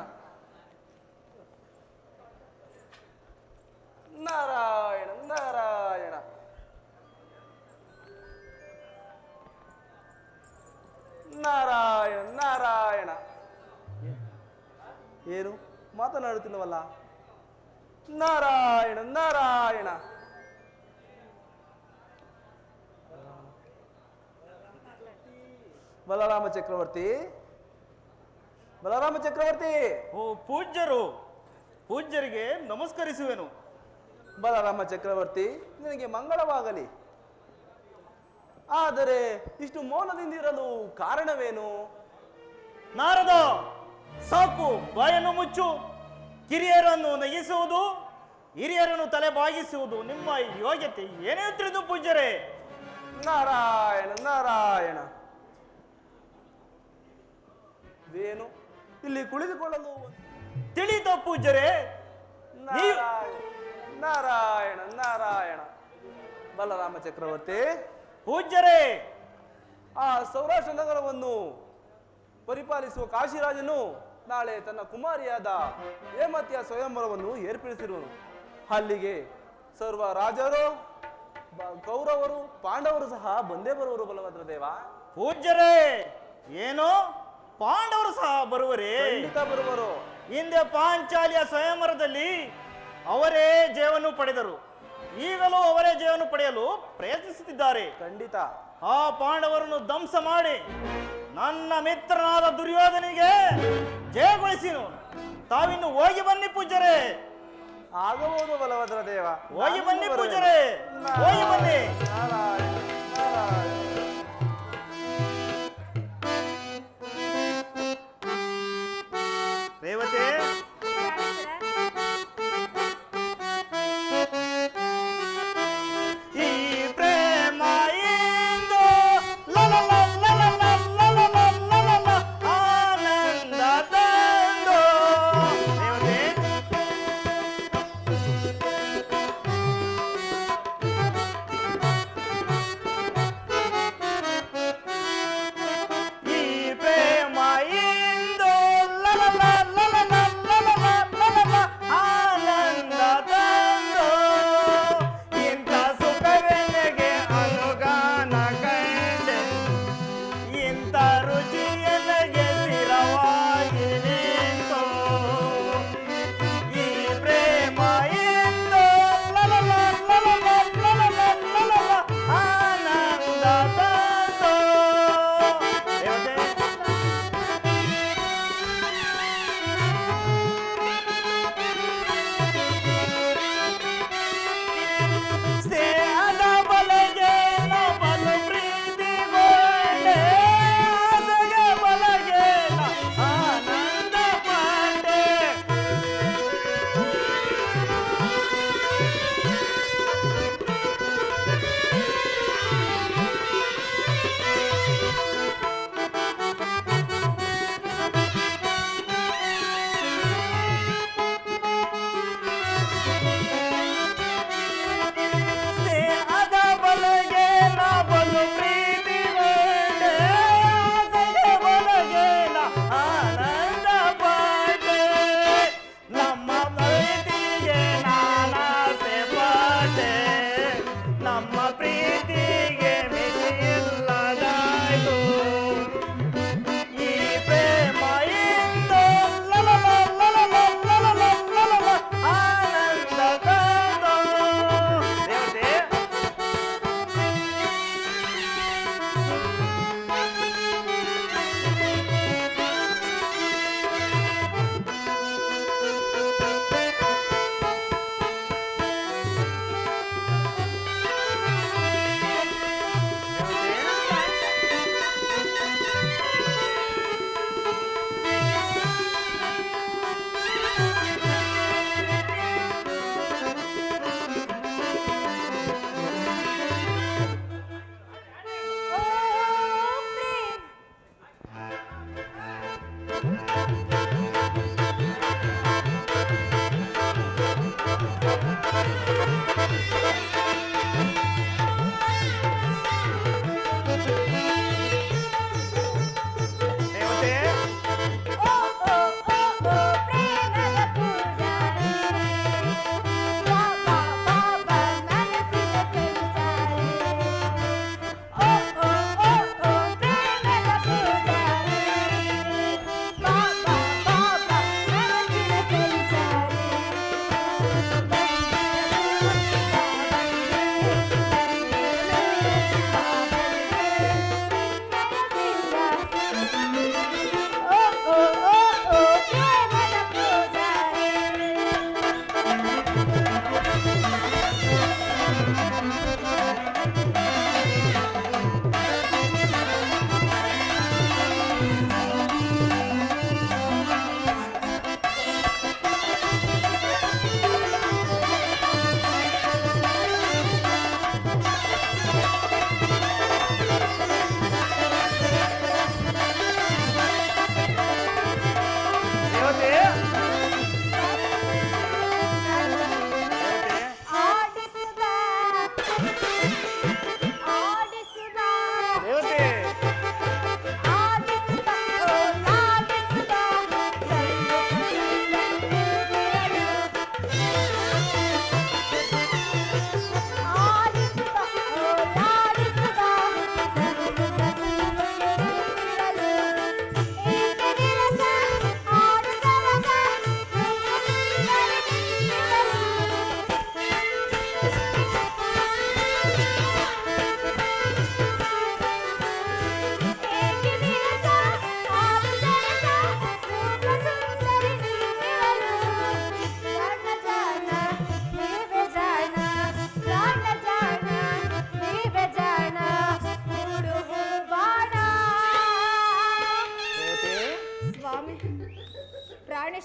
ನಾರಾಯಣ ನಾರಾಯಣ. ನಾರಾಯಣ ನಾರಾಯಣ. ಏನು ಮಾತನಾಡುತ್ತಿಲ್ಲವಲ್ಲ? ನಾರಾಯಣ ನಾರಾಯಣ. ಬಲರಾಮ ಚಕ್ರವರ್ತಿ, ಬಲರಾಮ ಚಕ್ರವರ್ತಿ. ಓ ಪೂಜ್ಯರು, ಪೂಜ್ಯರಿಗೆ ನಮಸ್ಕರಿಸುವೆನು. ಬಲರಾಮ ಚಕ್ರವರ್ತಿ, ನಿನಗೆ ಮಂಗಳವಾಗಲಿ. ಆದರೆ ಇಷ್ಟು ಮೌನದಿಂದಿರಲು ಕಾರಣವೇನು? ನಾರದ, ಸಾಕು, ಬಾಯನ್ನು ಮುಚ್ಚು. ಕಿರಿಯರನ್ನು ನಗಿಸುವುದು, ಹಿರಿಯರನ್ನು ತಲೆ ಬಾಗಿಸುವುದು ನಿಮ್ಮ ಯೋಗ್ಯತೆ ಏನೇ ತಿಳಿದು ಪೂಜ್ಯರೇ. ನಾರಾಯಣ ನಾರಾಯಣ. ಏನು ಇಲ್ಲಿ ಕುಳಿತುಕೊಳ್ಳಲು? ತಿಳಿತ ಪೂಜ್ಯರೇ. ನಾರಾಯಣ ನಾರಾಯಣ ನಾರಾಯಣ. ಬಲರಾಮ ಚಕ್ರವರ್ತಿ, ಪೂಜ್ಯರೇ, ಆ ಸೌರಾಷ್ಟ್ರ ನಗರವನ್ನು ಪರಿಪಾಲಿಸುವ ಕಾಶಿರಾಜನು ನಾಳೆ ತನ್ನ ಕುಮಾರಿಯಾದ ಹೇಮತಿಯ ಸ್ವಯಂವರವನ್ನು ಏರ್ಪಡಿಸಿರುವನು. ಅಲ್ಲಿಗೆ ಸರ್ವ ರಾಜರು, ಕೌರವರು, ಪಾಂಡವರು ಸಹ ಬಂದೇ ಬರುವರು. ಬಲಭದ್ರ ದೇವ. ಪೂಜ್ಯರೇ, ಏನು ಪಾಂಡವರು ಸಹ ಬರುವರೇ? ಖಂಡಿತ ಬರುವರು. ಹಿಂದೆ ಪಾಂಚಾಲಿಯ ಸ್ವಯಂವರದಲ್ಲಿ ಅವರೇ ಜಯವನ್ನು ಪಡೆದರು. ಈಗಲೂ ಅವರೇ ಜಯವನ್ನು ಪಡೆಯಲು ಪ್ರಯತ್ನಿಸುತ್ತಿದ್ದಾರೆ. ಖಂಡಿತ. ಆ ಪಾಂಡವರನ್ನು ಧ್ವಂಸ ಮಾಡಿ ನನ್ನ ಮಿತ್ರನಾದ ದುರ್ಯೋಧನಿಗೆ ಜಯಗೊಳಿಸಿನು. ತಾವಿನ್ನು ಹೋಗಿ ಬನ್ನಿ ಪೂಜ್ಯರೇ. ಆಗಬಹುದು ಬಲಭದ್ರ ದೇವ. ಹೋಗಿ ಬನ್ನಿ ಪೂಜ್ಯರೇ, ಹೋಗಿ ಬನ್ನಿ. ನಾರಾಯಣ ನಾರಾಯಣ. ರೇವತೆ, ಈ ಪ್ರೇಮ ಇಂದು ಆನಂದ ತಂದು. ರೇವತೆ,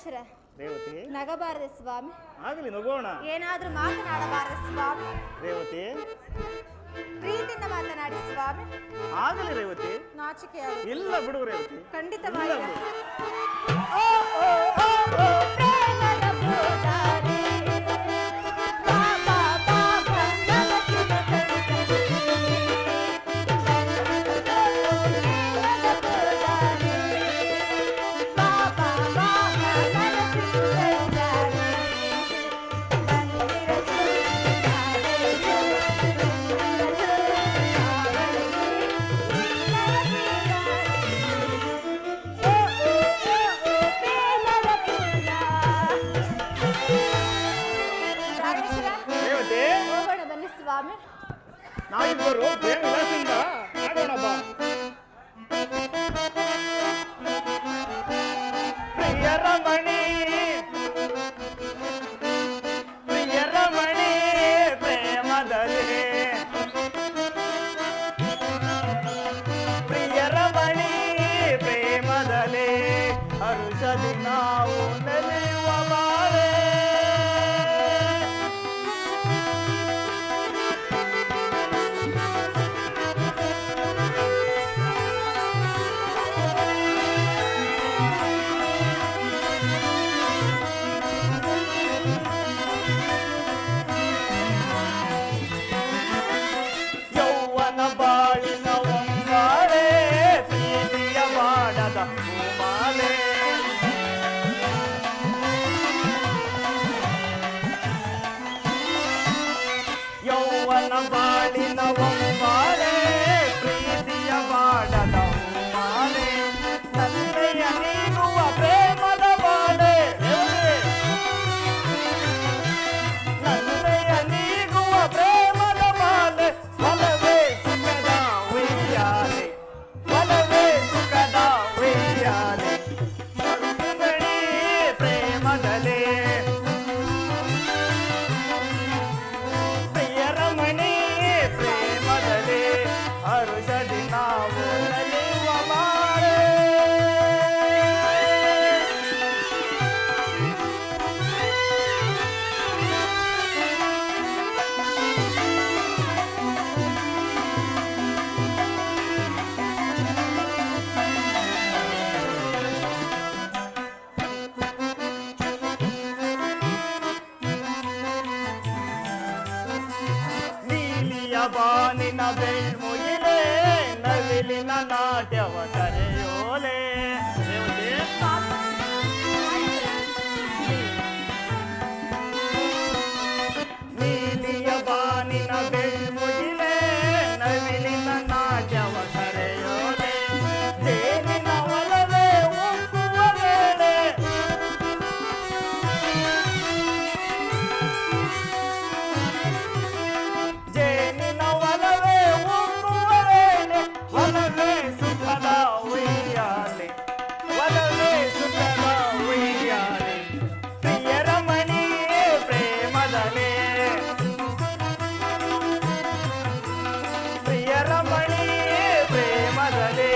ಪ್ರಾಣೇಶ್ವರ, ರೇವತಿ, ನಗಬಾರದೆ ಸ್ವಾಮಿ. ಆಗಲಿ ನಗೋಣ. ಏನಾದ್ರೂ ಮಾತನಾಡಬಾರದೆ ಸ್ವಾಮಿ. ರೇವತಿ, ಪ್ರೀತಿಯಿಂದ ಮಾತನಾಡಿ ಸ್ವಾಮಿ. ಆಗಲಿ ರೇವತಿ. ನಾಚಿಕೆ ಇಲ್ಲ ಬಿಡು ರೇವತಿ. ಖಂಡಿತವಾಗಿ. ಇಲ್ಲ ಬಿಡು. ಪ್ರೇಮದ ಪೂಜಾರಿ, ಬಾಬಾ ಬಾಬಾ ನಲಕಿದ ತಡಿತಡಿ. ಪ್ರೇಮದ ಪೂಜಾರಿ, ಬಾಬಾ ಬಾಬಾ ನಲಕಿದ ತಡಿತಡಿ. ಬಂದಿರ ರೇವತಿ, ಹೋಗೋಣ ಬನ್ನಿ ಸ್ವಾಮಿ. ನಾವಿಬ್ಬರು ಪ್ರೇಮ ವಿಲಾಸದಿಂದ ಆಡೋಣ ಬಾ. ಪ್ರಿಯ ರಮಣಿ, ಪ್ರಿಯ ರಮಣಿ ಪ್ರೇಮದಲ್ಲಿ, ಪ್ರಿಯ ರಮಣಿ ಪ್ರೇಮದಲ್ಲಿ ಹರುಷದಿ ನಾವು ನೆಲೆಯುವ ಬಾಳೆ. ಯೌವನ ಬಾಳಿನ ಒಂಗಾಳೆ, ಪ್ರೀತಿಯ ಬಾಡದ ಹೂಮಾಲೆ. ಯೌವನ ಬಾಳಿನ ಒಂಗಾಳೆ, ಪ್ರೀತಿಯ ಬಾಡದ ಹೂಮಾಲೆ. ತಂದೆಯ ನೀಡುವ ಪ್ರೇಮದ ಬಾಳೆ, ನಂದೆಯ ನೀಗುವ ಪ್ರೇಮದ ಬಾಳೆ. ಒಲವೇ ಸುಖದ ಉಯ್ಯಾಲೆ, ಒಲವೇ ಸುಖದ ಉಯ್ಯಾಲೆ. ರಮಣಿ ಪ್ರೇಮದಲ್ಲಿ, ಪ್ರಿಯ ರಮಣಿ ಪ್ರೇಮದಲ್ಲಿ ಹರುಷದಿ ನಾವು ನಲಿಯುವ ಬಾಳೆ. ನೀಲಿಯ ಬಾನಿನ ಬೆಳ್ಮುಯಿಲೆ, ನವಿಲಿನ ನಾಟ್ಯವ ಕರೆಯೋಲೆ. ನೀಲಿಯ ಬಾನಿನ ಬೆಳ್ಮುಯಿಲೆ, ನವಿಲಿನ ನಾಟ್ಯವ ಕರೆಯೋಲೆ. ಜೇನಿನ ಒಲವೇ ಒಪ್ಪುವ ವೇಳೆ, ಜೇನಿನ ಒಲವೇ ಒಪ್ಪುವ ವೇಳೆ. ಒಲವೇ ಸುಖದ ಉಯ್ಯಾಲೆ, ಒಲವೇ ಸುಖದ ಉಯ್ಯಾಲೆ. ಪ್ರಿಯ ರಮಣಿ ಪ್ರೇಮದಲ್ಲಿ, ಪ್ರಿಯ ರಮಣಿ ಪ್ರೇಮದಲ್ಲಿ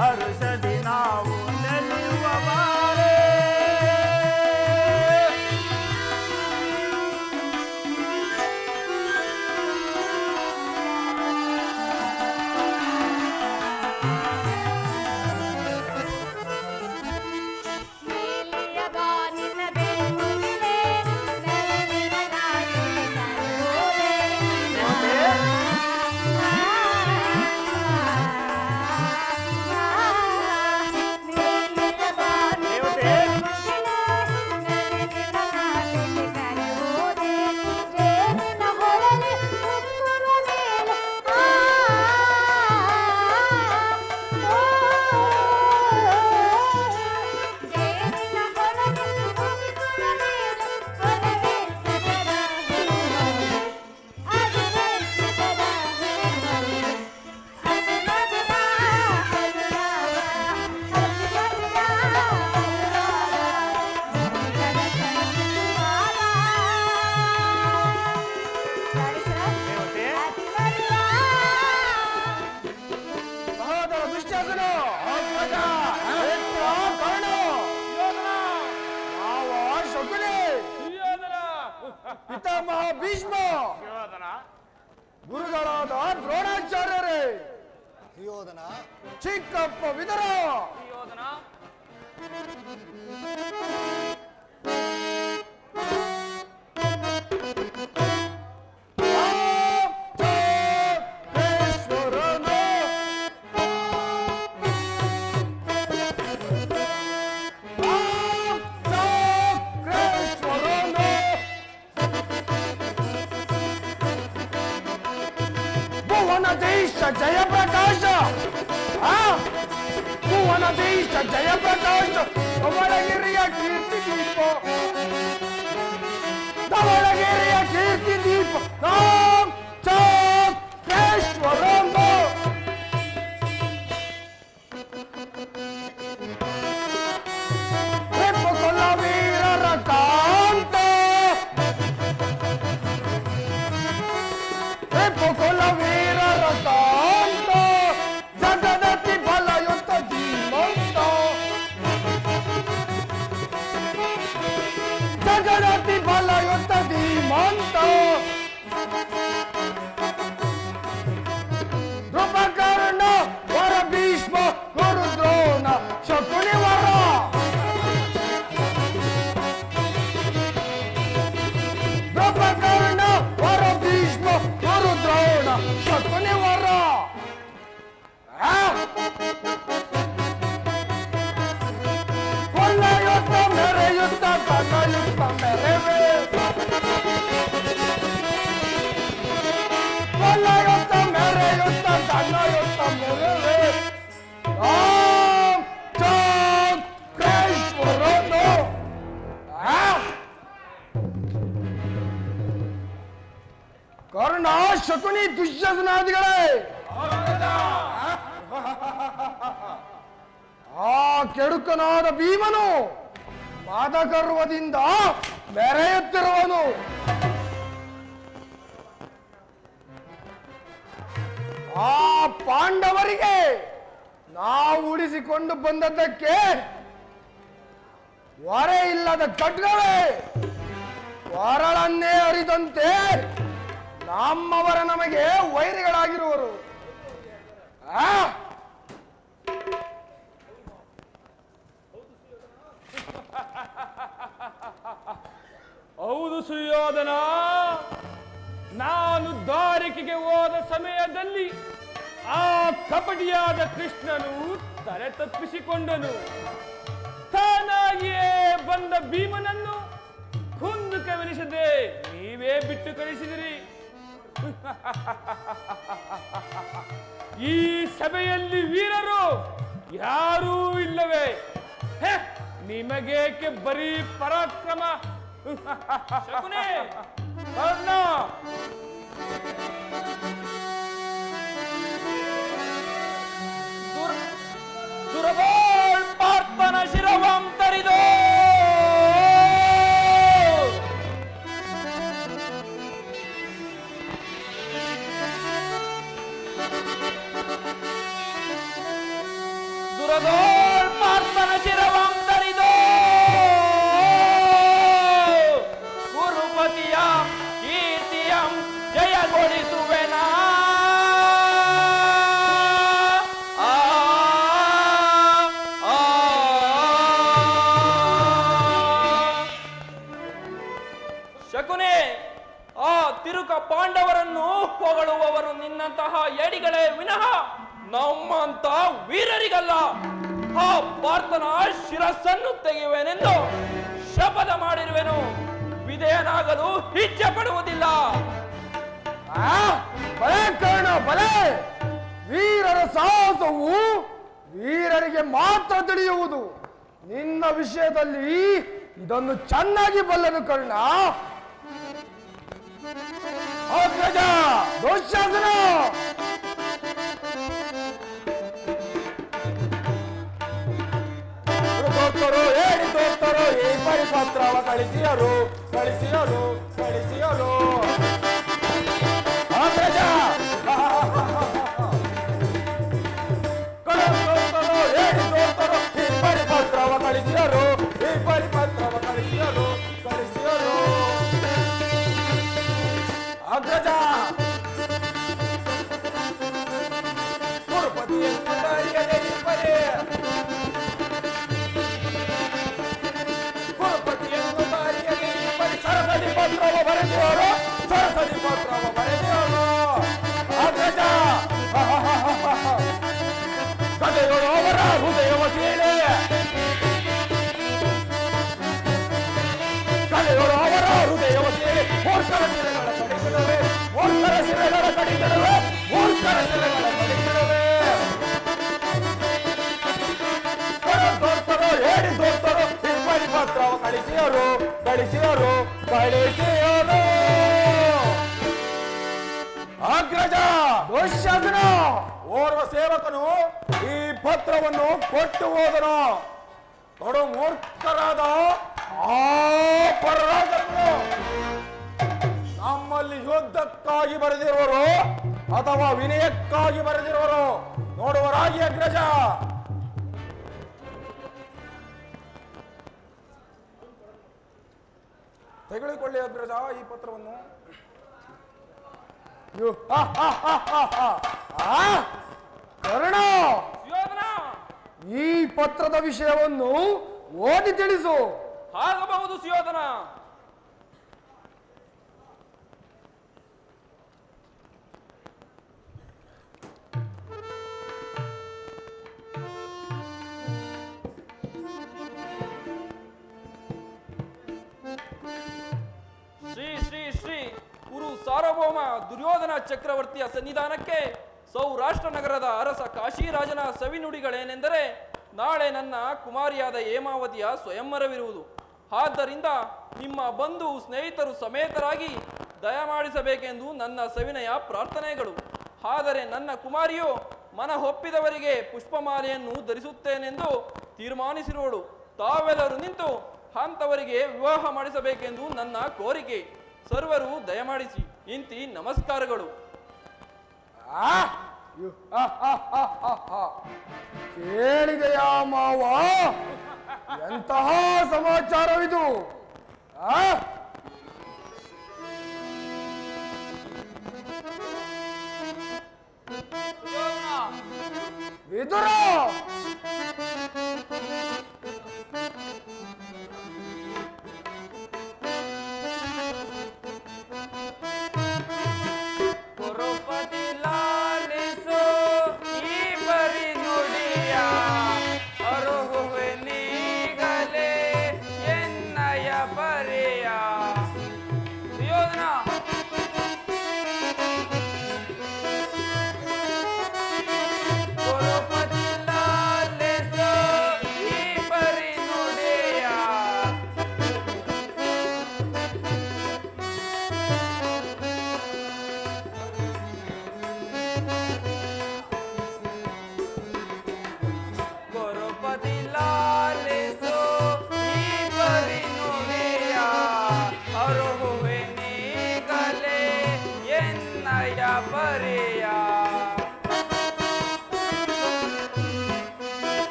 ಹರುಷದಿ ನಾವು ನೆಲೆಯುವ ಬಾಳೆ. ನೀಲಿಯ ಬಾನಿನ ಬೆಳ್ಮುಗಿಲೆ, ನವಿಲಿನ ನಾಟ್ಯವ ಕರೆಯೋಲೆ. ನೀಲಿಯ ಬಾನಿನ ಬೆಳ್ಮುಗಿಲೆ, ನವಿಲಿನ ನಾಟ್ಯವ ಕರೆಯೋಲೆ. ಜೇನಿನ ಹೊಳಲೆ ಉಕ್ಕುವ ಮೇಲೆ, ಜೇನಿನ ಹೊಳಲೆ ಉಕ್ಕುವ ಮೇಲೆ. ಒಲವೇ ಸುಖದ ಹೂಮಾಲೆ, ಅದುವೇ ಸುಖದ ಹೂಮಾಲೆ. ಅದು ಮಧುರ ಹರುರಾಗ, ಅದು ಮಧುರ ಹರುರಾಗ, ಜಗದ ರೇವತಿ, ಅತಿ ಮಧುರ. ಸಹೋದರ ದುಶ್ಯಾಸನ, ಕರ್ಣ ಪಿತಾಮಹ ಭೀಷ್ಮ, ಸುಯೋಧನ, ಗುರುಗಳಾದ ದ್ರೋಣಾಚಾರ್ಯರೇ, ಸುಯೋಧನ, ಚಿಕ್ಕಪ್ಪ ವಿದರ, ಸುಯೋಧನ, ಭುವನದೇಶ ಜಯಪ್ರಕಾಶ, ಭುವನದೇಶ ಜಯಪ್ರಕಾಶ, ಧವಳಗಿರಿಯ ಕೀರ್ತಿ ದೀಪ, ಧವಳಗಿರಿಯ ಕೀರ್ತಿ ದೀಪ, ರಾಮ್ ಚಕ್ರೇಶ್ವರಮ್ಮ. ರೆಪ್ಪುಕೊಲ್ಲ ವೀರರ ಕಾಂತ, ರೆಪ್ಪುಕೊಲ್ಲ ವೀರರ ಕಾಂತ, ಜಗದತಿ ಬಲಯುತ ಧೀಮಂತ, ಜಗದತಿ ಬಲಯುತ ಧೀಮಂತ, ಧ್ರುವಕರ್ಣ ವರ ಭೀಷ್ಮ ಗುರು ದ್ರೋಣ ಶಕುನಿ ವರ, ಧ್ರುವಕರ್ಣ ವರ ಭೀಷ್ಮ ಗುರು ದ್ರೋಣ ಶಕುನಿ ವರ. ಕೊಲ್ಲಯುತ್ತ ಮೆರೆಯುತ್ತ ತನ್ನಯುತ್ತ ಮೆರೆವೆ, ಕೊಲ್ಲಯುತ್ತ ಮೆರೆಯುತ್ತ ತನ್ನಯುತ್ತ ಮೆರೆವೆ, ರಾಮ್ ಚಕ್ರೇಶ್ವರನು. ಕರ್ಣ ಶಕುನಿ ದುಶ್ಶಸನಾದಿಗಳೇ, ಆ ಕೆಡುಕನಾದ ಭೀಮನು ಮಾದಕರ್ವದಿಂದ ಮೆರೆಯುತ್ತಿರುವನು. ಆ ಪಾಂಡವರಿಗೆ ನಾವು ಉಳಿಸಿಕೊಂಡು ಬಂದದ್ದಕ್ಕೆ ಹೊರೆ ಇಲ್ಲದ ಖಡ್ಗವೇ ಹೊರಳನ್ನೇ ಅರಿದಂತೆ ನಮ್ಮವರ ನಮಗೆ ವೈರಿಗಳಾಗಿರುವರು. ಹೌದು ಸುಯೋಧನ, ನಾನು ದ್ವಾರಕೆಗೆ ಹೋದ ಸಮಯದಲ್ಲಿ ಆ ಕಪಟಿಯಾದ ಕೃಷ್ಣನು ತಲೆ ತಪ್ಪಿಸಿಕೊಂಡನು. ತಾನಾಗಿಯೇ ಬಂದ ಭೀಮನನ್ನು ಕುಂದುಕವೆನಿಸದೆ ನೀವೇ ಬಿಟ್ಟು ಕಳಿಸಿದಿರಿ. ಈ ಸಭೆಯಲ್ಲಿ ವೀರರು ಯಾರೂ ಇಲ್ಲವೇ? ನಿಮಗೇಕೆ ಬರೀ ಪರಾಕ್ರಮ? ಕರ್ಣ, ದುರಗೋಳ್ ಪಾರ್ಥನ ಶಿರವಂ ತರಿದೋ, ದುರಗೋಳ್ ಪಾರ್ಥನ ಶಿರವಂ ತರಿದೋ, ಗುರುಪತಿಯ ಕೀರ್ತಿಯಂ ಜಯಗೊಳಿಸುವೆನಾ. ಶಕುನಿ, ಆ ತಿರುಕ ಪಾಂಡವರನ್ನು ಹೊಗಳುವವರು ನಿನ್ನಂತಹ ಎಡಿಗಳೇ ವಿನಃ ನಮ್ಮಂತ ವೀರರಿಗಲ್ಲ. ಆ ಪಾರ್ಥನ ಶಿರಸ್ಸನ್ನು ತೆಗೆಯುವೆನೆಂದು ಶಪಥ ಮಾಡಿರುವೆನು. ವಿಧೇಯನಾಗಲು ಇಚ್ಛೆ ಪಡುವುದಿಲ್ಲ. ಬಲೆ ಕರ್ಣ ಬಲೆ, ವೀರರ ಸಾಹಸವು ವೀರರಿಗೆ ಮಾತ್ರ ತಿಳಿಯುವುದು. ನಿನ್ನ ವಿಷಯದಲ್ಲಿ ಇದನ್ನು ಚೆನ್ನಾಗಿ ಬಲ್ಲನು ಕರ್ಣ. ಅಗ್ರಜ ದುಶ್ಯಾಸನ, ಹೇಳಿ ದೋಸ್ತರು ಈ ಪರಿಪತ್ರವ ಕಳಿಸಿಯರು ಕಳಿಸಿಯರು ಕಳಿಸಿಯರು. ಅಗ್ರಜ ಹೇಳಿ ದೋಸ್ತರು ಈ ಪರಿಪತ್ರವ ಕಳಿಸಿಯರು, ಈ ಪರಿಪತ್ರವ ಕಳಿಸಿಯರು ಕಳಿಸಿಯರು. ಶಿಲೆಗಳ ಕಡಿದಿಡುವೆ, ಮೂರ್ಖರ ಶಿಲೆಗಳ ಕಡಿದಿಡುವೆ. ದೋರ್ತರು ಹೇಳಿ ದೋರ್ತರು ತಿರುಪತಿ ಪತ್ರವು ಕಳಿಸಿಯರು ಕಳಿಸಿಯರು ಕಳಿಸಿಯರು. ಅಗ್ರಜ ದುಶ್ಯಾಸನ, ಓರ್ವ ಸೇವಕನು ಈ ಪತ್ರವನ್ನು ಕೊಟ್ಟು ಹೋದನು. ತೊಡು ಮೂರ್ಖರಾದ ಆ ಪರರಾಜರು ನಮ್ಮಲ್ಲಿ ಯುದ್ಧಕ್ಕಾಗಿ ಬರೆದಿರುವರು ಅಥವಾ ವಿನಯಕ್ಕಾಗಿ ಬರೆದಿರುವರು ನೋಡುವರಾಗಿ. ಅಗ್ರಜ ತೆಗೆದುಕೊಳ್ಳಿ ಅಗ್ರಜ ಈ ಪತ್ರವನ್ನು. ಕರ್ಣ, ಈ ಪತ್ರದ ವಿಷಯವನ್ನು ಓದಿ ತಿಳಿಸು. ಆಗಬಹುದು ಸುಯೋಧನ. ಶ್ರೀ ಶ್ರೀ ಶ್ರೀ ಕುರು ಸಾರ್ವಭೌಮ ದುರ್ಯೋಧನ ಚಕ್ರವರ್ತಿಯ ಸನ್ನಿಧಾನಕ್ಕೆ ಸೌರಾಷ್ಟ್ರ ನಗರದ ಅರಸ ಕಾಶಿರಾಜನ ಸವಿನುಡಿಗಳೇನೆಂದರೆ, ನಾಳೆ ನನ್ನ ಕುಮಾರಿಯಾದ ಹೇಮಾವತಿಯ ಸ್ವಯಂವರವಿರುವುದು. ಆದ್ದರಿಂದ ನಿಮ್ಮ ಬಂಧು ಸ್ನೇಹಿತರು ಸಮೇತರಾಗಿ ದಯಮಾಡಿಸಬೇಕೆಂದು ನನ್ನ ಸವಿನಯ ಪ್ರಾರ್ಥನೆಗಳು. ಆದರೆ ನನ್ನ ಕುಮಾರಿಯು ಮನಹೊಪ್ಪಿದವರಿಗೆ ಪುಷ್ಪಮಾಲೆಯನ್ನು ಧರಿಸುತ್ತೇನೆಂದು ತೀರ್ಮಾನಿಸಿರುವಳು. ತಾವೆಲ್ಲರೂ ನಿಂತು ಅಂಥವರಿಗೆ ವಿವಾಹ ಮಾಡಿಸಬೇಕೆಂದು ನನ್ನ ಕೋರಿಕೆ. ಸರ್ವರು ದಯಮಾಡಿಸಿ. ಇಂತಿ ನಮಸ್ಕಾರಗಳು. ಕೇಳಿದೆಯಾ ಮಾವ? ಎಂತಹ ಸಮಾಚಾರವಿದು? ವಿದುರ,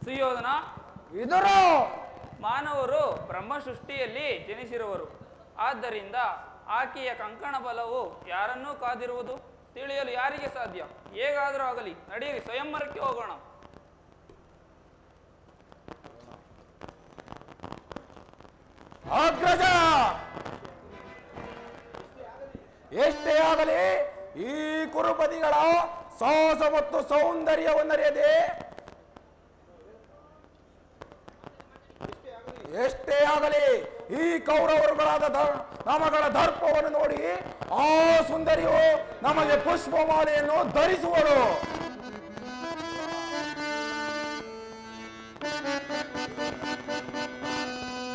ಸುಯೋಧನ, ವಿದುರು, ಮಾನವರು ಬ್ರಹ್ಮ ಸೃಷ್ಟಿಯಲ್ಲಿ ಜನಿಸಿರುವರು. ಆದ್ದರಿಂದ ಆಕೆಯ ಕಂಕಣ ಬಲವು ಯಾರನ್ನೂ ಕಾದಿರುವುದು ತಿಳಿಯಲು ಯಾರಿಗೆ ಸಾಧ್ಯ? ಹೇಗಾದರೂ ಆಗಲಿ, ನಡೆಯಿರಿ, ಸ್ವಯಂವರಕ್ಕೆ ಹೋಗೋಣ. ಅಗ್ರಜ, ಎಷ್ಟೇ ಆಗಲಿ ಈ ಕುರುಪತಿಗಳ ಸಾಹಸ ಮತ್ತು ಸೌಂದರ್ಯವನ್ನರಿಯದೆ, ಎಷ್ಟೇ ಆಗಲಿ ಈ ಕೌರವರುಗಳಾದ ನಮಗಳ ದರ್ಪವನ್ನು ನೋಡಿ ಆ ಸುಂದರಿಯು ನಮಗೆ ಪುಷ್ಪಮಾಲೆಯನ್ನು ಧರಿಸುವರು.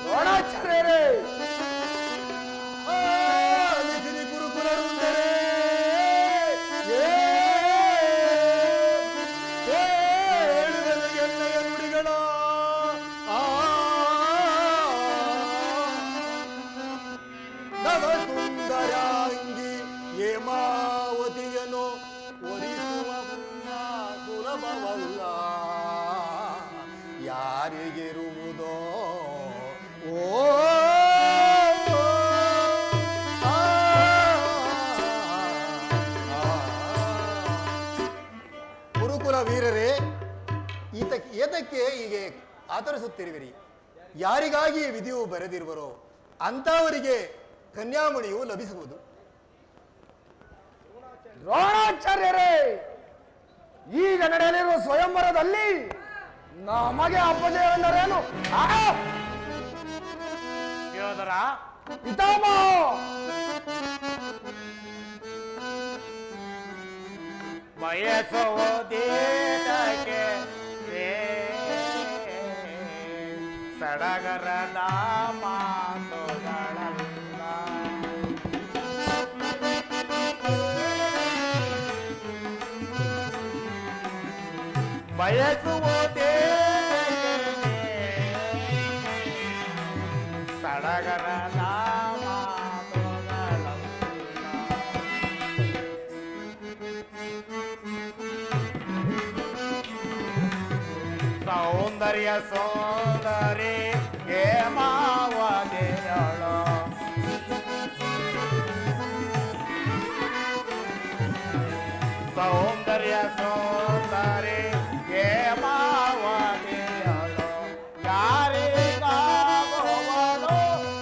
ದ್ರೋಣಾಚಾರ್ಯರೇ, ಗುರುಕುಲರುಂದರೆ ಹೇಳುವೆನೆಲ್ಲ ನುಡಿಗಳ ಸುಂದರಾಂಗಿ ಹೇಮಾವತಿಯನು ಯಾರಿಗಿರುವುದೋ ಓ ಕುರುಕುಲ ವೀರರೇ, ಏತಕ್ಕೆ ಹೀಗೆ ಆತರಿಸುತ್ತಿರುವಿರಿ? ಯಾರಿಗಾಗಿ ವಿಧಿಯು ಬರೆದಿರುವರೋ ಅಂತವರಿಗೆ ಕನ್ಯಾಮಣಿಯು ಲಭಿಸುವುದು. ದ್ರೋಣಾಚಾರ್ಯರೇ, ಈಗ ನಡೆಯಲಿರುವ ಸ್ವಯಂವರದಲ್ಲಿ ನಮಗೆ ಅಪಜಯವೆಂದರೇನು? ಪಿತಾಮಹ, ಬಯಸುವುದೇತಕ್ಕೆ ಸಡಗರದ ಮಾತುಗಳಲ್ಲ. ಬಯಸುವುದೇ ಸಡಗರದ ಮಾತುಗಳಲ್ಲ. ಸೌಂದರ್ಯ ಸೋದರಿ ಹೇಮಾವತಿಯಳು ಸೌಂದರ್ಯ ಸೋದರಿ ಹೇಮಾವತಿಯಳು ಯಾರಿಗಾಗುವಳು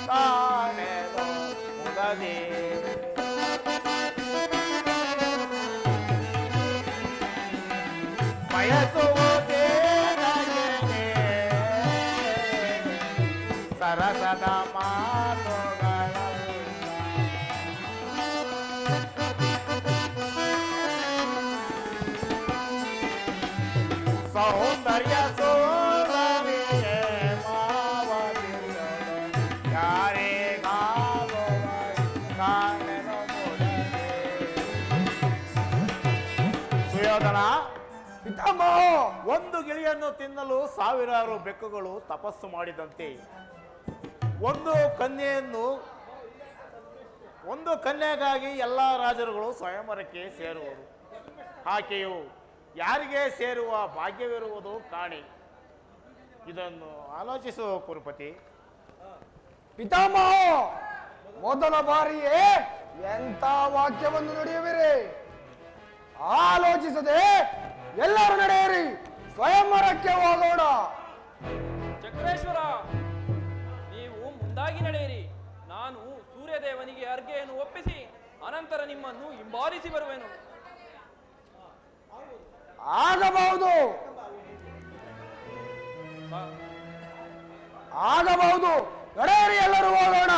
ಕಾಣೆದು ಮುದದಿ ಬಯಸುವುದೇ ಸರಸದ ಮಾತುಗಳ ಸೌಂದರ್ಯ ಸೋದರಿಯೇ ಮಾವತಿಯಳು ಯಾರಿಗಾಗುವ ಕಾಣೆನು ಮುದದೆ. ಸುಯೋಧನ, ಪಿತಾಮಹ, ಒಂದು ಗಿಳಿಯನ್ನು ತಿನ್ನಲು ಸಾವಿರಾರು ಬೆಕ್ಕುಗಳು ತಪಸ್ಸು ಮಾಡಿದಂತೆ ಒಂದು ಕನ್ಯೆಗಾಗಿ ಎಲ್ಲ ರಾಜರುಗಳು ಸ್ವಯಂವರಕ್ಕೆ ಸೇರುವರು. ಆಕೆಯು ಯಾರಿಗೆ ಸೇರುವ ಭಾಗ್ಯವಿರುವುದು ಕಾಣಿ. ಇದನ್ನು ಆಲೋಚಿಸು ಕುರುಪತಿ. ಪಿತಾಮಹ, ಮೊದಲ ಬಾರಿಯೇ ಎಂತ ವಾಕ್ಯವನ್ನು ನುಡಿಯುವಿರಿ? ಆಲೋಚಿಸದೆ ಎಲ್ಲರೂ ನಡೆಯಿರಿ, ಸ್ವಯಂವರಕ್ಕೆ ಹೋಗೋಣ. ಚಕ್ರೇಶ್ವರ, ನೀವು ಮುಂದಾಗಿ ನಡೆಯಿರಿ. ನಾನು ಸೂರ್ಯದೇವನಿಗೆ ಅರ್ಘೆಯನ್ನು ಒಪ್ಪಿಸಿ ಅನಂತರ ನಿಮ್ಮನ್ನು ಹಿಂಬಾಲಿಸಿ ಬರುವೆನು. ಆಗಬಹುದು, ಆಗಬಹುದು. ನಡೆಯಿರಿ, ಎಲ್ಲರೂ ಹೋಗೋಣ.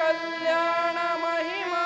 ಕಲ್ಯಾಣ ಮಹಿಮಾ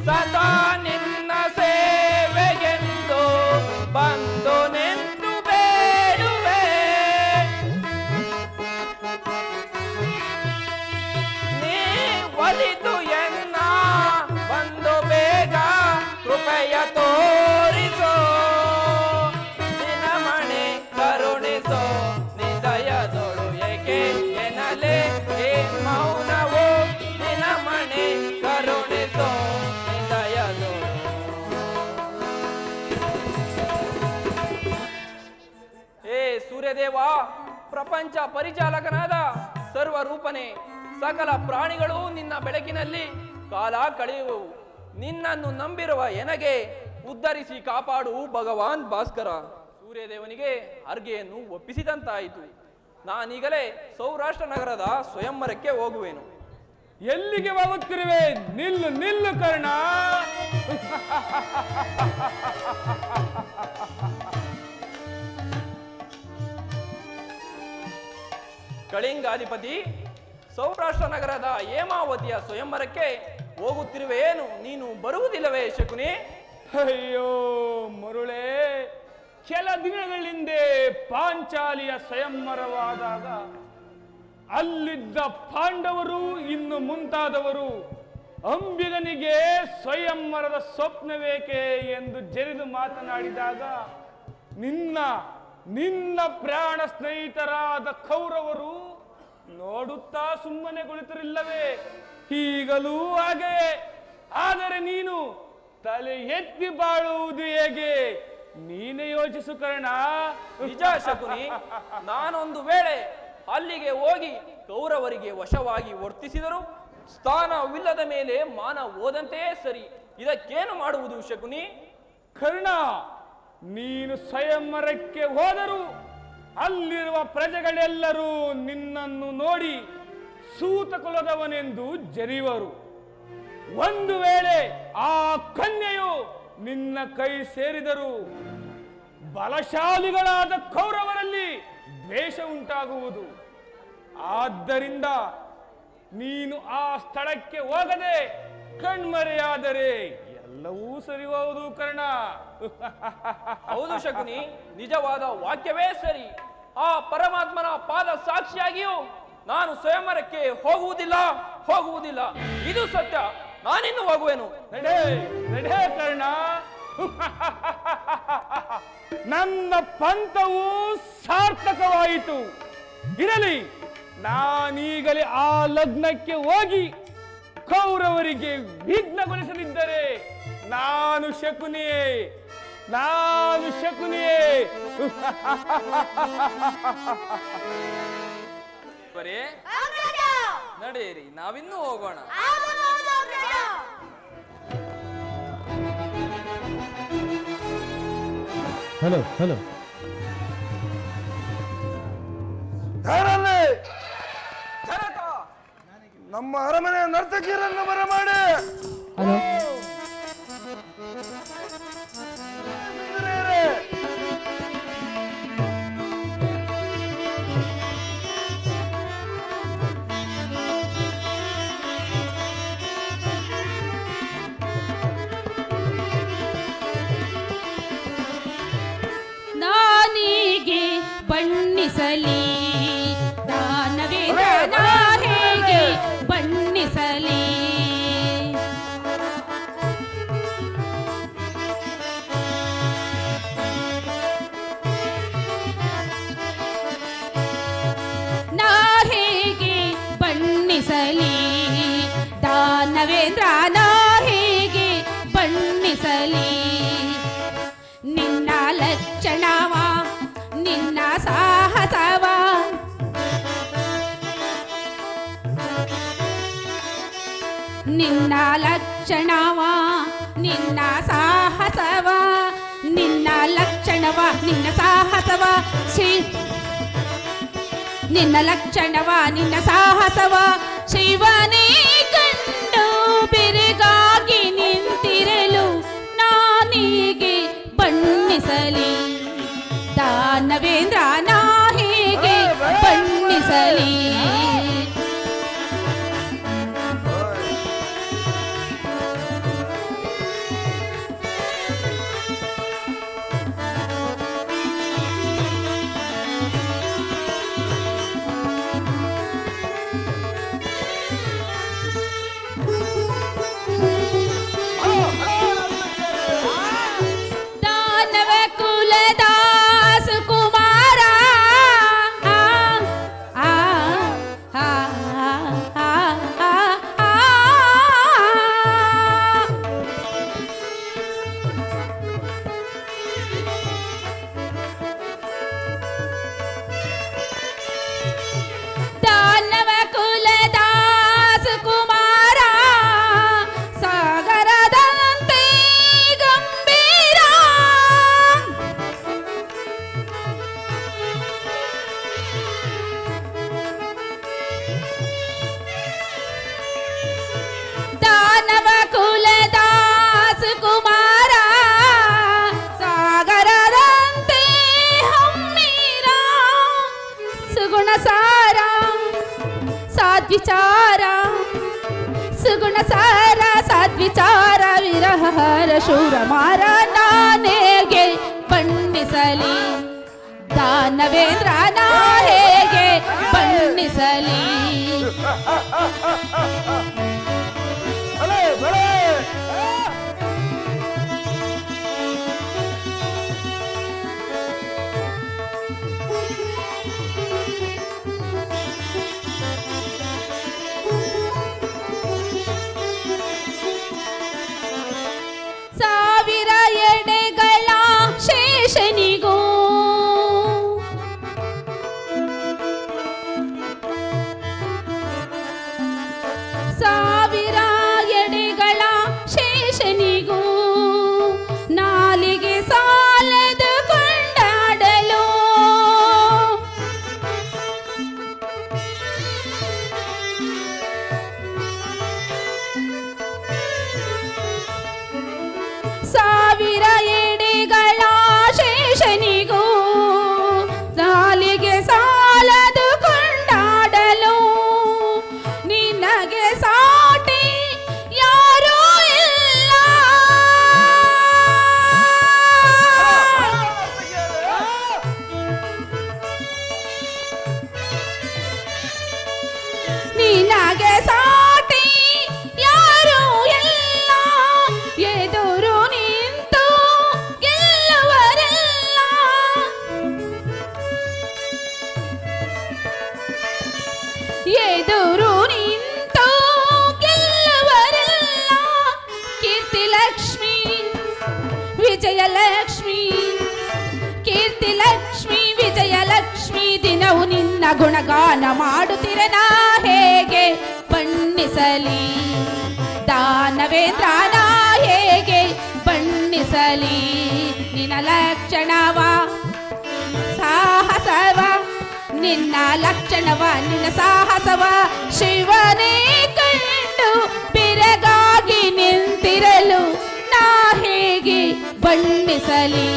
ಸದಾ ನಿನ್ನ ಸೇವೆಗೆಂದು ಬಂದು ನಿಂತು ಬೇಡುವೆ. ನೀ ಒಲಿದು ಎನ್ನ ಬಂದು ಬೇಗ ಕೃಪೆಯ ತೋರಿಸೋ. ದಿನಮಣಿ ಕರುಣಿಸೋ ನಿದಯದೊಳು ಏಕೆ ಎನಲೆ ಏ ಮೌನವೋ. ದಿನಮಣಿ ಕರುಣಿಸೋ ನಿದಯದೊಳು. ಏ ಸೂರ್ಯದೇವ, ಪ್ರಪಂಚ ಪರಿಚಾಲಕನಾದ ಸರ್ವರೂಪನೇ, ಸಕಲ ಪ್ರಾಣಿಗಳು ನಿನ್ನ ಬೆಳಕಿನಲ್ಲಿ ಕಾಲ ಕಳೆಯುವವು. ನಿನ್ನನ್ನು ನಂಬಿರುವ ಎನಗೆ ಉದ್ಧರಿಸಿ ಕಾಪಾಡು ಭಗವಾನ್ ಭಾಸ್ಕರ. ಸೂರ್ಯದೇವನಿಗೆ ಅರ್ಘೆಯನ್ನು ಒಪ್ಪಿಸಿದಂತಾಯಿತು. ನಾನೀಗಲೇ ಸೌರಾಷ್ಟ್ರ ನಗರದ ಸ್ವಯಂವರಕ್ಕೆ ಹೋಗುವೆನು. ಎಲ್ಲಿಗೆ ಹೋಗುತ್ತಿರುವೆ? ನಿಲ್ಲು ನಿಲ್ಲು ಕರ್ಣ. ಕಳಿಂಗಾಧಿಪತಿ, ಸೌರಾಷ್ಟ್ರ ನಗರದ ಹೇಮಾವತಿಯ ಸ್ವಯಂವರಕ್ಕೆ ಹೋಗುತ್ತಿರುವೆಯೇನು? ನೀನು ಬರುವುದಿಲ್ಲವೇ ಶಕುನಿ? ಅಯ್ಯೋ ಮರುಳೇ, ಕೆಲ ದಿನಗಳ ಹಿಂದೆ ಪಾಂಚಾಲಿಯ ಸ್ವಯಂವರವಾದಾಗ ಅಲ್ಲಿದ್ದ ಪಾಂಡವರು ಇನ್ನು ಮುಂತಾದವರು ಅಂಬಿಗನಿಗೆ ಸ್ವಯಂವರದ ಸ್ವಪ್ನವೇಕೆ ಎಂದು ಜರಿದು ಮಾತನಾಡಿದಾಗ ನಿನ್ನ ಪ್ರಾಣ ಸ್ನೇಹಿತರಾದ ಕೌರವರು ನೋಡುತ್ತಾ ಸುಮ್ಮನೆ ಕುಳಿತರಿಲ್ಲವೇ? ಈಗಲೂ ಹಾಗೆ. ಆದರೆ ನೀನು ತಲೆ ಎತ್ತಿ ಬಾಳುವುದು ಹೇಗೆ? ನೀನೇ ಯೋಚಿಸು ಕರ್ಣ. ನಿಜ ಶಕುನಿ, ನಾನೊಂದು ವೇಳೆ ಅಲ್ಲಿಗೆ ಹೋಗಿ ಕೌರವರಿಗೆ ವಶವಾಗಿ ವರ್ತಿಸಿದರು ಸ್ಥಾನವಿಲ್ಲದ ಮೇಲೆ ಮಾನ ಹೋದಂತೆಯೇ ಸರಿ. ಇದಕ್ಕೇನು ಮಾಡುವುದು ಶಕುನಿ? ಕರ್ಣ, ನೀನು ಸ್ವಯಂವರಕ್ಕೆ ಹೋದರೂ ಅಲ್ಲಿರುವ ಪ್ರಜೆಗಳೆಲ್ಲರೂ ನಿನ್ನನ್ನು ನೋಡಿ ಸೂತ ಕುಲದವನೆಂದು ಜರಿವರು. ಒಂದು ವೇಳೆ ಆ ಕನ್ಯೆಯು ನಿನ್ನ ಕೈ ಸೇರಿದರು ಬಲಶಾಲಿಗಳಾದ ಕೌರವರಲ್ಲಿ ದ್ವೇಷ ಉಂಟಾಗುವುದು. ಆದ್ದರಿಂದ ನೀನು ಆ ಸ್ಥಳಕ್ಕೆ ಹೋಗದೆ ಕಣ್ಮರೆಯಾದರೆ ಎಲ್ಲವೂ ಸರಿ ಹೋಗುವುದು ಕರ್ಣ. ಹೌದು ಶಕುನಿ, ನಿಜವಾದ ವಾಕ್ಯವೇ ಸರಿ. ಆ ಪರಮಾತ್ಮನ ಪಾದ ಸಾಕ್ಷಿಯಾಗಿಯೂ ನಾನು ಸ್ವಯಂವರಕ್ಕೆ ಹೋಗುವುದಿಲ್ಲ. ಇದು ಸತ್ಯ. ನಾನಿನ್ನು ಹೋಗುವೆನು. ನಡೆ ಕರ್ಣ. ನನ್ನ ಪಂಥವು ಸಾರ್ಥಕವಾಯಿತು. ಇರಲಿ, ನಾನೀಗಲೇ ಆ ಲಗ್ನಕ್ಕೆ ಹೋಗಿ ಕೌರವರಿಗೆ ವಿಘ್ನಗೊಳಿಸಲಿದ್ದರೆ ನಾನು ಶಕುನಿಯೇ. ನಡೆಯಿರಿ, ನಾವಿನ್ನೂ ಹೋಗೋಣ. ಹಲೋ ನಮ್ಮ ಅರಮನೆ ನರ್ತಕಿಯರನ್ನು ಬರಮಾಡಿ. ನಾನೀಗೆ ಬಣ್ಣಿಸಲಿ ದಾನವೇಂದ್ರ ಹೇಗೆ ಬಣ್ಣಿಸಲಿ. ನಾ ಹೇಗೆ ಬಣ್ಣಿಸಲಿ ದಾನವೇಂದ್ರ ಹೇಗೆ ಬಣ್ಣಿಸಲಿ. ನಿನ್ನ ಲಕ್ಷಣವ ನಿನ್ನ ಸಾಹಸವ ನಿನ್ನ ಲಕ್ಷಣವ ನಿನ್ನ ಸಾಹಸವ ನಿನ್ನ ಲಕ್ಷಣವ ನಿನ್ನ ಸಾಹಸವ ನಿನ್ನ ಲಕ್ಷಣವ ನಿನ್ನ ಸಾಹಸವ ಶಿವನೇ ಕಂಡು ಬೆರಗಾಗಿ ನಿಂತಿರಲು ನಾನೀಗೆ ಬಣ್ಣಿಸಲಿ ದಾನವೇಂದ್ರ ನಾ ಹೇಗೆ ಬಣ್ಣಿಸಲಿ. ಸುಗುಣ ಸಾರ ಸದ್ವಿಚಾರ ವಿರಹರ ಶೂರ ಮಾರ ನಾನೇಗೆ ಬಣ್ಣಿಸಲಿ ದಾನವೇಂದ್ರ ನಾ ಹೇಗೆ ಬಣ್ಣಿಸಲಿ ಸಾವಿರ ಎಡೆಗಳ ಶೇಷನಿಗೂ ಸಾವಿರ ಎಡೆಗಳ ಶೇಷನಿಗೂ ನಾಲಿಗೆ ಸಾಲದು ಕೊಂಡಾಡಲು ಸಾವಿರ ಎಡೆಗಳ ಶೇಷನಿಗೂ ನಾಲಿಗೆ ಸಾಲದು ಕೊಂಡಾಡಲು ನಿನಗೆ ಸಾಟಿ ಯಾರೂ ಇಲ್ಲ ನಿನಗೆ ಸಾಟಿ ಯಾರೂ ಇಲ್ಲ ಎದುರು ನಿಂತು ಗೆಲ್ಲುವರೆಲ್ಲ ಎದುರು ನಿಂತು ಗೆಲ್ಲುವರೆಲ್ಲ ಕೀರ್ತಿ ಲಕ್ಷ್ಮಿ ವಿಜಯಲಕ್ಷ್ಮಿ ಕೀರ್ತಿ ಲಕ್ಷ್ಮಿ ವಿಜಯಲಕ್ಷ್ಮಿ ದಿನವು ನಿನ್ನ ಗುಣಗಾನ ಮಾಡುತ್ತಿರ ನಾ ಹೇಗೆ ಬಣ್ಣಿಸಲಿ ದಾನವೇಂದ್ರ ನಾ ಹೇಗೆ ಬಣ್ಣಿಸಲಿ ನಿನ್ನ ಲಕ್ಷಣವ ಸಾಹಸವ ನಿನ್ನ ಲಕ್ಷಣವ ನಿನ್ನ ಸಾಹಸವ ಶಿವನೇ ಕಂಡು ಬಿರಗಾಗಿ ನಿಂತಿರಲು ನಾ ಹೇಗೆ ಬಣ್ಣಿಸಲಿ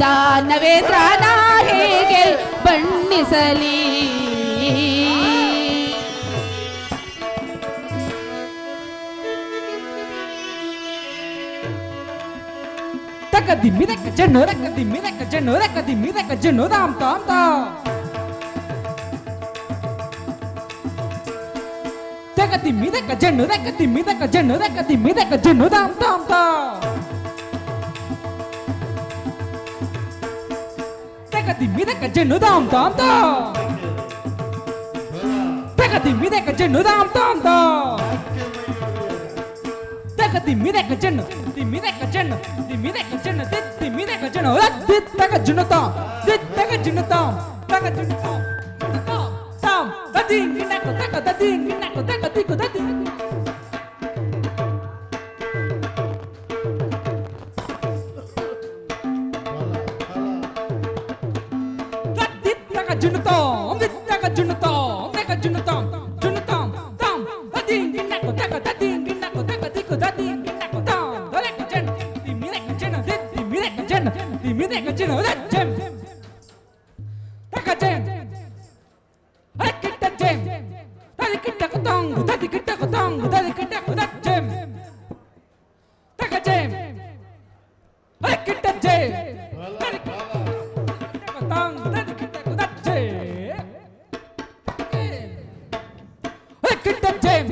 ದಾನವೇಂದ್ರ ನಾ ಹೇಗೆ ಬಣ್ಣಿಸಲಿ ತಕ ದಿಮ್ಮಿದಕ ಜಣ್ಣು ರಕ ದಿಮ್ಮಿದಕ ಜಣ್ಣು ರಕ ದಿಮ್ಮಿದಕ ಜಣ್ಣು ದಾಮ್ ತಾಮ್ ತಾ ತಕ ದಿಮ್ಮಿದಕ ಜಣ್ಣು ರಕ ದಿಮ್ಮಿದಕ ಜಣ್ಣು ರಕ ದಿಮ್ಮಿದಕ ಜಣ್ಣು ದಾಮ್ ತಾಮ್ ತಾ ತಕ ದಿಮ್ಮಿದಕ ಜಣ್ಣು ದಾಮ್ ತಾಮ್ ತಾ ತಕ ದಿಮ್ಮಿದಕ ಜಣ್ಣು ದಾಮ್ ತಾಮ್ ತಾ ತಕ ದಿಮ್ಮಿದಕ ಜಣ್ಣು ದಿಮ್ಮಿದಕ ಜಣ್ಣು ದಿಮ್ಮಿದಕ ಜಣ್ಣು ದಿಮ್ಮಿದಕ ಜಣ್ಣು ದಿತ್ ತಕ ಜಣ್ಣು ತಾ ದಿತ್ ತಕ ಜಣ್ಣು ತಾ ತಕ ಜಣ್ಣು ತಾ ತಾಮ್ ದದಿ ಗಿನಕ ತಕ ದದಿ ಗಿನಕ ತಕ ದಿಕು ದದಿ ದಿತ್ ತಕ ಜಣ್ಣು ತಾ ದಿತ್ ತಕ ಜಣ್ಣು ತಾ ತಕ ಜಣ್ಣು ತಾ ಜಣ್ಣು ತಾ ತಾಮ್ ದದಿ ಗಿನಕ ತಕ ದದಿ ಗಿನಕ ತಕ ದಿಕು ದದಿ ಗಿನಕ ತಾಮ್ ದಲಕ ಜಣ್ಣು ದಿಮ್ಮಿದಕ ಜಣ್ಣು ದಿತ್ ದಿಮ್ಮಿದಕ ಜಣ್ಣು ದಿಮ್ಮಿದಕ ಜಣ್ಣು ದತ್ ಜಮ್ ತಕ ಜಮ್ ಅಕಿಟ್ಟ ಜಮ್ ದದಿ ಕಿಟ್ಟ ಕತಂಗ್ ದದಿ ಕಿಟ್ಟ ಕತಂಗ್ ದದಿ ಕಿಟ್ಟ ಕದತ್ ಜಮ್ ತಕ ಜಮ್ ಅಕಿಟ್ಟ ಜಮ್ ದದಿ ಕಿಟ್ಟ ಕತಂಗ್ ದದಿ ಕಿಟ್ಟ ಕದತ್ ಜಮ್ ಅಕಿಟ್ಟ ಜಮ್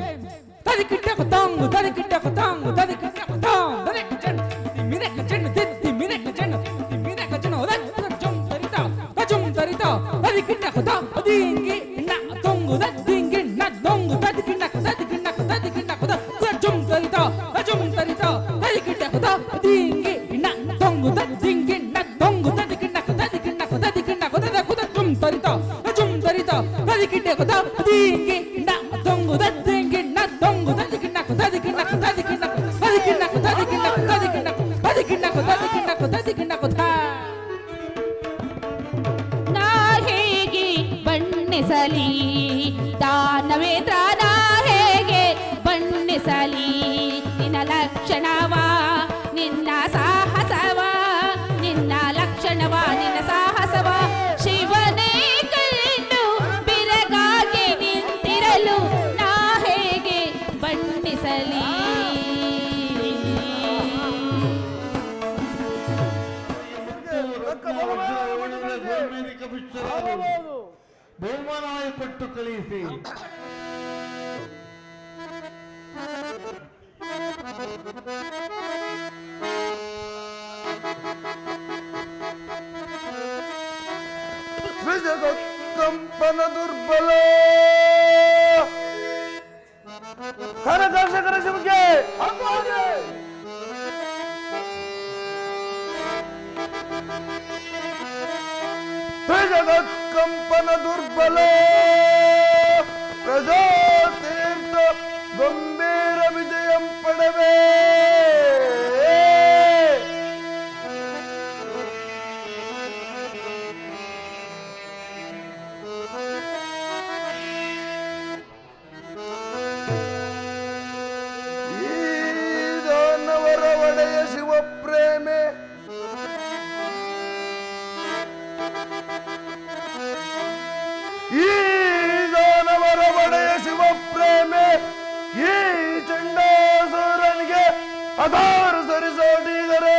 ದದಿ ಕಿಟ್ಟ ಕತಂಗ್ ದದಿ ಕಿಟ್ಟ ಕತಂಗ್ ದದಿ ಕಿಟ್ಟ ಕತಂಗ್ ದದಿ ಜಮ್ ದಿಮ್ಮಿದಕ ಜಣ್ಣು ದಿತ್ ದಿಮ್ಮಿದಕ ಜಣ್ಣು ದಿಮ್ಮಿದಕ ಜಣ್ಣು ದತ್ ಜಮ್ ತರಿತಾ ಜಮ್ ತರಿತಾ ದದಿ ಕಿಟ್ಟ ಕತ ಅದಿಂಗಿ ನ ತೊಂಗು ದದಿಂಗಿ ನ ದೊಂಗು ದದಿ ಕಿಟ್ಟ ದದಿ ಕಿಟ್ಟ ದದಿ ಕಿಟ್ಟ ಕತ ಜಮ್ ತರಿತಾ ದದಿ ಕಿಟ್ಟ ಕತ ಅದಿಂಗಿ ನ ತೊಂಗು ದದಿಂಗಿ ನ ದೊಂಗು ದದಿ ಕಿಟ್ಟ ದದಿ ಕಿಟ್ಟ ದದಿ ಕಿಟ್ಟ ಕತ ಕತ ಜಮ್ ತರಿತಾ ದದಿ ಕಿಟ್ಟ ಕತ ಅದಿಂಗಿ ನ ತೊಂಗು ದದಿಂಗಿ ನ ದೊಂಗು ದದಿ ಕಿಟ್ಟ ದದಿ ಕಿಟ್ಟ ದದಿ ಕಿಟ್ಟ ದದಿ ಕಿಟ್ಟ ದದಿ ಕಿಟ್ಟ ದದಿ ಕಿಟ್ಟ ದದಿ ಕಿಟ್ಟ ದದಿ ಕಿಟ್ಟ ದದಿ ಕಿಟ್ಟ ಕತ ನಾ ಹೇಗೆ ಬಣ್ಣಿಸಲಿ ದಾನವೇಂದ್ರ ನಾ ಹೇಗೆ ಬಣ್ಣಿಸಲಿ ನಿನ್ನ ಲಕ್ಷಣವ ನಿನ್ನ ಸಾಹಸವ ನಿನ್ನ ಲಕ್ಷಣವ ನಿನ್ನ ಸಾಹಸವ ಶಿವನೇ ಕಂಡು ಬಿರಗಾಗಿ ನಿಂತಿರಲು ನಾ ವಿಶ್ರಾಮಿ ಬಹುಮಾನ ಕೊಟ್ಟು ಕಳಿಸಿ. ಕಂಪನ ದುರ್ಬಲ ಕನಕರ್ಷಕರ ಶಿವಕ್ಕೆ ಜಗತ್ಕಂಪನ ದುರ್ಬಲ ಪ್ರಜಾತೀರ್ಥ ಗಂಭೀರ ವಿಜಯಂ ಪಡವೇ. ಶಿವಪ್ರೇಮೆ ಈ ದಾನವರ ಒಡೆಯ ಶಿವಪ್ರೇಮೆ ಈ ಚಂಡಾಸುರನಿಗೆ ಅದಾರು ಸರಿಸೋಡಿದರೆ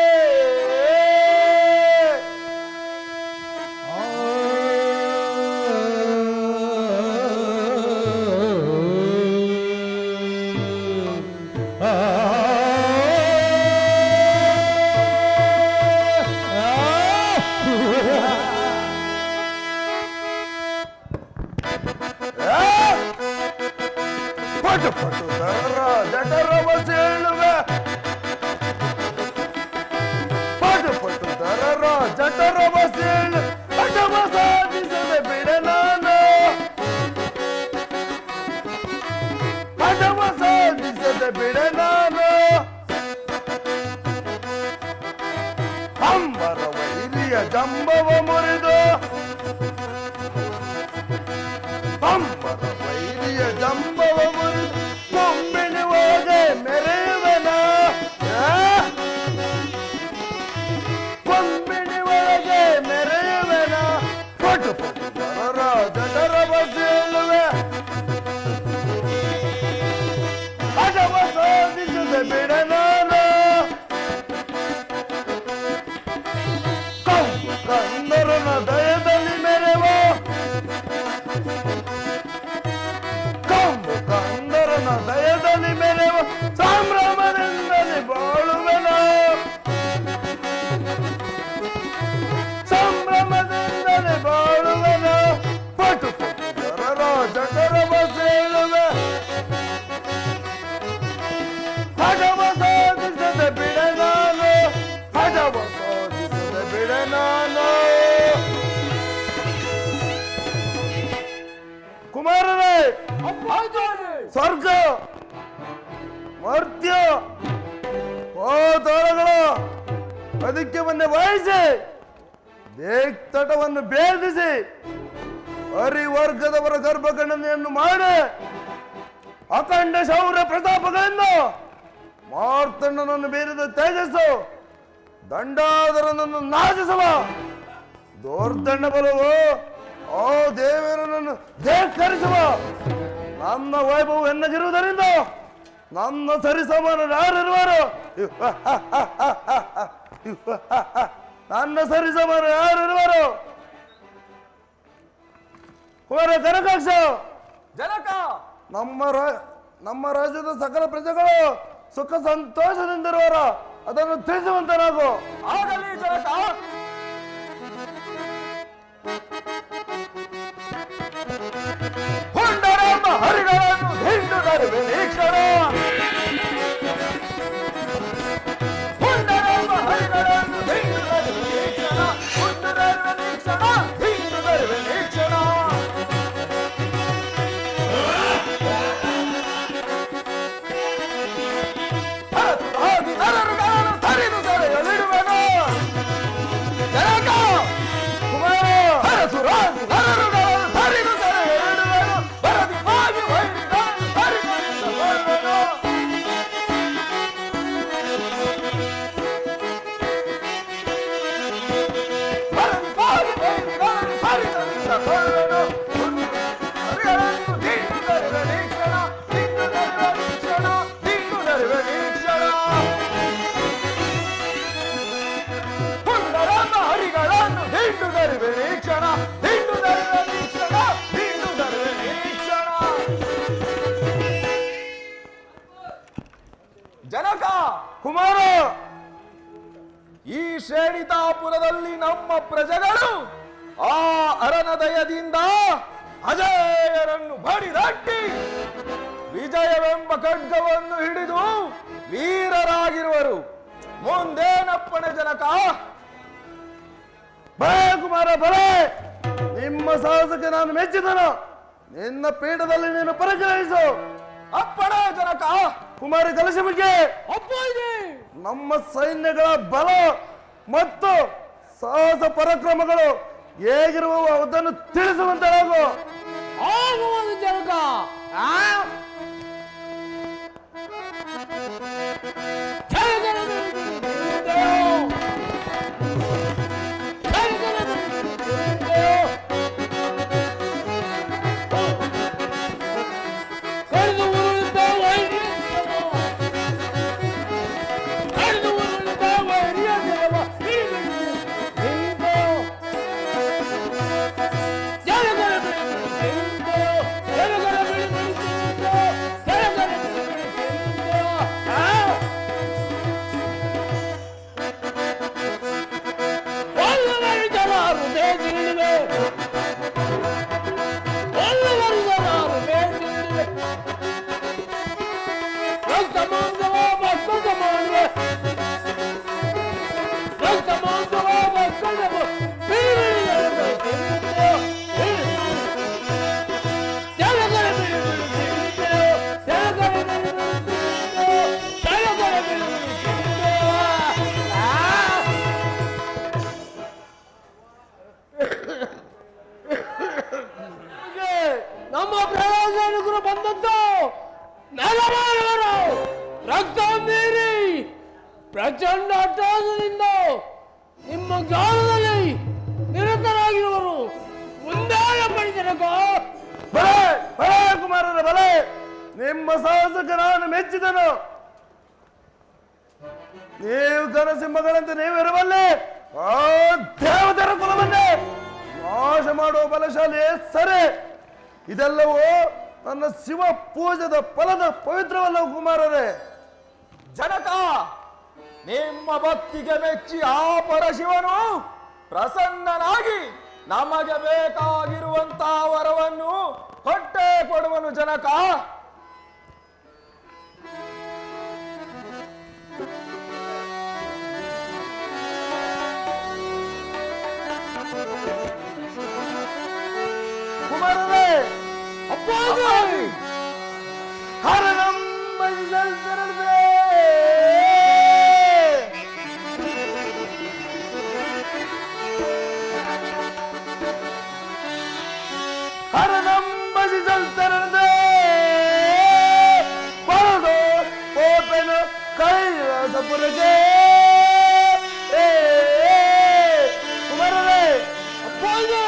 ಬಿಡ ನಾನು ಅಂಬರ ವೈರಿಯ ಜಂಬವ ಮುರಿದು ಅಂಬರ ವೈರಿಯ ಜಂಬವ ಮುರಿದು ಕೊಂಬಿಣುವಾಗೆ ಮೆರೆಯುವನ ಕೊಂಬಿಣುವಾಗೆ ಮೆರೆಯುವನ ಪಟು ಪಟು ಜರ ಜಟರ ಬಸೇಳುವೆ ಬಿಡ ನಾನು ಕಂದರನ ದಯದಲ್ಲಿ ಮೆರೆವ ಕಂದರನ ದಯದಲ್ಲಿ ಮೆರೆವ ಸಂಭ್ರಮದಿಂದಲೇ ಬಾಳುವೆನ ಸಂಭ್ರಮದಿಂದಲೇ ಬಾಳುವೆನ ಪಟು ಪಟು ಜರ ಜಟರ ಬಸೇಳುವೆ ಬಿಡ ನಾನು ಹಠವ ಸಾಧಿಸದ ಬಿಡ ನಾನು ಕುಮಾರರೇ ಸ್ವರ್ಗ ಮರ್ತ್ಯ ಪಾತಾಳಗಳ ಅದಕ್ಯವನ್ನೇ ವಾಯಿಸಿ ತಟವನ್ನು ಭೇದಿಸಿ ಹರಿವರ್ಗದವರ ಗರ್ಭಗಣನೆಯನ್ನು ಮಾಡಿ ಅಖಂಡ ಶೌರ್ಯ ಪ್ರತಾಪಗಳಿಂದ ಮಾರ್ತಣ್ಣನನ್ನು ಬೀರಿದ ತೇಜಸ್ಸು ದಂಡಾಧರನನ್ನು ನಾಚಿಸುವ ದೋರ್ದಂಡ ಬಲವು ಆ ದೇವರನನ್ನು ಧಿಕ್ಕರಿಸುವ ನನ್ನ ವೈಭವ ಎನ್ನಗಿರುವುದರಿಂದ ನನ್ನ ಸರಿಸಮಾನ ಯಾರಿರುವರು ನನ್ನ ಸರಿಸಮಾನ ಯಾರಿರುವರು ಕುಮಾರ ಕನಕಾಕ್ಷ ಜನಕ ನಮ್ಮ ರಾಜ್ಯದ ಸಕಲ ಪ್ರಜೆಗಳು ಸುಖ ಸಂತೋಷದಿಂದಿರುವರ ಅದನ್ನು ತಿಳಿಸುವಂತನಾಗು. ಆಗಲಿ ಜನಕ. ಹೊಂಡರೆಂಬ ಹರಿಗಳನ್ನು ಹಿಂಡುಗರುವೆ ನೀಕ್ಷಣ ಹೊಂಡರೆಂಬ ಹರಿಗಳನ್ನು ಹಿಂಡುಗರುವೆ ನೀಕ್ಷಣ ಹುಟ್ಟುಗರುವೆ ನೀಕ್ಷಣ ಹಿಂಡುಗರುವೆ ನೀಕ್ಷಣ ತರಿದು ಸೆರೆಯಲ್ಲಿಡುವೆನು ಜನಕ ಕುಮಾರ ಹರಸುರಾಗಿ ನರರುಗಳನ್ನು ತರಿದು ಸೆರೆಯಲ್ಲಿಡುವೆನು ಬರದಿ ಹೋಗಿ ವೈರಿಗಳನ್ನು ತರಿದುಕೊಳ್ಳುವೆನು ಬರದಿ ಹೋಗಿ ವೈರಿಗಳನ್ನು ತರಿದುಕೊಳ್ಳುವೆನು ಹರಿಗಳನ್ನು ಹಿಂಡುಗರುವೆ ನೀಕ್ಷಣ ಹಿಂಡುಗರುವೆ ನೀಕ್ಷಣ ಹಿಂಡುಗರುವೆ ನೀಕ್ಷಣ ಹರಿಗಳನ್ನು ಹಿಂಡುಗರುವೆ ನೀಕ್ಷಣ ಜನಕ ಕುಮಾರ, ಈ ಶ್ರೇಣಿತಾಪುರದಲ್ಲಿ ನಮ್ಮ ಪ್ರಜೆಗಳು ಆ ಅರನ ದಯದಿಂದ ಅಜಯರನ್ನು ಬಡಿದಟ್ಟಿ ವಿಜಯವೆಂಬ ಖಡ್ಗವನ್ನು ಹಿಡಿದು ವೀರರಾಗಿರುವರು. ಮುಂದೇನಪ್ಪಣೆ ಜನಕ? ಬರೇ ಕುಮಾರ ಬರೇ, ನಿಮ್ಮ ಸಾಹಸಕ್ಕೆ ನಾನು ಮೆಚ್ಚಿದನು. ನಿನ್ನ ಪೀಠದಲ್ಲಿ ನೀನು ಪರಿಗ್ರಹಿಸು. ಅಪ್ಪಣೆ ಜನಕ. ಕುಮಾರ ಕಲಶಮಿಗೆ ನಮ್ಮ ಸೈನ್ಯಗಳ ಬಲ ಮತ್ತು ಸಾಹಸ ಪರಾಕ್ರಮಗಳು ಹೇಗಿರುವವು ಅದನ್ನು ತಿಳಿಸುವಂತಾಗು. ಆಗುವುದು ಜನಕ. ನಮ್ಮ ಪ್ರವಾಸನಿಕರು ಬಂದದ್ದು ನೆಲಮಾನವರು ರಕ್ತ ಮೀರಿ ಪ್ರಚಂಡ ಅಟ್ಟಹಾಸದಿಂದ ನಿಮ್ಮ ಜ್ಞಾನದಲ್ಲಿ ನಿರತರಾಗಿರುವರು. ಮುಂದೆ ಪಡಿಸಬೇಕು. ಬಲೆ ಬಲೆ ಕುಮಾರರ ಬಲೆ, ನಿಮ್ಮ ಸಾಹಸಕ್ಕೆ ನಾನು ಮೆಚ್ಚಿದನು. ನೀವು ಗಣಸಿಂಹಗಳಂತೆ ನೀವಿರುವಲ್ಲಿ ಆ ದೇವತರ ಕುಲವನ್ನೇ ನಾಶ ಮಾಡುವ ಬಲಶಾಲಿ ಸರಿ. ಇದೆಲ್ಲವೂ ನನ್ನ ಶಿವ ಪೂಜದ ಫಲದ ಪವಿತ್ರವಲ್ಲವು ಕುಮಾರರೇ. ಜನಕ, ನಿಮ್ಮ ಭಕ್ತಿಗೆ ಮೆಚ್ಚಿ ಆ ಪರಶಿವನು ಪ್ರಸನ್ನನಾಗಿ ನಮಗೆ ಬೇಕಾಗಿರುವಂತಹ ವರವನ್ನು ಕೊಟ್ಟೇ ಕೊಡುವನು ಜನಕ. ಕುಮಾರರೇ, ಅಪ್ಪಾಜಿ ಹರನಂ ಬಂದಲ್ತರದೆ ಹರನಂ ಬಸಿದಲ್ತರದೆ ಬರದು ಪೋಪೆನು ಕೈಲಾಸಪುರಗೆ. ಕುಮಾರರೇ, ಅಪ್ಪಾಜಿ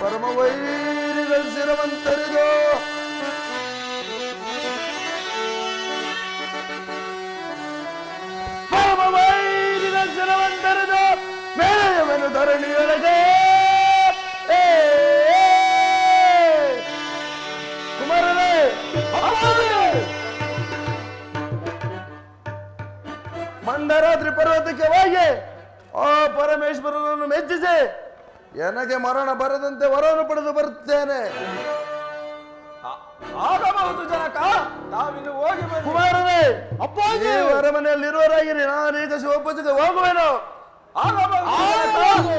ಪರಮವೈರಿಗಳ ಶಿರವಂತರಿದು ಪರಮವೈರಿಗಳ ಶಿರವಂತರಿದು ಮೇಳೆಯವನು ಧರಣಿಯೊಳಗೆ. ಕುಮಾರರೇ, ಮಂದರಾತ್ರಿ ಪರ್ವತಕ್ಕೆ ಹೋಗಿ ಆ ಪರಮೇಶ್ವರನನ್ನು ಮೆಚ್ಚಿಸಿ ನನಗೆ ಮರಣ ಬರದಂತೆ ವರವನ್ನು ಪಡೆದು ಬರುತ್ತೇನೆ. ಆಗಬಹುದು ಜನಕ, ತಾವಿನ್ನು ಹೋಗಿ ಬನ್ನಿ. ಕುಮಾರರೇ, ನೀವು ಅರಮನೆಯಲ್ಲಿ ಇರುವರಾಗಿರಿ, ನಾನೀಗ ಶಿವಪೂಜೆಗೆ ಹೋಗುವೆನು. ಆಗಬಹುದು.